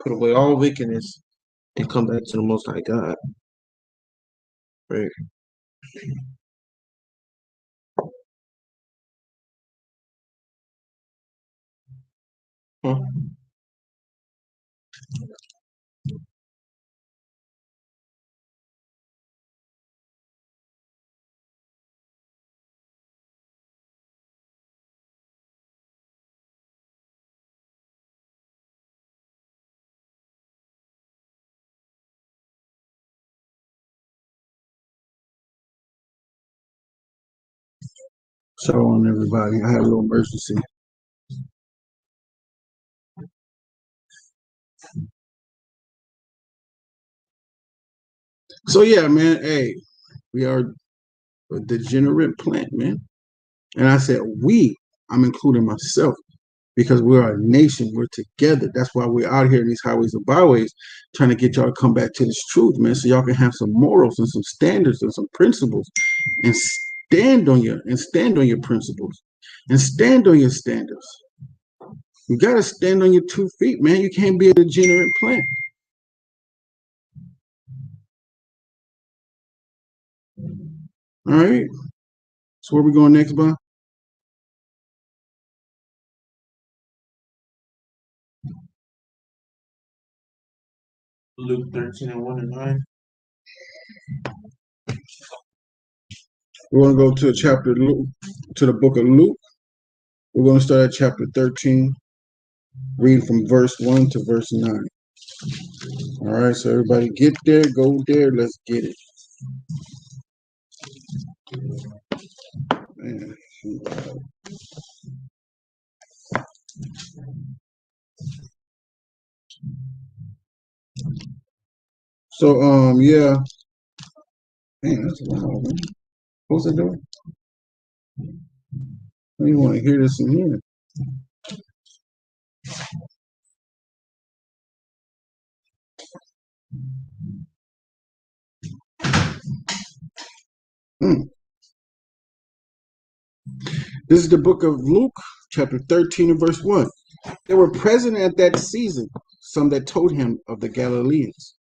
put away all wickedness and come back to the Most High God. Right. Huh? Shalom, everybody. I had a little emergency. So yeah, man. Hey, we are a degenerate plant, man. And I said I'm including myself because we're a nation. We're together. That's why we're out here in these highways and byways trying to get y'all to come back to this truth, man. So y'all can have some morals and some standards and some principles and stand on your principles and stand on your standards. You got to stand on your 2 feet, man. You can't be a degenerate plant. All right. So where we going next, Bob? Luke 13:1-9. We want to go to a chapter Luke, to the book of Luke. We're going to start at chapter 13, reading from verse 1 to verse 9. All right, so everybody get there, go there, let's get it. Man. So, yeah. Man, that's loud, man. What's it doing? You want to hear this in here. This is the book of Luke, chapter 13 and verse 1. There were present at that season some that told him of the Galileans,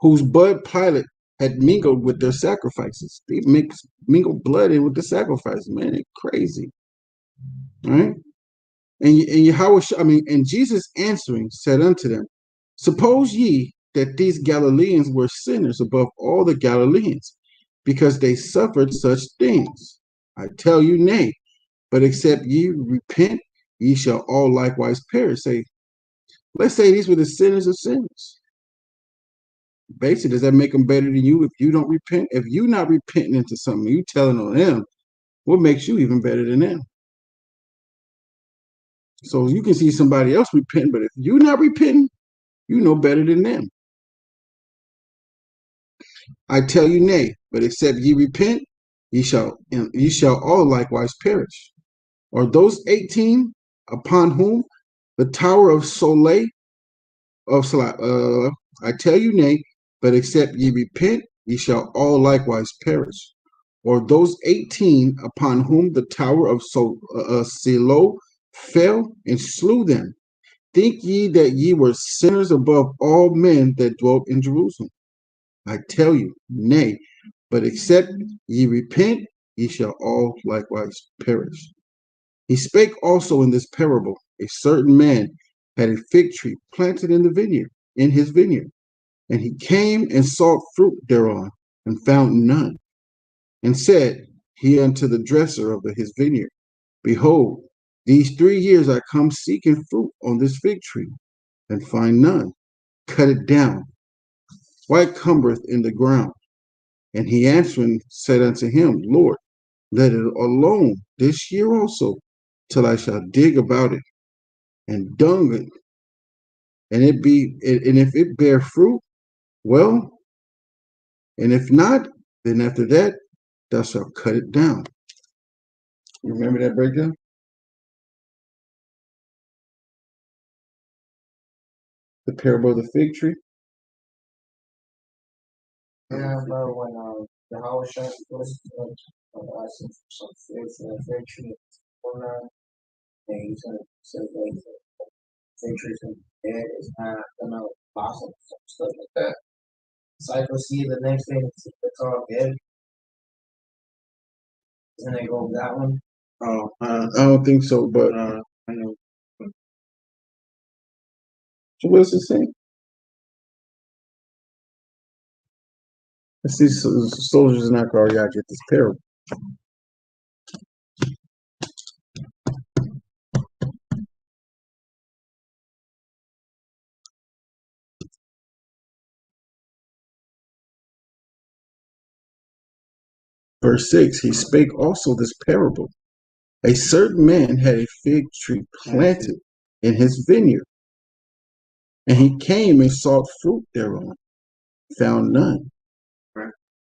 whose blood Pilate had mingled with their sacrifices. They mingled blood in with the sacrifices. Man, it's crazy. All right? And Jesus answering said unto them, suppose ye that these Galileans were sinners above all the Galileans, because they suffered such things? I tell you, nay, but except ye repent, ye shall all likewise perish. Let's say these were the sinners of sinners. Basically, does that make them better than you if you don't repent? If you not repenting into something, you telling on them, what makes you even better than them? So you can see somebody else repent, but if you not repenting, you know better than them. I tell you, nay, but except ye repent, ye shall all likewise perish. Or those 18 upon whom the tower of I tell you, nay, but except ye repent, ye shall all likewise perish. Or those 18 upon whom the tower of Siloam fell and slew them. Think ye that ye were sinners above all men that dwelt in Jerusalem? I tell you, nay, but except ye repent, ye shall all likewise perish. He spake also in this parable. A certain man had a fig tree planted in his vineyard, and he came and sought fruit thereon, and found none. And said he unto the dresser of his vineyard, behold, these 3 years I come seeking fruit on this fig tree, and find none. Cut it down. Why it cumbereth in the ground? And he answering said unto him, Lord, let it alone this year also, till I shall dig about it, and dung it, and if it bear fruit, well, and if not, then after that thou shalt cut it down. You remember that breakdown? The parable of the fig tree? Yeah, bro, when the whole shop was some figs and a fig tree corner, and he's gonna say like the fig tree's gonna be dead, it's not gonna blossom, some stuff like that. Cycle see the next thing it's all dead, and they go with that one. Oh, I don't think so, but I know. so what does it say? Let's see, soldiers in Akbar, y'all get this parable. Verse 6, he spake also this parable. A certain man had a fig tree planted in his vineyard, and he came and sought fruit thereon, found none. Right.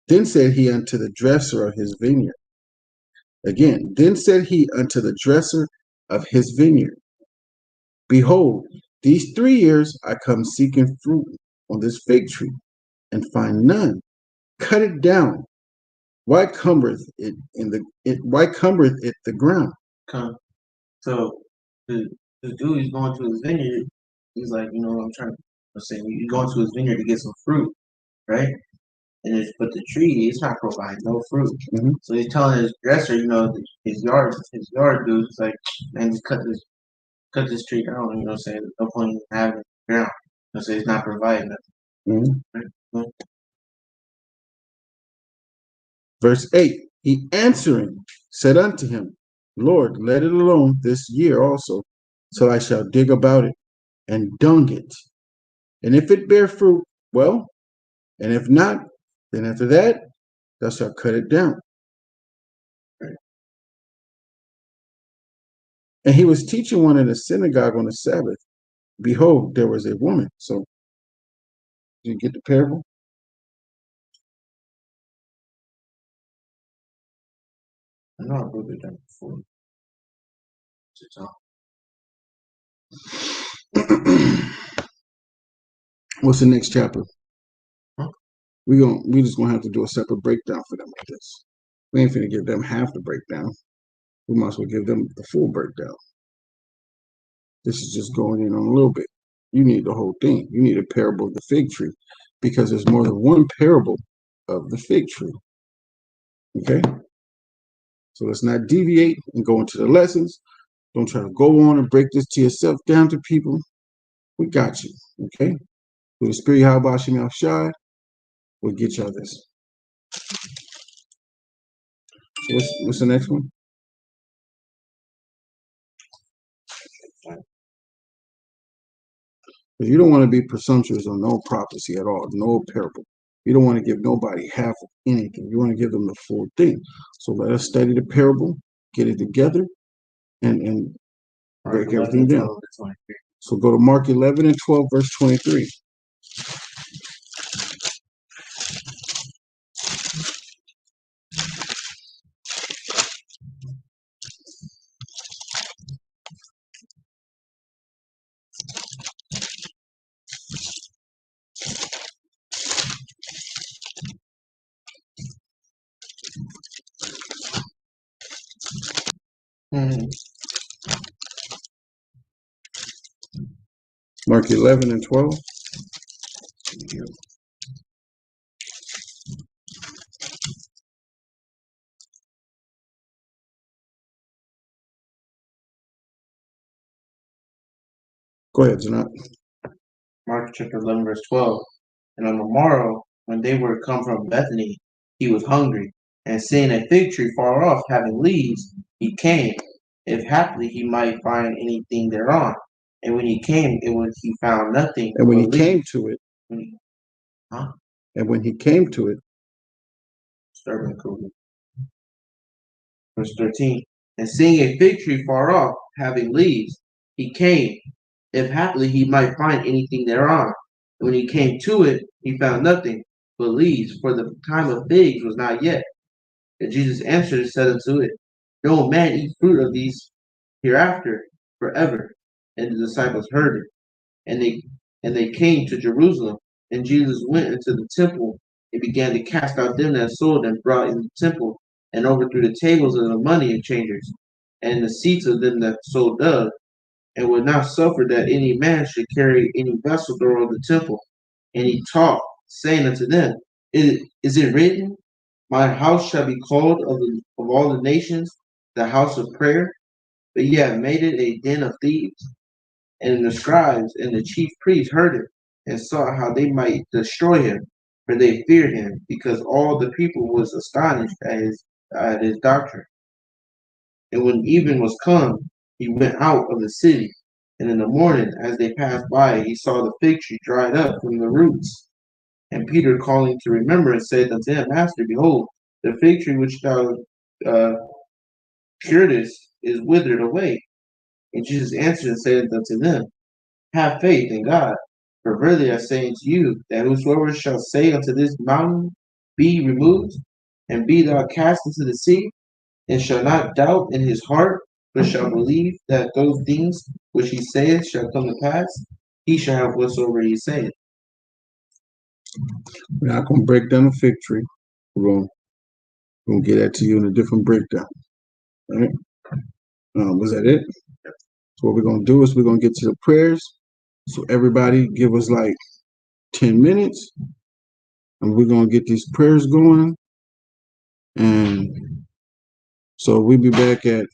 Then said he unto the dresser of his vineyard. Again, then said he unto the dresser of his vineyard, behold, these 3 years I come seeking fruit on this fig tree, and find none. Cut it down. Why cumbereth it the ground? So the this dude, he's going to his vineyard. He's like, I'm saying, you going to his vineyard to get some fruit, right? But the tree is not providing no fruit. Mhm. So he's telling his dresser, his yard dude, it's like, man, just cut this tree down. You know what I'm saying? No point in having it ground. So it's not providing nothing. Mhm. Right? Verse 8, he answering said unto him, Lord, let it alone this year also, till I shall dig about it and dung it. And if it bear fruit, well, and if not, then after that, thou shalt cut it down. Right. And he was teaching one in the synagogue on the Sabbath. Behold, there was a woman. So, did you get the parable? I know I broke it down before. What's the next chapter? Huh? We just gonna have to do a separate breakdown for them like this. We ain't finna give them half the breakdown. We might as well give them the full breakdown. This is just going in on a little bit. You need the whole thing. You need a parable of the fig tree, because there's more than one parable of the fig tree. Okay? So let's not deviate and go into the lessons. Don't try to go on and break this to yourself down to people. We got you. Okay? With the spirit how about Shemel Shai, we'll get y'all this. So what's the next one? Because you don't want to be presumptuous on no prophecy at all, no parable. You don't want to give nobody half of anything. You want to give them the full thing. So let us study the parable, get it together, and break everything down. So go to Mark 11 and 12, verse 23. Mm-hmm. Mark 11 and 12. Go ahead, Janat. Mark chapter 11, verse 12. And on the morrow, when they were come from Bethany, he was hungry. And seeing a fig tree far off, having leaves, he came, if haply he might find anything thereon. And when he came, he found nothing. And when he but came leaves. to it, Huh? and when he came to it, Starting cool. Verse 13. And seeing a fig tree far off, having leaves, he came, if haply he might find anything thereon. And when he came to it, he found nothing but leaves, for the time of figs was not yet. And Jesus answered and said unto it, no man eat fruit of these hereafter forever. And the disciples heard it. And they came to Jerusalem, and Jesus went into the temple and began to cast out them that sold and brought in the temple, and overthrew the tables of the money exchangers, and the seats of them that sold doves, and would not suffer that any man should carry any vessel through the temple. And he taught, saying unto them, is it written, my house shall be called of all the nations the house of prayer? But ye have made it a den of thieves. And the scribes and the chief priests heard it, and saw how they might destroy him, for they feared him, because all the people was astonished at his doctrine. And when even was come, he went out of the city. And in the morning, as they passed by, he saw the fig tree dried up from the roots. And Peter, calling to remembrance, said unto him, Master, behold, the fig tree which thou curedest is withered away. And Jesus answered and said unto them, have faith in God. For verily I say unto you, that whosoever shall say unto this mountain, be removed, and be thou cast into the sea, and shall not doubt in his heart, but shall believe that those things which he saith shall come to pass, he shall have whatsoever he saith. we're not going to break down the fig tree. We're going to get that to you in a different breakdown. All right? Was that it? So what we're gonna do is we're gonna get to the prayers. So everybody give us like 10 minutes, and we're gonna get these prayers going. And so we'll be back at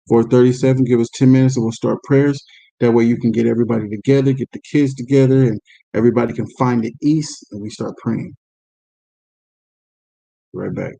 4:37. Give us 10 minutes, and we'll start prayers. That way you can get everybody together, get the kids together, and everybody can find the east, and we start praying. Right back.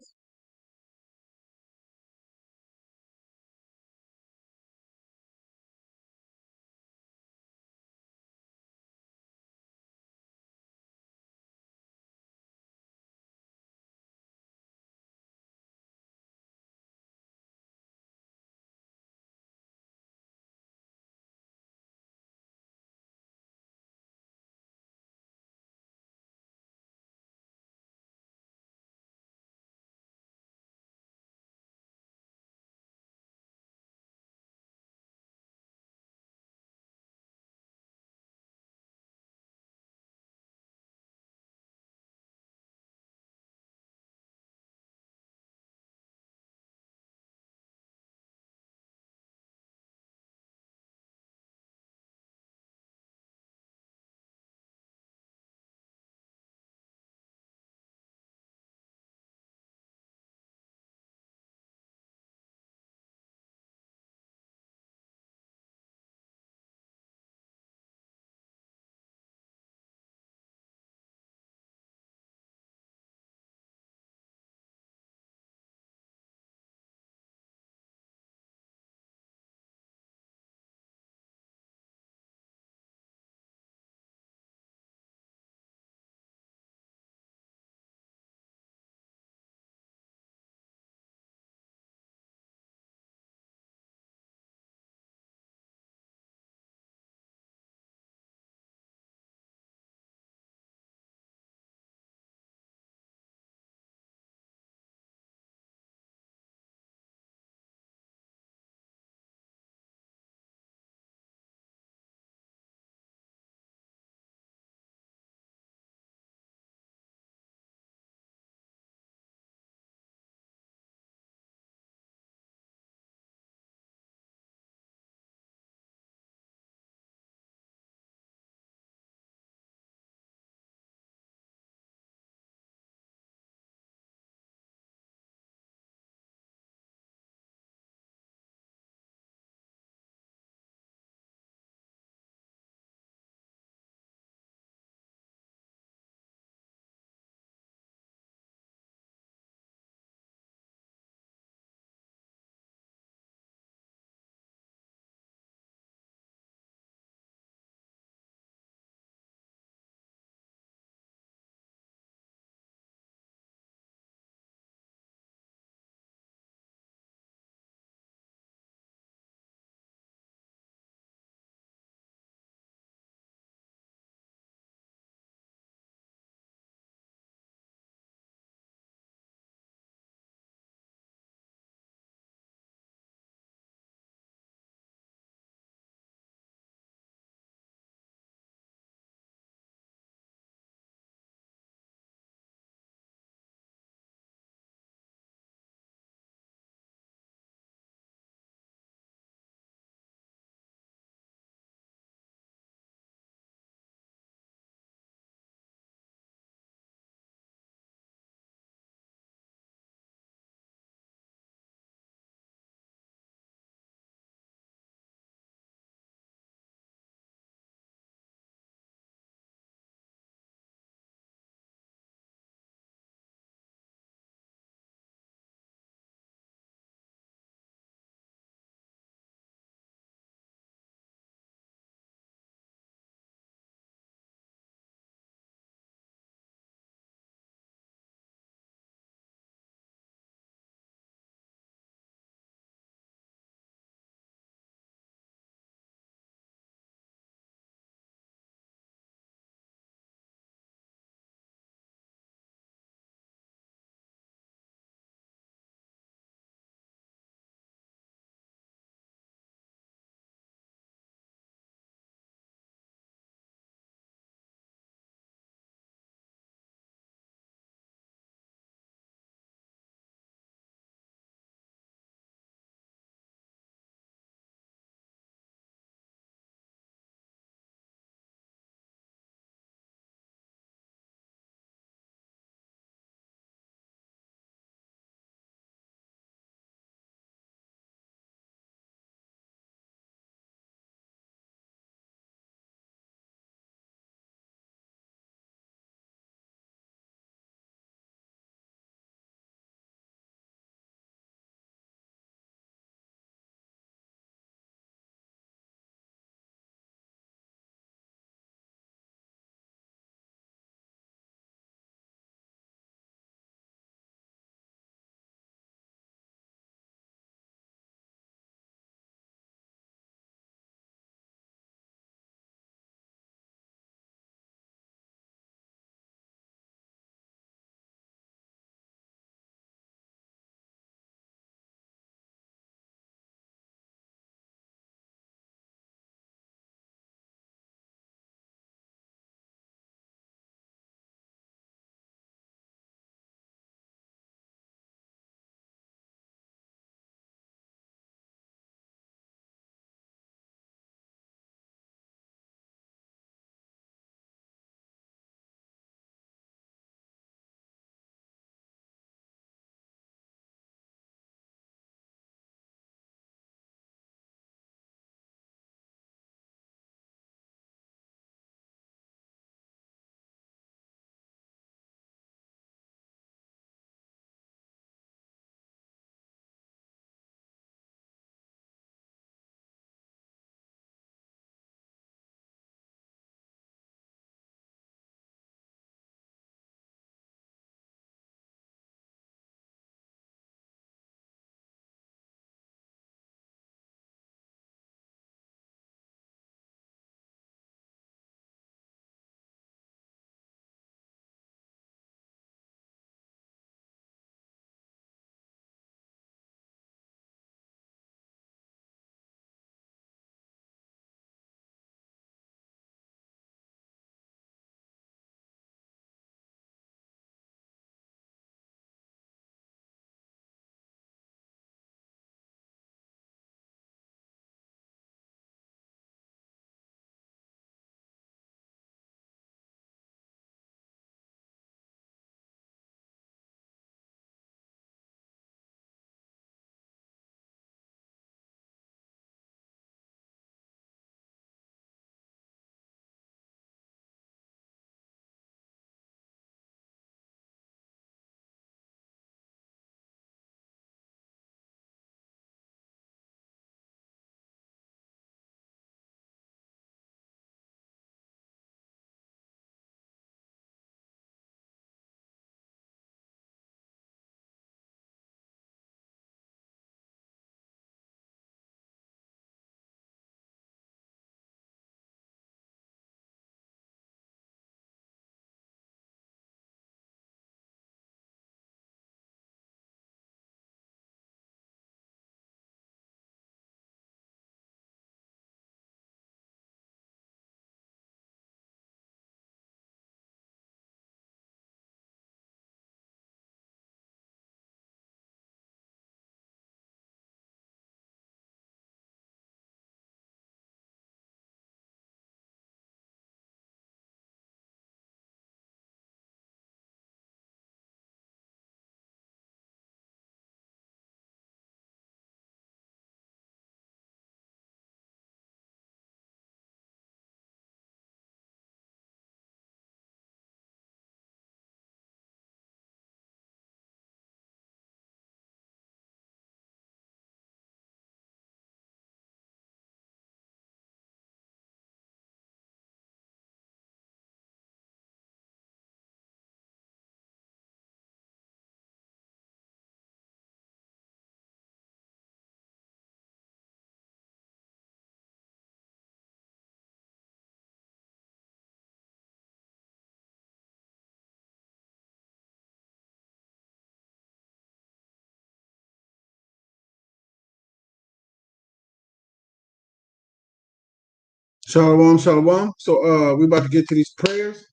Shalom, shalom. So we about to get to these prayers.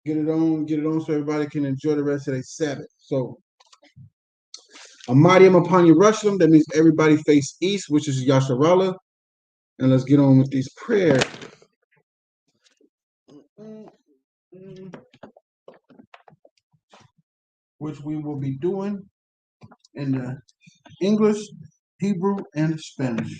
Get it on so everybody can enjoy the rest of their Sabbath. So Amadiam upon Yerushalayim, that means everybody face east, which is Yasharallah. And let's get on with these prayers. Which we will be doing in the English, Hebrew, and Spanish.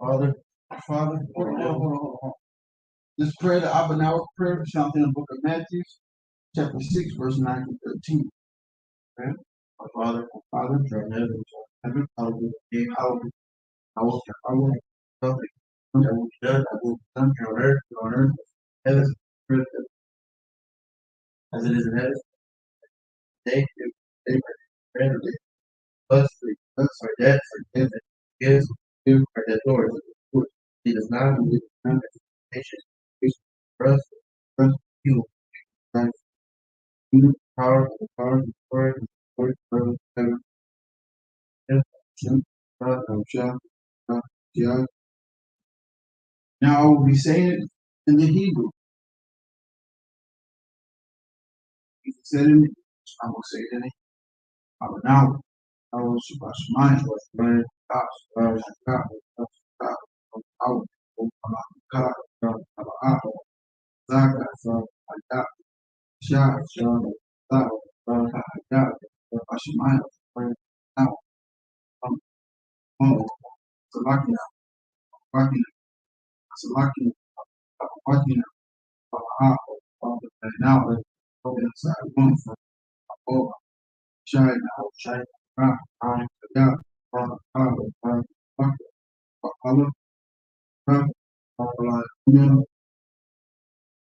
Father, hold on. This prayer, the Abanawa prayer, found in the book of Matthew, chapter 6, verse 9 to 13. Okay? Our Father, draw near to heaven, hallowed be thy name, hallowed be thy name, that will be done, that will be done here on earth, heaven, as it is in heaven. Today, give bread of day. Us our debt, forgive and forgive our debtors. Lead us not into temptation, for us, you, thy kingdom, power, and the power, and the glory, and the glory forever and ever. Now I will be saying it in the Hebrew. If you said it in English, I will say it in English. I will now. I will Shabbat Shemayim, Shabbat Shabbat Shabbat Shabbat Zaga, so I got shot, shot, that, I got Ashimaya, now, oh, Salakia, Salakia, Salakia, Salakia, now, inside one for all, China, China, I got Allah,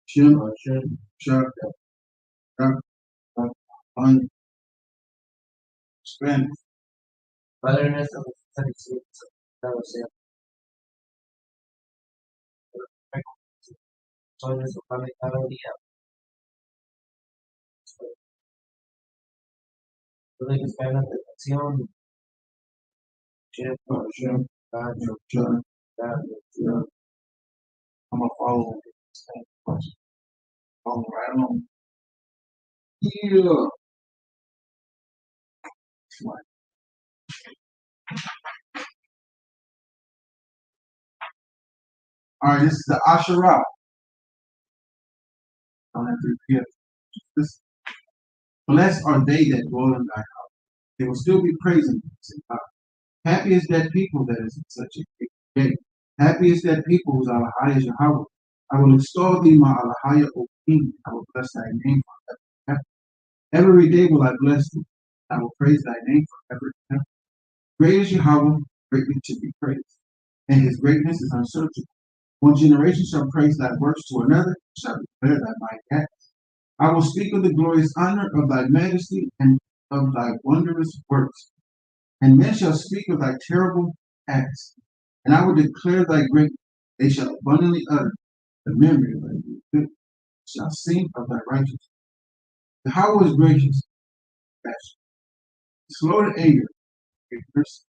Shem, Shah, on Spanish. Padre nuestro que estás en el cielo, santificado sea tu nombre, soy nuestro pan de cada día. No dejes caer en la tentación. Shem, Shem, God, Shem, God, I'm gonna follow this thing. Follow right along. Yeah. All right, this is the Asherah. I'll have to repeat this. Blessed are they that dwell in thy house. They will still be praising God. Happy is that people that is in such a great day. Happy is that people whose Alahai is Yahweh. I will extol thee, my Alahai, O King. I will bless thy name forever. Every day will I bless thee. I will praise thy name forever and ever. Great is Yahweh, greatly to be praised, and his greatness is unsearchable. One generation shall praise thy works to another, shall declare thy mighty acts. I will speak of the glorious honor of thy majesty and of thy wondrous works. And men shall speak of thy terrible acts, and I will declare thy greatness. They shall abundantly utter the memory of thy good, shall sing of thy righteousness. Yahweh is gracious, slow to anger, great mercy.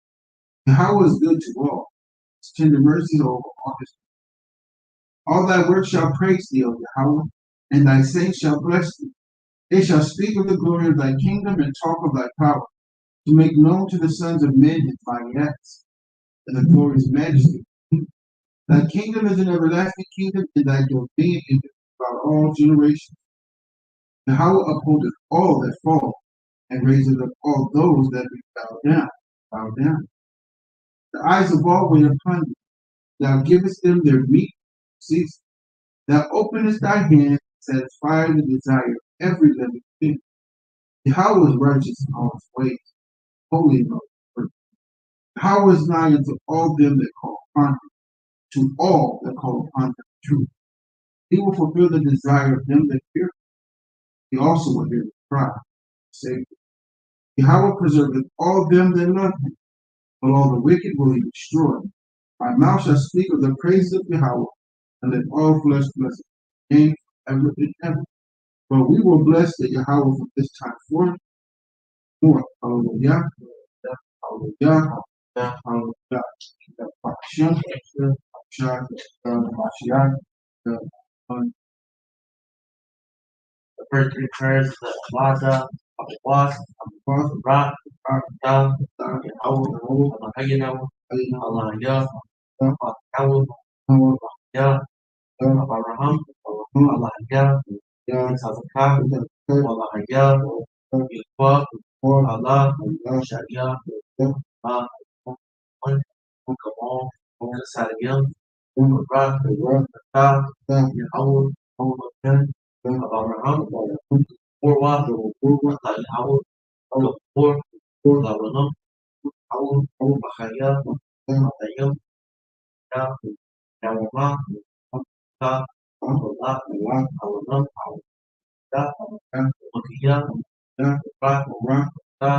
Yahweh is good to all, his tender mercies over all his. All thy works shall praise thee, O Yahweh, and thy saints shall bless thee. They shall speak of the glory of thy kingdom and talk of thy power, to make known to the sons of men his mighty acts, and the glorious majesty. Thy kingdom is an everlasting kingdom, and thy dominion is throughout all generations. Yahweh upholdeth all that fall, and raiseth up all those that be bowed down. Bow down. The eyes of all wait upon thee. Thou givest them their meat cease. Thou openest thy hand, satisfy the desire of every living thing. Yahweh is righteous in all his ways, holy in all his works. Yahweh is nigh unto all them that call upon him, to all that call upon him true. He will fulfill the desire of them that fear. He also will hear the cry. Say, Yahweh preserveth all them that love him, but all the wicked will he destroy. My mouth shall speak of the praises of Yahweh, and let all flesh bless his name forever and ever. But we will bless the Yahweh from this time forth more. Hallelujah. Hallelujah. Hallelujah. Hashem, Hashem, Mashiach, The first three prayers, the Wasa, Was, Ra, Ta, Yahweh, Mahayanahu, Allah Yah, Yahweh, Yah, Abraham, Allah Yah, Tazakah, Allah Yah, Yahweh, Allah, Shaya, Ma, One, Kamal, Kasayam, Ra, Ta, Yahweh, Abraham, Urwa, Yahweh, Labanam, Mahaya, Matayam, Yawama, Ta, Allah, Alanam, Ta, Makia, Ra, Ta,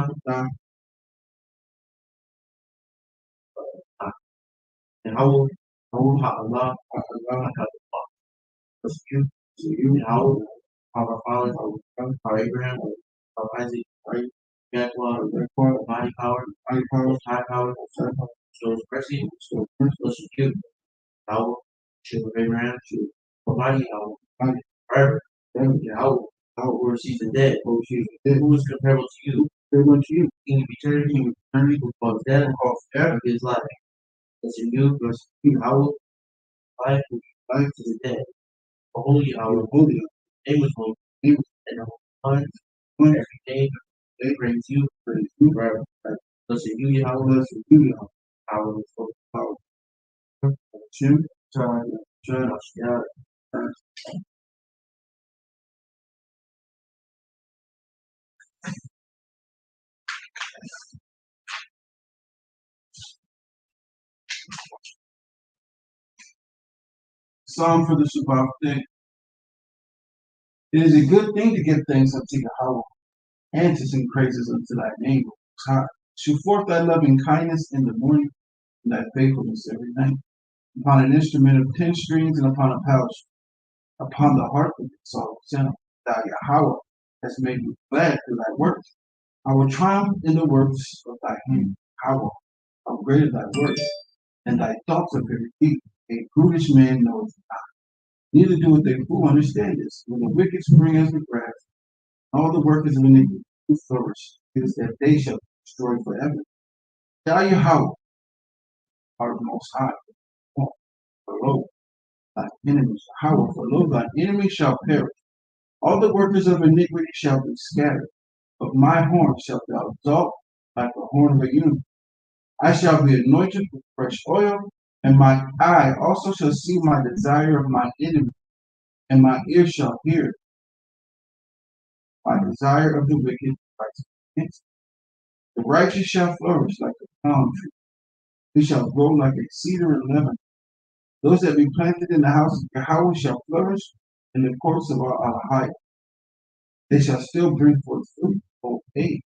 Yahweh, Allah, Yahweh, our fathers, our Abraham, our Isaac, our Jacob, mighty power, high power, shows mercy, shows you, Yahweh, children of Abraham, Almighty Yahweh, forever, Yahweh, who receives the dead, who is comparable to you, King of eternity, who calls death, of his life. Listen you, Yahweh, life to the dead. Holy Yahweh, name is holy, and the Holy One, every day they brings you forever. Listen you, Yahweh, Yahweh is full of power. Shem, Shah, Psalm for the Shabbat day. It is a good thing to give thanks unto Yahweh, and to sing praises unto thy name, O God. Show forth thy loving kindness in the morning, and thy faithfulness every night. Upon an instrument of 10 strings, and upon a pouch, upon the harp of exalted sound. Thou Yahweh hast made me glad through thy works. I will triumph in the works of thy hand. Yahweh, how great are thy works, and thy thoughts of every deed. A brutish man knoweth not, neither doeth a fool understand this. When the wicked spring as the grass, all the workers of iniquity who flourish, it is that they shall be destroyed forever. Thou Yahweh art most high, for lo, thy enemies, Yahweh, for lo, thy enemies shall perish. All the workers of iniquity shall be scattered, but my horn shalt thou exalt like the horn of a unicorn. I shall be anointed with fresh oil, and my eye also shall see my desire of my enemy, and my ear shall hear my desire of the wicked against me. The righteous shall flourish like a palm tree. He shall grow like a cedar in Lebanon. Those that be planted in the house of Yahweh shall flourish in the courts of our Alahai. They shall still bring forth fruit, old age.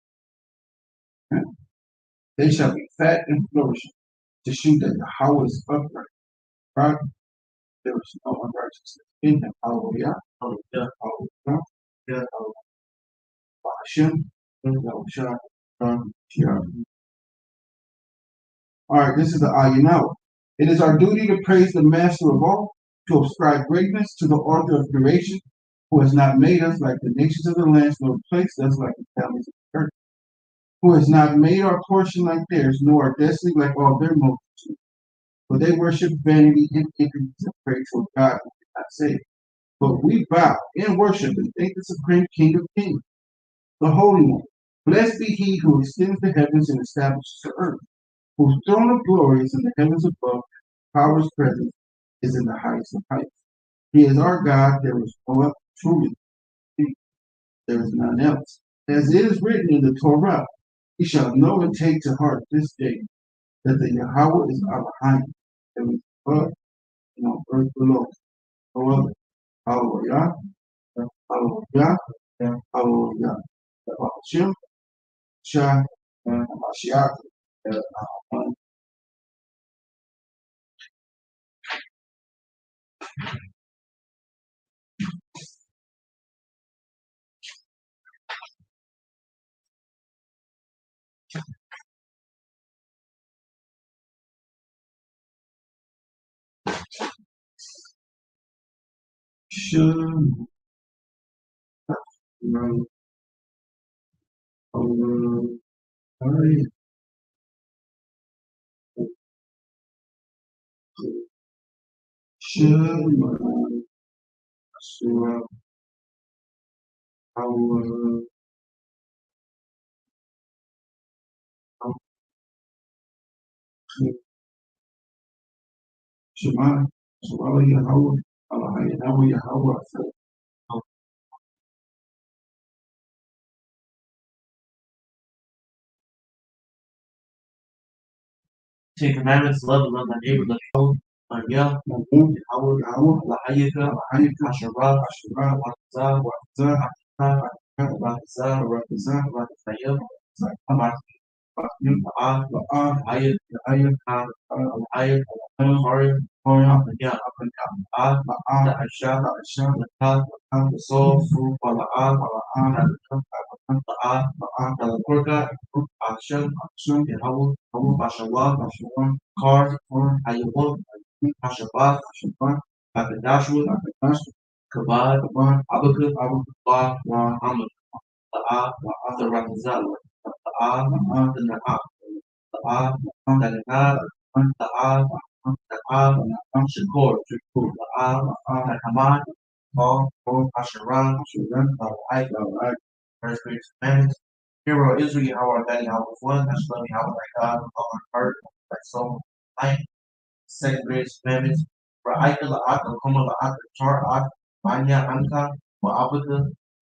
They shall be fat and flourishing, to shew that Yahweh is upright. Right? There is no unrighteousness in him. Hallelujah. Hallelujah. Hallelujah. Hashem. All right, this is the Ayanawa. It is our duty to praise the Master of all, to ascribe greatness to the Author of creation, who has not made us like the nations of the lands, nor placed us like the families of the earth, who has not made our portion like theirs, nor our destiny like all their multitude. For they worship vanity and ignorance and pray to a God who cannot save. But we bow and worship and thank the Supreme King of Kings, the Holy One. Blessed be he who extends the heavens and establishes the earth, whose throne of glory is in the heavens above, power's presence is in the highest of heights. He is our God, there is no other, truly, there is none else. As it is written in the Torah, he shall know and take to heart this day that the Yahweh is our behind, heaven above, and on earth below. No other. Hallelujah. Hallelujah. Hallelujah. Hashem. Shah. Mashiach. Shalom. Shalom. Shalom. Shema, Shema Yahweh, Allah Yahweh Yahweh. Ten Commandments, love thy neighbor, love Yahweh, Yahweh, Yahweh, Allah Hayika, Asherah, Wakazah, Rakazah, Rakazah, Ayat, Ayat, the soul, fruit, Action, Yahweh, Bashawa, Car, Ayawah, Hashabah, Akadashwa, Kabad, Abakut, Amud, the Rakazal, the Naha, the Naha, the Shakor, the Hamad, Asherah, the First Great Commandments. Hero Israel, how our daddy, how was one, that's loving, how thy God, with all our heart, thy soul, life. Second greatest commandments. Ra'aita la'ata, koma la'ata, tar'at, banya anka, wa'abaka,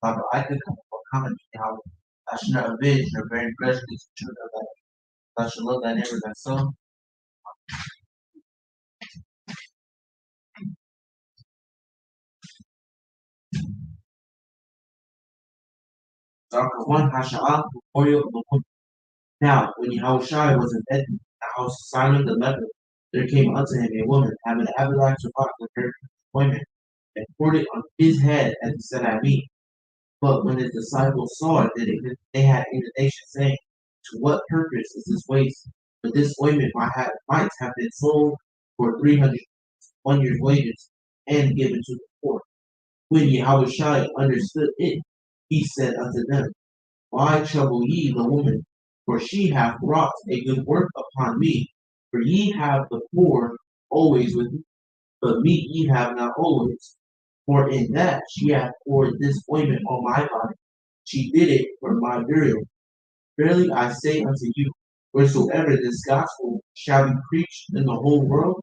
la'ba'aita, kama how I should not avenge your very pleasure is the truth of that. Thou shalt love thy neighbor thyself. Chapter 1, Hasha'ah, Memorial of the Woman. Now, when Yahushua was in bed in the house of Simon the leper, there came unto him a woman having an alabaster box prepared for appointment, and poured it on his head as he sat at meat. But when his disciples saw it, they had indignation, saying, to what purpose is this waste? For this ointment might have been sold for 300 1 year's wages, and given to the poor. When Yahushua understood it, he said unto them, why trouble ye the woman? For she hath wrought a good work upon me. For ye have the poor always with you, but me ye have not always. For in that she hath poured this ointment on my body, she did it for my burial. Verily I say unto you, wheresoever this gospel shall be preached in the whole world,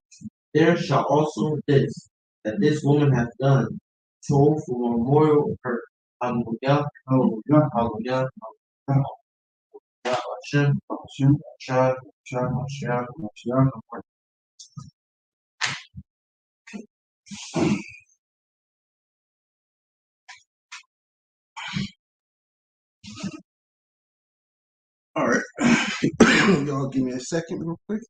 there shall also this, that this woman hath done, told for a memorial of her. Hallelujah, hallelujah, hallelujah, hallelujah. Hashem, Hashem, Hashem, Hashem, Hashem, Hashem. All right. Y'all give me a second real quick.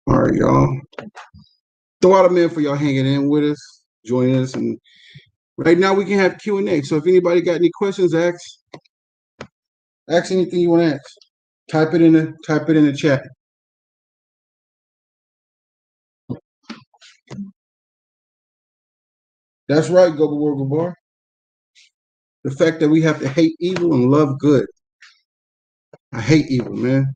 All right, y'all. Throw out a man for y'all hanging in with us, joining us, and right now we can have Q&A. So if anybody got any questions, ask anything you want to ask. Type it in the chat. That's right, Gobar. The fact that we have to hate evil and love good. I hate evil, man.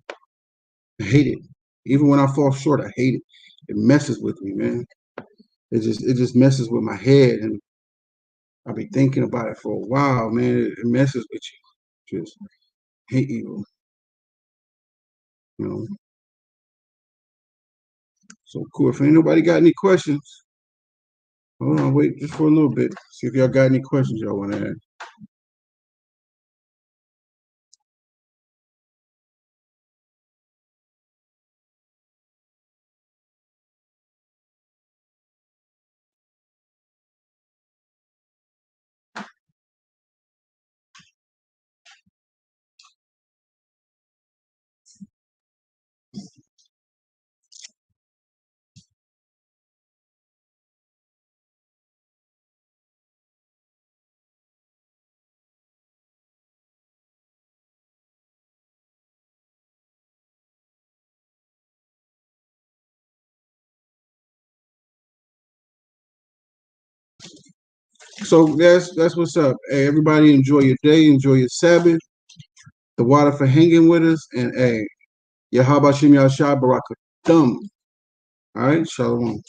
I hate it. Even when I fall short, I hate it. It messes with me, man. It just messes with my head, and I'll be thinking about it for a while, man. It messes with you. Just hate evil, you know. So cool. If ain't nobody got any questions, hold on, wait just for a little bit. See if y'all got any questions y'all want to ask. So that's what's up. Hey, everybody, enjoy your day, enjoy your Sabbath. The water for hanging with us, and hey, Yahabashim Yashai Barakatum. All right, shalom.